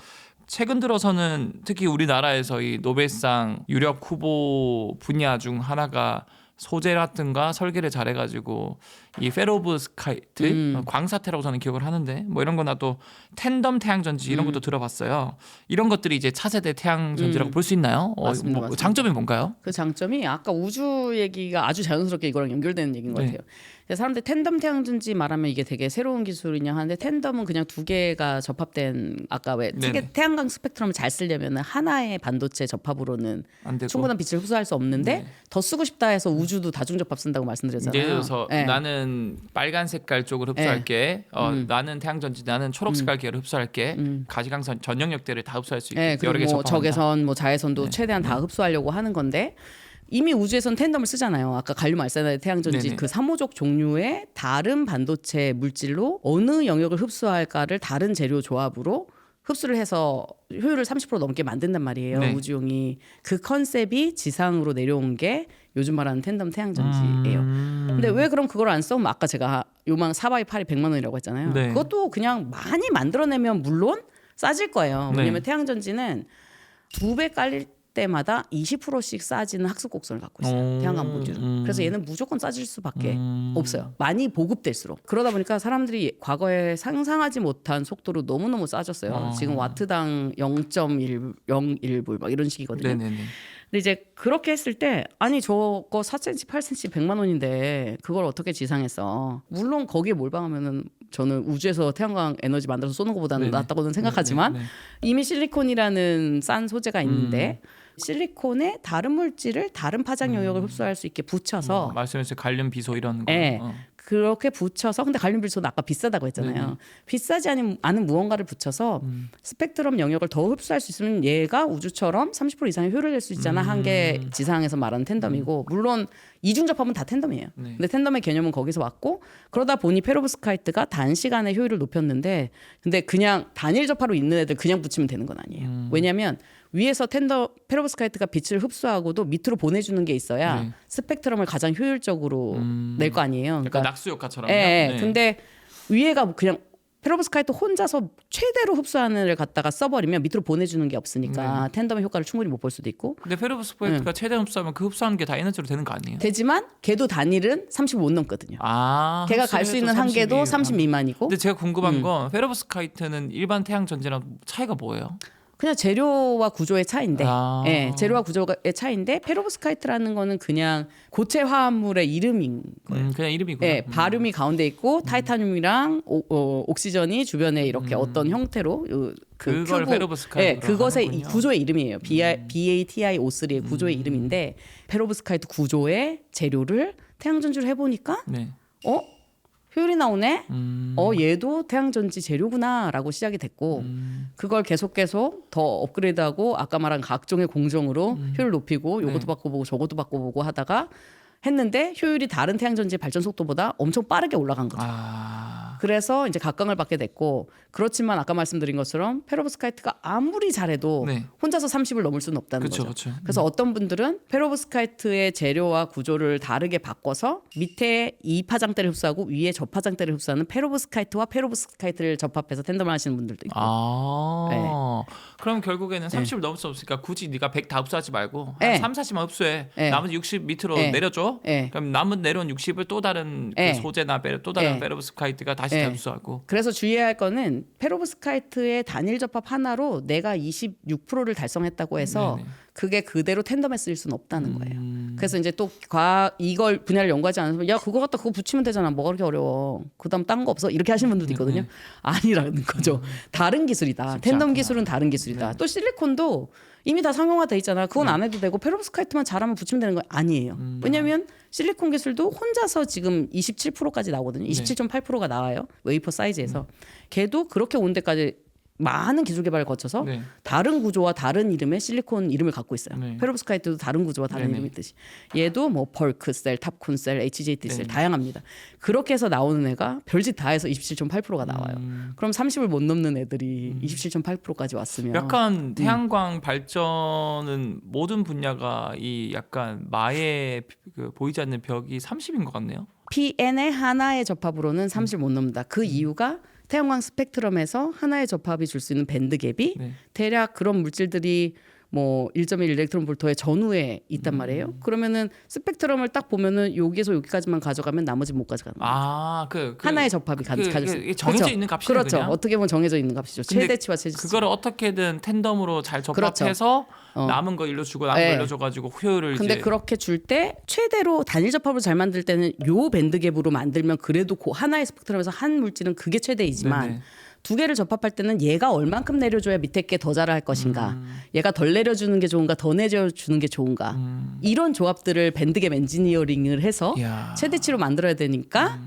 최근 들어서는 특히 우리나라에서 이 노벨상 유력 후보 분야 중 하나가 소재라든가 설계를 잘해가지고 이 페로브스카이트 광사태라고 저는 기억을 하는데 뭐 이런 거나 또 텐덤 태양전지 이런 것도 들어봤어요. 이런 것들이 이제 차세대 태양전지라고 볼 수 있나요? 맞습니다, 뭐 맞습니다. 장점이 뭔가요? 그 장점이 아까 우주 얘기가 아주 자연스럽게 이거랑 연결되는 얘기인 것 네. 같아요. 사람들이 텐덤 태양전지 말하면 이게 되게 새로운 기술이냐 하는데 텐덤은 그냥 두 개가 접합된 아까 왜 네네. 태양광 스펙트럼을 잘 쓰려면 하나의 반도체 접합으로는 안 되고 충분한 빛을 흡수할 수 없는데 네. 더 쓰고 싶다 해서 우주도 다중접합 쓴다고 말씀드렸잖아요. 예를 들어서 네. 나는 빨간 색깔 쪽을 흡수할게. 나는 태양전지, 나는 초록 색깔 계열을 흡수할게. 가시광선 전 영역대를 다 흡수할 수 있게 네, 여러 개 그리고 뭐 접합한다. 적외선, 뭐 자외선도 네. 최대한 다 흡수하려고 하는 건데 이미 우주에선 텐덤을 쓰잖아요. 아까 갈륨 알사나이드 태양전지 네네. 그 3호족 종류의 다른 반도체 물질로 어느 영역을 흡수할까를 다른 재료 조합으로 흡수를 해서 효율을 30% 넘게 만든단 말이에요. 네. 우주용이 그 컨셉이 지상으로 내려온 게 요즘 말하는 텐덤 태양전지예요. 근데 왜 그럼 그걸 안 써? 아까 제가 요망 4바이 8이 100만 원이라고 했잖아요. 네. 그것도 그냥 많이 만들어내면 물론 싸질 거예요. 왜냐면 네. 태양전지는 2배 깔릴 때마다 20%씩 싸지는 학습 곡선을 갖고 있어요. 태양광 모듈은. 그래서 얘는 무조건 싸질 수밖에 없어요. 많이 보급될수록. 그러다 보니까 사람들이 과거에 상상하지 못한 속도로 너무너무 싸졌어요. 지금 와트당 0.101불 막 이런 식이거든요. 네네네. 근데 이제 그렇게 했을 때 아니 저거 4cm, 8cm 100만 원인데 그걸 어떻게 지상에서 물론 거기에 몰빵하면은 저는 우주에서 태양광 에너지 만들어서 쏘는 것보다는 네네. 낫다고는 생각하지만 네네. 이미 실리콘이라는 싼 소재가 있는데 실리콘에 다른 물질을 다른 파장 영역을 흡수할 수 있게 붙여서 말씀하신 갈륨 비소 이런 거. 네. 그렇게 붙여서 근데 갈륨 빌소는 아까 비싸다고 했잖아요. 비싸지 않은 무언가를 붙여서 스펙트럼 영역을 더 흡수할 수 있으면 얘가 우주처럼 30% 이상의 효율을 낼 수 있잖아. 한 게 지상에서 말하는 텐덤이고 물론 이중 접합은 다 텐덤이에요. 네. 근데 텐덤의 개념은 거기서 왔고 그러다 보니 페로브스카이트가 단시간에 효율을 높였는데 근데 그냥 단일 접합으로 있는 애들 그냥 붙이면 되는 건 아니에요. 왜냐하면 위에서 페로브스카이트가 빛을 흡수하고도 밑으로 보내주는 게 있어야 네. 스펙트럼을 가장 효율적으로 낼 거 아니에요. 약간 낙수 효과처럼. 예. 근데 위에가 그냥 페로브스카이트 혼자서 최대로 흡수하는 을 갖다가 써버리면 밑으로 보내주는 게 없으니까 텐덤의 효과를 충분히 못 볼 수도 있고 근데 페로브스카이트가 최대 흡수하면 그 흡수하는 게 다 에너지로 되는 거 아니에요? 되지만 걔도 단일은 30 못 넘거든요. 아, 걔가 갈 수 있는 한계도 30 미만이고 근데 제가 궁금한 건 페로브스카이트는 일반 태양 전지랑 차이가 뭐예요? 그냥 재료와 구조의 차이인데, 아. 예, 재료와 구조의 차이인데 페로브스카이트라는 거는 그냥 고체 화합물의 이름인 거예요. 그냥 이름이구나. 예, 바륨이 가운데 있고 타이타늄이랑 옥시전이 주변에 이렇게 어떤 형태로 그걸 페로브스카이트로 예, 그것의 하는군요. 구조의 이름이에요. BATI-O3의 구조의 이름인데 페로브스카이트 구조의 재료를 태양전지를 해보니까 네. 효율이 나오네. 얘도 태양전지 재료구나라고 시작이 됐고 그걸 계속 더 업그레이드하고 아까 말한 각종의 공정으로 효율 높이고 요것도 바꿔보고 저것도 바꿔보고 하다가 했는데 효율이 다른 태양전지 발전 속도보다 엄청 빠르게 올라간 거죠. 그래서 이제 각광을 받게 됐고 그렇지만 아까 말씀드린 것처럼 페로브스카이트가 아무리 잘해도 네. 혼자서 30을 넘을 수는 없다는 그쵸, 거죠. 그쵸. 그래서 어떤 분들은 페로브스카이트의 재료와 구조를 다르게 바꿔서 밑에 이 파장대를 흡수하고 위에 저 파장대를 흡수하는 페로브스카이트와 페로브스카이트를 접합해서 텐덤을 하시는 분들도 있고. 그럼 결국에는 30을 넘을 수 없으니까 굳이 네가 100 다 흡수하지 말고 네. 한 3, 40만 흡수해. 네. 나머지 60 밑으로 네. 내려줘. 네. 그럼 남은 내려온 60을 또 다른 네. 그 소재나 또 다른 네. 페로브스카이트가 다시 네. 흡수하고. 그래서 주의해야 할 거는 페로브스카이트의 단일 접합 하나로 내가 26%를 달성했다고 해서 네네. 그게 그대로 텐덤에 쓰일 수는 없다는 거예요. 그래서 이제 또 이걸 분야를 연구하지 않으면 야 그거 갖다 그거 붙이면 되잖아. 뭐가 그렇게 어려워. 그다음 딴 거 없어. 이렇게 하시는 분들도 있거든요. 아니라는 거죠. 다른 기술이다. 쉽지 텐덤 않구나. 기술은 다른 기술이다. 또 실리콘도 이미 다 상용화돼 있잖아. 그건 안 해도 되고 페로브스카이트만 잘하면 붙이면 되는 거 아니에요. 왜냐하면 실리콘 기술도 혼자서 지금 27%까지 나오거든요. 27.8%가 나와요. 웨이퍼 사이즈에서. 걔도 그렇게 온 데까지 많은 기술 개발을 거쳐서 네. 다른 구조와 다른 이름의 실리콘 이름을 갖고 있어요. 네. 페로브스카이트도 다른 구조와 다른 네네. 이름이 있듯이. 얘도 뭐 벌크 셀, 탑콘 셀, HJT 셀 네네. 다양합니다. 그렇게 해서 나오는 애가 별짓 다 해서 27.8%가 나와요. 그럼 30을 못 넘는 애들이 27.8%까지 왔으면 약간 태양광 발전은 모든 분야가 이 약간 마의 그 보이지 않는 벽이 30인 것 같네요. PN의 하나의 접합으로는 30을 못 넘는다. 그 이유가 태양광 스펙트럼에서 하나의 접합이 줄 수 있는 밴드 갭이 네. 대략 그런 물질들이 뭐 1.1 일렉트론 볼트의 전후에 있단 말이에요. 그러면은 스펙트럼을 딱 보면은 여기에서 여기까지만 가져가면 나머지 못 가져가는 거예요. 하나의 접합이 가질 수 이게 정해져 그렇죠. 있는 값이네 그렇죠. 그냥. 어떻게 보면 정해져 있는 값이죠. 근데 최대치와 최대치. 그거를 어떻게든 텐덤으로 잘 그렇죠. 접합해서 어. 남은 거 일로 주고 남은 네. 거 일로 줘가지고 효율을 근데 이제 그렇게 줄 때 최대로 단일 접합을 잘 만들 때는 요 밴드 갭으로 만들면 그래도 그 하나의 스펙트럼에서 한 물질은 그게 최대이지만 네네. 두 개를 접합할 때는 얘가 얼만큼 내려줘야 밑에 게 더 잘할 것인가, 얘가 덜 내려주는 게 좋은가, 더 내려주는 게 좋은가, 이런 조합들을 밴드갭 엔지니어링을 해서 이야. 최대치로 만들어야 되니까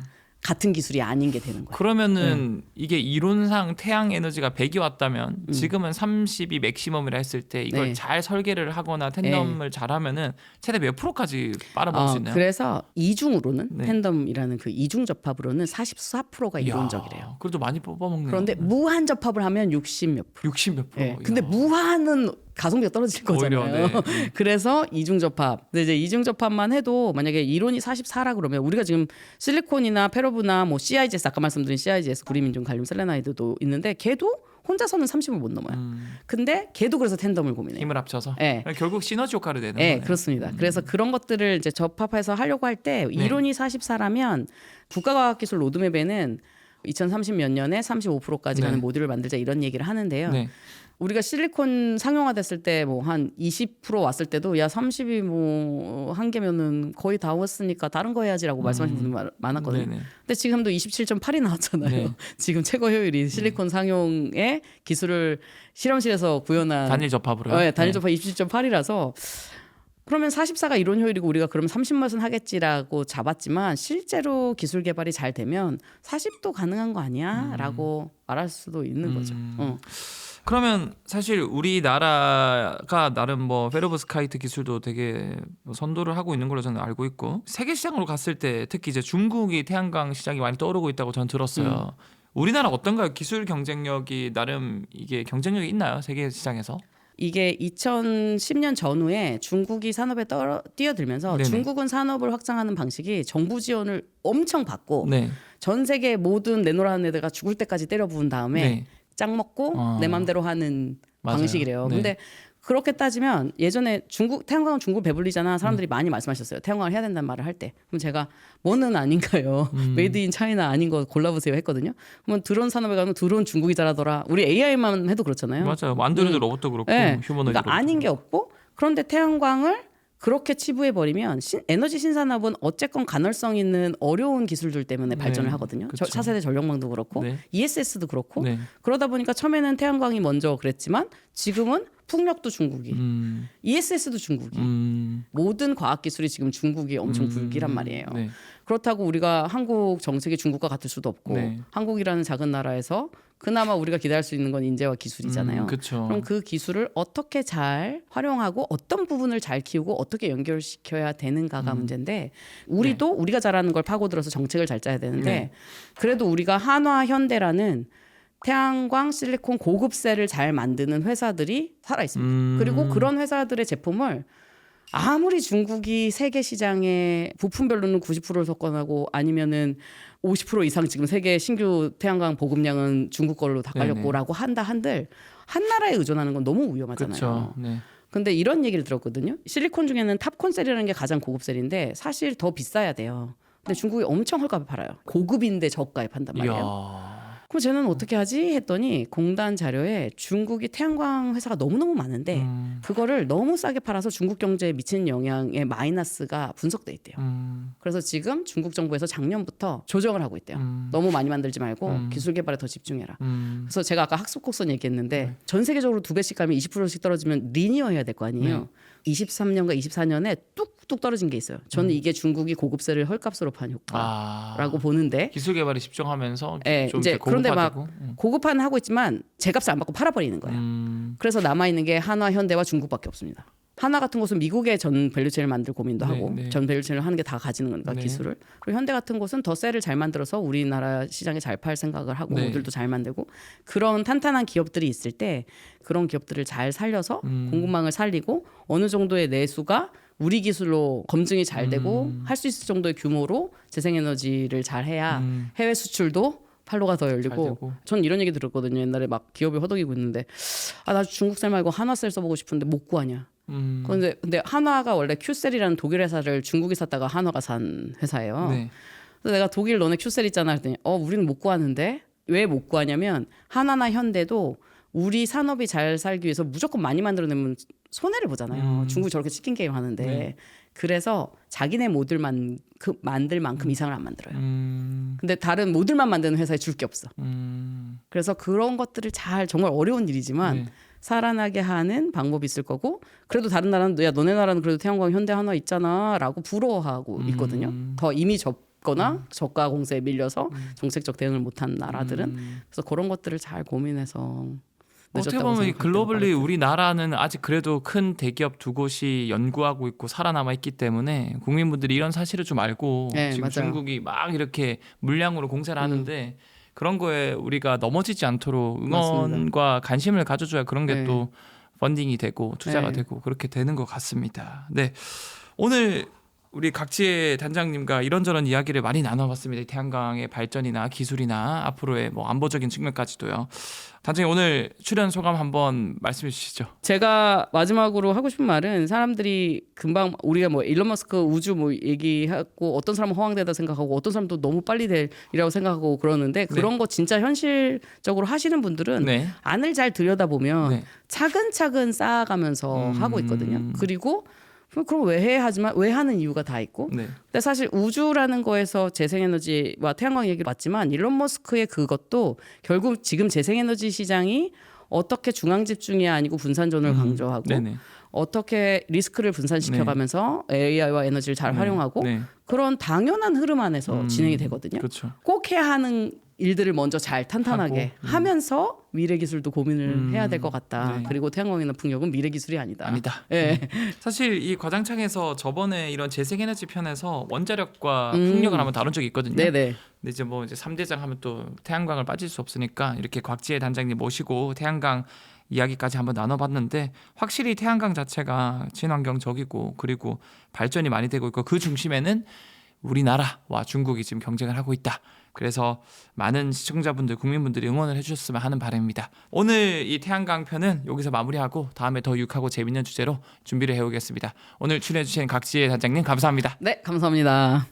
같은 기술이 아닌 게 되는 거예요. 그러면은 이게 이론상 태양 에너지가 100이 왔다면 지금은 30이 맥시멈이라 했을 때 이걸 네. 잘 설계를 하거나 텐덤을 잘하면은 최대 몇 프로까지 빨아먹을 수 있나요? 그래서 이중으로는 네. 텐덤이라는 그 이중 접합으로는 44%가 이야, 이론적이래요. 그래도 많이 뽑아먹네요. 그런데 무한 접합을 하면 60 몇 프로. 60 몇 프로. 예. 이야. 근데 무한은 가성비가 떨어질 거잖아요. 오히려, 네. 그래서 이중 접합. 근데 이제 이중 접합만 해도 만약에 이론이 44라 그러면 우리가 지금 실리콘이나 페로브나 뭐 CIGS 아까 말씀드린 CIGS 구리민중 갈륨 셀레나이드도 있는데 걔도 혼자서는 30을 못 넘어요. 근데 걔도 그래서 텐덤을 고민해요. 힘을 합쳐서 예. 결국 시너지 효과를 내는 네, 거네요. 그렇습니다. 그래서 그런 것들을 이제 접합해서 하려고 할 때 이론이 44라면 국가과학기술 로드맵에는 2030 몇 년에 35%까지 네. 가는 모듈을 만들자 이런 얘기를 하는데요. 네. 우리가 실리콘 상용화됐을 때 뭐 한 20% 왔을 때도 야 30이 뭐 한 개면은 거의 다 왔으니까 다른 거 해야지라고 말씀하시는 분들 많았거든요. 네네. 근데 지금도 27.8이 나왔잖아요. 네. 지금 최고 효율이 실리콘 상용의 기술을 실험실에서 구현한 단일 접합으로요. 네, 단일 접합 27.8이라서 그러면 44가 이론 효율이고 우리가 그러면 30맛은 하겠지라고 잡았지만 실제로 기술 개발이 잘 되면 40도 가능한 거 아니야?라고 말할 수도 있는 거죠. 그러면 사실 우리나라가 나름 뭐 페로브스카이트 기술도 되게 뭐 선도를 하고 있는 걸로 저는 알고 있고 세계 시장으로 갔을 때 특히 이제 중국이 태양광 시장이 많이 떠오르고 있다고 저는 들었어요. 우리나라 어떤가요? 기술 경쟁력이 나름 이게 경쟁력이 있나요? 세계 시장에서? 이게 2010년 전후에 중국이 산업에 뛰어들면서 네네. 중국은 산업을 확장하는 방식이 정부 지원을 엄청 받고 네. 전 세계 모든 내노라는 애들가 죽을 때까지 때려 부은 다음에 네. 짱 먹고 내 맘대로 하는 맞아요. 방식이래요. 네. 근데 그렇게 따지면 예전에 태양광은 중국 배불리잖아. 사람들이 많이 말씀하셨어요. 태양광을 해야 된다는 말을 할 때. 그럼 제가 뭐는 아닌가요? 메이드 인 차이나 아닌 거 골라보세요 했거든요. 그러면 드론 산업에 가면 드론 중국이 잘하더라. 우리 AI만 해도 그렇잖아요. 맞아요. 안드로이드 로봇도 그렇고 네. 휴머노이드 그러니까 아닌 게 없고 그런데 태양광을 그렇게 치부해 버리면 에너지 신산업은 어쨌건 가널성 있는 어려운 기술들 때문에 발전을 하거든요. 그쵸. 차세대 전력망도 그렇고 네. ESS도 그렇고 네. 그러다 보니까 처음에는 태양광이 먼저 그랬지만 지금은 풍력도 중국이, ESS도 중국이. 모든 과학 기술이 지금 중국이 엄청 불기란 말이에요. 네. 그렇다고 우리가 한국 정책이 중국과 같을 수도 없고 네. 한국이라는 작은 나라에서 그나마 우리가 기대할 수 있는 건 인재와 기술이잖아요. 그렇죠. 그럼 그 기술을 어떻게 잘 활용하고 어떤 부분을 잘 키우고 어떻게 연결시켜야 되는가가 문제인데 우리도 우리가 잘하는 걸 파고들어서 정책을 잘 짜야 되는데 네. 그래도 우리가 한화 현대라는 태양광 실리콘 고급셀을 잘 만드는 회사들이 살아 있습니다. 그리고 그런 회사들의 제품을 아무리 중국이 세계 시장의 부품별로는 90%를 석권하고 아니면은 50% 이상 지금 세계 신규 태양광 보급량은 중국 걸로 다 깔렸고라고 한다 한들 한 나라에 의존하는 건 너무 위험하잖아요. 그렇죠. 네. 근데 이런 얘기를 들었거든요. 실리콘 중에는 탑콘셀이라는 게 가장 고급셀인데 사실 더 비싸야 돼요. 근데 중국이 엄청 헐값에 팔아요. 고급인데 저가에 판단 말이에요. 이야. 그럼 쟤는 어떻게 하지 했더니 공단 자료에 중국이 태양광 회사가 너무너무 많은데 그거를 너무 싸게 팔아서 중국 경제에 미치는 영향의 마이너스가 분석돼 있대요. 그래서 지금 중국 정부에서 작년부터 조정을 하고 있대요. 너무 많이 만들지 말고 기술 개발에 더 집중해라. 그래서 제가 아까 학습 곡선 얘기했는데 전 세계적으로 2배씩 가면 20%씩 떨어지면 리니어 해야 될 거 아니에요. 23년과 24년에 뚝뚝 떨어진 게 있어요. 저는 이게 중국이 고급세를 헐값으로 판 효과라고 보는데 기술 개발에 집중하면서 네, 좀 이제 그런데 막 고급화되고. 고급화는 하고 있지만 제값을 안 받고 팔아버리는 거예요. 그래서 남아 있는 게 한화, 현대와 중국밖에 없습니다. 하나 같은 곳은 미국의 전 밸류체인을 만들 고민도 네, 하고 네. 전 밸류체인을 하는 게 다 가지는 거니까 네. 기술을. 그리고 현대 같은 곳은 더 셀을 잘 만들어서 우리나라 시장에 잘 팔 생각을 하고 네. 모듈도 잘 만들고 그런 탄탄한 기업들이 있을 때 그런 기업들을 잘 살려서 공급망을 살리고 어느 정도의 내수가 우리 기술로 검증이 잘 되고 할 수 있을 정도의 규모로 재생에너지를 잘 해야 해외 수출도 팔로가 더 잘 열리고 되고. 전 이런 얘기 들었거든요. 옛날에 막 기업이 허덕이고 있는데 나 중국셀 말고 한화셀 써보고 싶은데 못 구하냐. 근데 한화가 원래 큐셀이라는 독일 회사를 중국이 샀다가 한화가 산 회사예요. 네. 그래서 내가 독일 너네 큐셀 있잖아 그랬더니 우리는 못 구하는데 왜 못 구하냐면 한화나 현대도 우리 산업이 잘 살기 위해서 무조건 많이 만들어내면 손해를 보잖아요. 중국이 저렇게 치킨 게임 하는데 네. 그래서 자기네 모듈만 만들 만큼 이상을 안 만들어요. 음, 근데 다른 모듈만 만드는 회사에 줄 게 없어. 그래서 그런 것들을 잘 정말 어려운 일이지만 네. 살아나게 하는 방법이 있을 거고 그래도 다른 나라는 야 너네 나라는 그래도 태양광 현대 하나 있잖아라고 부러워하고 있거든요. 더 이미 접거나 저가 공세에 밀려서 정책적 대응을 못한 나라들은 그래서 그런 것들을 잘 고민해서 어떻게 늦었다고 보면 이 생각할 때는 글로벌리 빠르죠. 우리나라는 아직 그래도 큰 대기업 두 곳이 연구하고 있고 살아남아 있기 때문에 국민분들이 이런 사실을 좀 알고 네, 지금 맞아요. 중국이 막 이렇게 물량으로 공세를 하는데 그런 거에 우리가 넘어지지 않도록 응원과 맞습니다. 관심을 가져줘야 그런 게 네. 또 펀딩이 되고 투자가 네. 되고 그렇게 되는 것 같습니다. 네, 오늘 우리 각지의 단장님과 이런저런 이야기를 많이 나눠봤습니다. 태양광의 발전이나 기술이나 앞으로의 뭐 안보적인 측면까지도요. 단장님 오늘 출연 소감 한번 말씀해 주시죠. 제가 마지막으로 하고 싶은 말은 사람들이 금방 우리가 뭐 일론 머스크 우주 뭐 얘기하고 어떤 사람은 허황되다 생각하고 어떤 사람도 너무 빨리 될이라고 생각하고 그러는데 그런 거 진짜 현실적으로 하시는 분들은 네. 안을 잘 들여다보면 네. 차근차근 쌓아가면서 하고 있거든요. 그리고 그럼 왜 해? 하지만 왜 하는 이유가 다 있고 네. 근데 사실 우주라는 거에서 재생에너지와 태양광 얘기를 봤지만 일론 머스크의 그것도 결국 지금 재생에너지 시장이 어떻게 중앙 집중이 아니고 분산전을 강조하고 네네. 어떻게 리스크를 분산시켜가면서 AI와 에너지를 잘 활용하고 네. 그런 당연한 흐름 안에서 진행이 되거든요. 그렇죠. 꼭 해야 하는 일들을 먼저 잘 탄탄하게 하면서 미래 기술도 고민을 해야 될 것 같다. 네. 그리고 태양광이나 풍력은 미래 기술이 아니다. 아니다. 예. 사실 이 과장창에서 저번에 이런 재생에너지 편에서 원자력과 풍력을 한번 다룬 적이 있거든요. 네네. 근데 이제 뭐 이제 3대장 하면 또 태양광을 빠질 수 없으니까 이렇게 곽지혜 단장님 모시고 태양광 이야기까지 한번 나눠봤는데 확실히 태양광 자체가 친환경적이고 그리고 발전이 많이 되고 있고 그 중심에는 우리나라와 중국이 지금 경쟁을 하고 있다. 그래서 많은 시청자분들, 국민분들이 응원을 해주셨으면 하는 바람입니다. 오늘 이 태양광 편은 여기서 마무리하고 다음에 더 유익하고 재밌는 주제로 준비를 해오겠습니다. 오늘 출연해주신 각지혜 단장님 감사합니다. 네, 감사합니다.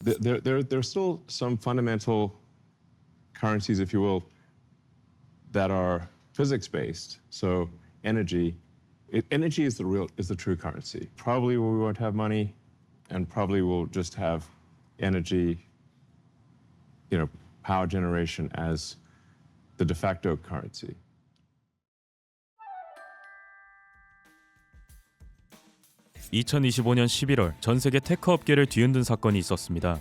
There's still some fundamental currencies, if you will, that are physics-based. So energy is the true currency. Probably we won't have money, and probably we'll just have energy, power generation as the de facto currency. 2025년 11월 전 세계 테크 업계를 뒤흔든 사건이 있었습니다.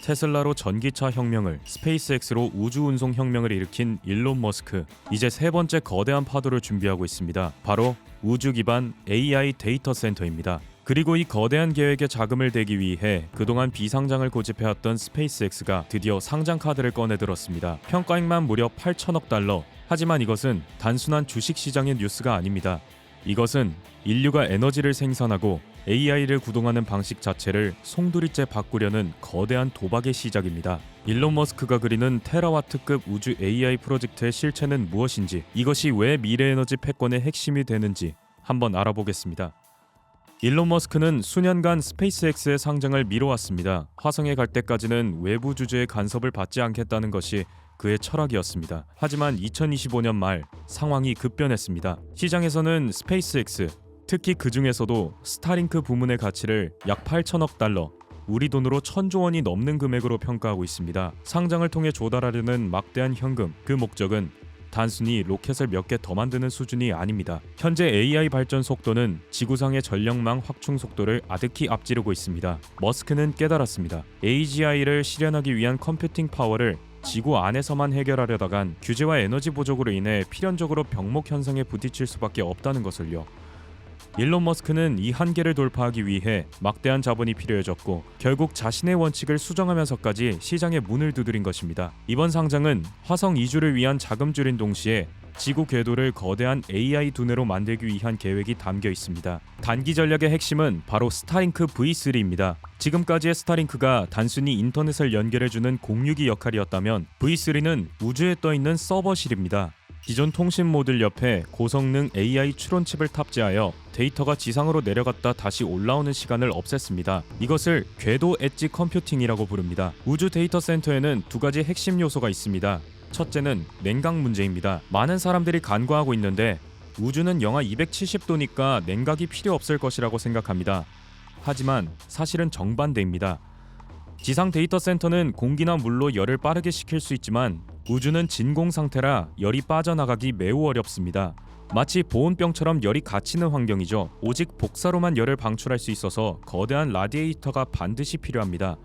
테슬라로 전기차 혁명을, 스페이스X로 우주 운송 혁명을 일으킨 일론 머스크. 이제 세 번째 거대한 파도를 준비하고 있습니다. 바로 우주 기반 AI 데이터 센터입니다. 그리고 이 거대한 계획에 자금을 대기 위해 그동안 비상장을 고집해왔던 스페이스X가 드디어 상장 카드를 꺼내들었습니다. 평가액만 무려 8천억 달러. 하지만 이것은 단순한 주식시장의 뉴스가 아닙니다. 이것은 인류가 에너지를 생산하고 AI를 구동하는 방식 자체를 송두리째 바꾸려는 거대한 도박의 시작입니다. 일론 머스크가 그리는 테라와트급 우주 AI 프로젝트의 실체는 무엇인지, 이것이 왜 미래에너지 패권의 핵심이 되는지 한번 알아보겠습니다. 일론 머스크는 수년간 스페이스X의 상장을 미뤄왔습니다. 화성에 갈 때까지는 외부 주주의 간섭을 받지 않겠다는 것이 그의 철학이었습니다. 하지만 2025년 말 상황이 급변했습니다. 시장에서는 스페이스X, 특히 그 중에서도 스타링크 부문의 가치를 약 8천억 달러, 우리 돈으로 1,000조 원이 넘는 금액으로 평가하고 있습니다. 상장을 통해 조달하려는 막대한 현금, 그 목적은 단순히 로켓을 몇 개 더 만드는 수준이 아닙니다. 현재 AI 발전 속도는 지구상의 전력망 확충 속도를 아득히 앞지르고 있습니다. 머스크는 깨달았습니다. AGI를 실현하기 위한 컴퓨팅 파워를 지구 안에서만 해결하려다간 규제와 에너지 부족으로 인해 필연적으로 병목 현상에 부딪힐 수밖에 없다는 것을요. 일론 머스크는 이 한계를 돌파하기 위해 막대한 자본이 필요해졌고 결국 자신의 원칙을 수정하면서까지 시장의 문을 두드린 것입니다. 이번 상장은 화성 이주를 위한 자금줄인 동시에 지구 궤도를 거대한 AI 두뇌로 만들기 위한 계획이 담겨 있습니다. 단기 전략의 핵심은 바로 스타링크 V3입니다. 지금까지의 스타링크가 단순히 인터넷을 연결해주는 공유기 역할이었다면 V3는 우주에 떠있는 서버실입니다. 기존 통신 모듈 옆에 고성능 AI 추론칩을 탑재하여 데이터가 지상으로 내려갔다 다시 올라오는 시간을 없앴습니다. 이것을 궤도 엣지 컴퓨팅이라고 부릅니다. 우주 데이터 센터에는 두 가지 핵심 요소가 있습니다. 첫째는 냉각 문제입니다. 많은 사람들이 간과하고 있는데 우주는 영하 270도니까 냉각이 필요 없을 것이라고 생각합니다. 하지만 사실은 정반대입니다. 지상 데이터 센터는 공기나 물로 열을 빠르게 식힐 수 있지만 우주는 진공 상태라 열이 빠져나가기 매우 어렵습니다. 마치 보온병처럼 열이 갇히는 환경이죠. 오직 복사로만 열을 방출할 수 있어서 거대한 라디에이터가 반드시 필요합니다.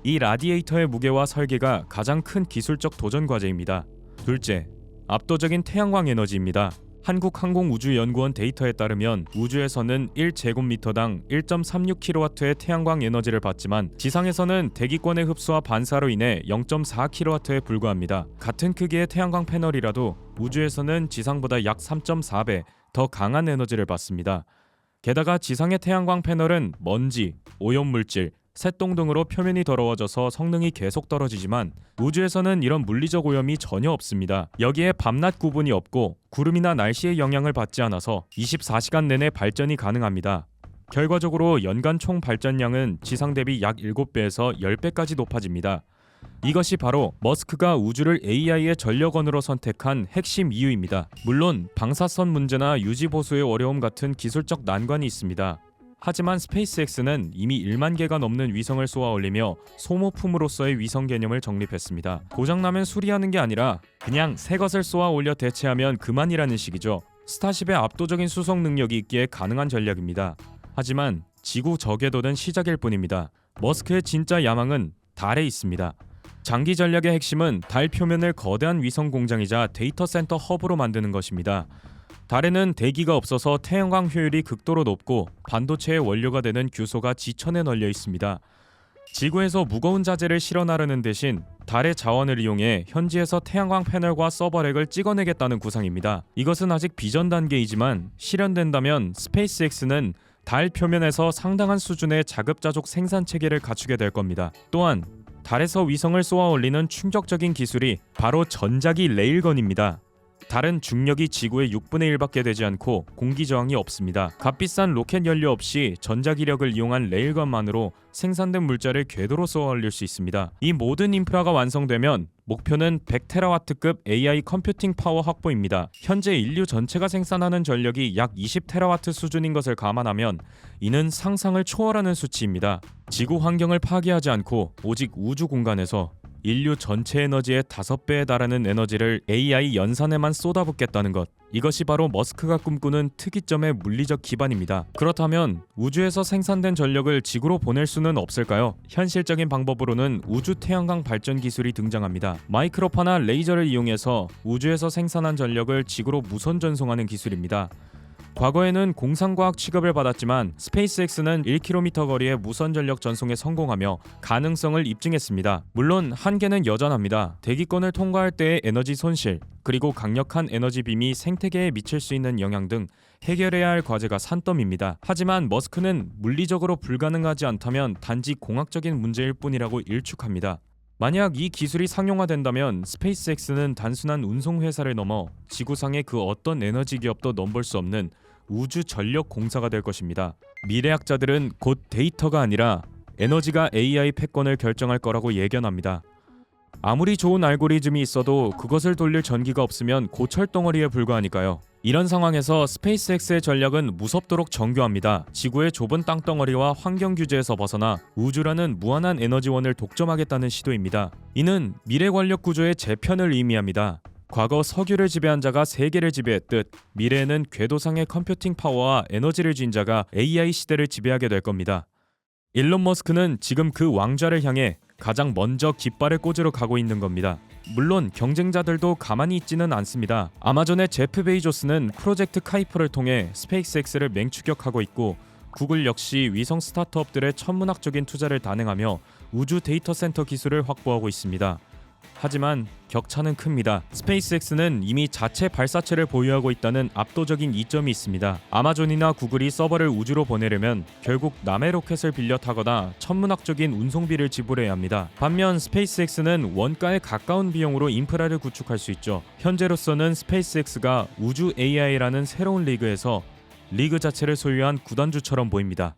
이 라디에이터의 무게와 설계가 가장 큰 기술적 도전 과제입니다. 둘째, 압도적인 태양광 에너지입니다. 한국항공우주연구원 데이터에 따르면 우주에서는 1제곱미터당 1.36kW의 태양광 에너지를 받지만 지상에서는 대기권의 흡수와 반사로 인해 0.4kW에 불과합니다. 같은 크기의 태양광 패널이라도 우주에서는 지상보다 약 3.4배 더 강한 에너지를 받습니다. 게다가 지상의 태양광 패널은 먼지, 오염물질, 새똥 등으로 표면이 더러워져서 성능이 계속 떨어지지만 우주에서는 이런 물리적 오염이 전혀 없습니다. 여기에 밤낮 구분이 없고 구름이나 날씨의 영향을 받지 않아서 24시간 내내 발전이 가능합니다. 결과적으로 연간 총 발전량은 지상 대비 약 7배에서 10배까지 높아집니다. 이것이 바로 머스크가 우주를 AI의 전력원으로 선택한 핵심 이유입니다. 물론 방사선 문제나 유지 보수의 어려움 같은 기술적 난관이 있습니다. 하지만 스페이스X는 이미 1만 개가 넘는 위성을 쏘아 올리며 소모품으로서의 위성 개념을 정립했습니다. 고장나면 수리하는 게 아니라 그냥 새 것을 쏘아 올려 대체하면 그만이라는 식이죠. 스타쉽의 압도적인 수송 능력이 있기에 가능한 전략입니다. 하지만 지구 저궤도는 시작일 뿐입니다. 머스크의 진짜 야망은 달에 있습니다. 장기 전략의 핵심은 달 표면을 거대한 위성 공장이자 데이터 센터 허브로 만드는 것입니다. 달에는 대기가 없어서 태양광 효율이 극도로 높고 반도체의 원료가 되는 규소가 지천에 널려 있습니다. 지구에서 무거운 자재를 실어 나르는 대신 달의 자원을 이용해 현지에서 태양광 패널과 서버렉을 찍어내겠다는 구상입니다. 이것은 아직 비전 단계이지만 실현된다면 스페이스X는 달 표면에서 상당한 수준의 자급자족 생산 체계를 갖추게 될 겁니다. 또한 달에서 위성을 쏘아 올리는 충격적인 기술이 바로 전자기 레일건입니다. 달은 중력이 지구의 6분의 1밖에 되지 않고 공기 저항이 없습니다. 값비싼 로켓 연료 없이 전자기력을 이용한 레일건만으로 생산된 물자를 궤도로 쏘아 올릴 수 있습니다. 이 모든 인프라가 완성되면 목표는 100테라와트급 AI 컴퓨팅 파워 확보입니다. 현재 인류 전체가 생산하는 전력이 약 20테라와트 수준인 것을 감안하면 이는 상상을 초월하는 수치입니다. 지구 환경을 파괴하지 않고 오직 우주 공간에서 인류 전체 에너지의 5배에 달하는 에너지를 AI 연산에만 쏟아붓겠다는 것. 이것이 바로 머스크가 꿈꾸는 특이점의 물리적 기반입니다. 그렇다면 우주에서 생산된 전력을 지구로 보낼 수는 없을까요? 현실적인 방법으로는 우주 태양광 발전 기술이 등장합니다. 마이크로파나 레이저를 이용해서 우주에서 생산한 전력을 지구로 무선 전송하는 기술입니다. 과거에는 공상과학 취급을 받았지만 스페이스X는 1km 거리의 무선 전력 전송에 성공하며 가능성을 입증했습니다. 물론 한계는 여전합니다. 대기권을 통과할 때의 에너지 손실, 그리고 강력한 에너지 빔이 생태계에 미칠 수 있는 영향 등 해결해야 할 과제가 산더미입니다. 하지만 머스크는 물리적으로 불가능하지 않다면 단지 공학적인 문제일 뿐이라고 일축합니다. 만약 이 기술이 상용화된다면 스페이스X는 단순한 운송 회사를 넘어 지구상의 그 어떤 에너지 기업도 넘볼 수 없는 우주 전력 공사가 될 것입니다. 미래학자들은 곧 데이터가 아니라 에너지가 AI 패권을 결정할 거라고 예견합니다. 아무리 좋은 알고리즘이 있어도 그것을 돌릴 전기가 없으면 고철덩어리에 불과하니까요. 이런 상황에서 스페이스X의 전략은 무섭도록 정교합니다. 지구의 좁은 땅덩어리와 환경 규제에서 벗어나 우주라는 무한한 에너지원을 독점하겠다는 시도입니다. 이는 미래 권력 구조의 재편을 의미합니다. 과거 석유를 지배한 자가 세계를 지배했듯 미래에는 궤도상의 컴퓨팅 파워와 에너지를 쥔 자가 AI 시대를 지배하게 될 겁니다. 일론 머스크는 지금 그 왕좌를 향해 가장 먼저 깃발을 꽂으러 가고 있는 겁니다. 물론 경쟁자들도 가만히 있지는 않습니다. 아마존의 제프 베이조스는 프로젝트 카이퍼를 통해 스페이스X를 맹추격하고 있고, 구글 역시 위성 스타트업들의 천문학적인 투자를 단행하며 우주 데이터 센터 기술을 확보하고 있습니다. 하지만 격차는 큽니다. 스페이스X는 이미 자체 발사체를 보유하고 있다는 압도적인 이점이 있습니다. 아마존이나 구글이 서버를 우주로 보내려면 결국 남의 로켓을 빌려 타거나 천문학적인 운송비를 지불해야 합니다. 반면 스페이스X는 원가에 가까운 비용으로 인프라를 구축할 수 있죠. 현재로서는 스페이스X가 우주 AI라는 새로운 리그에서 리그 자체를 소유한 구단주처럼 보입니다.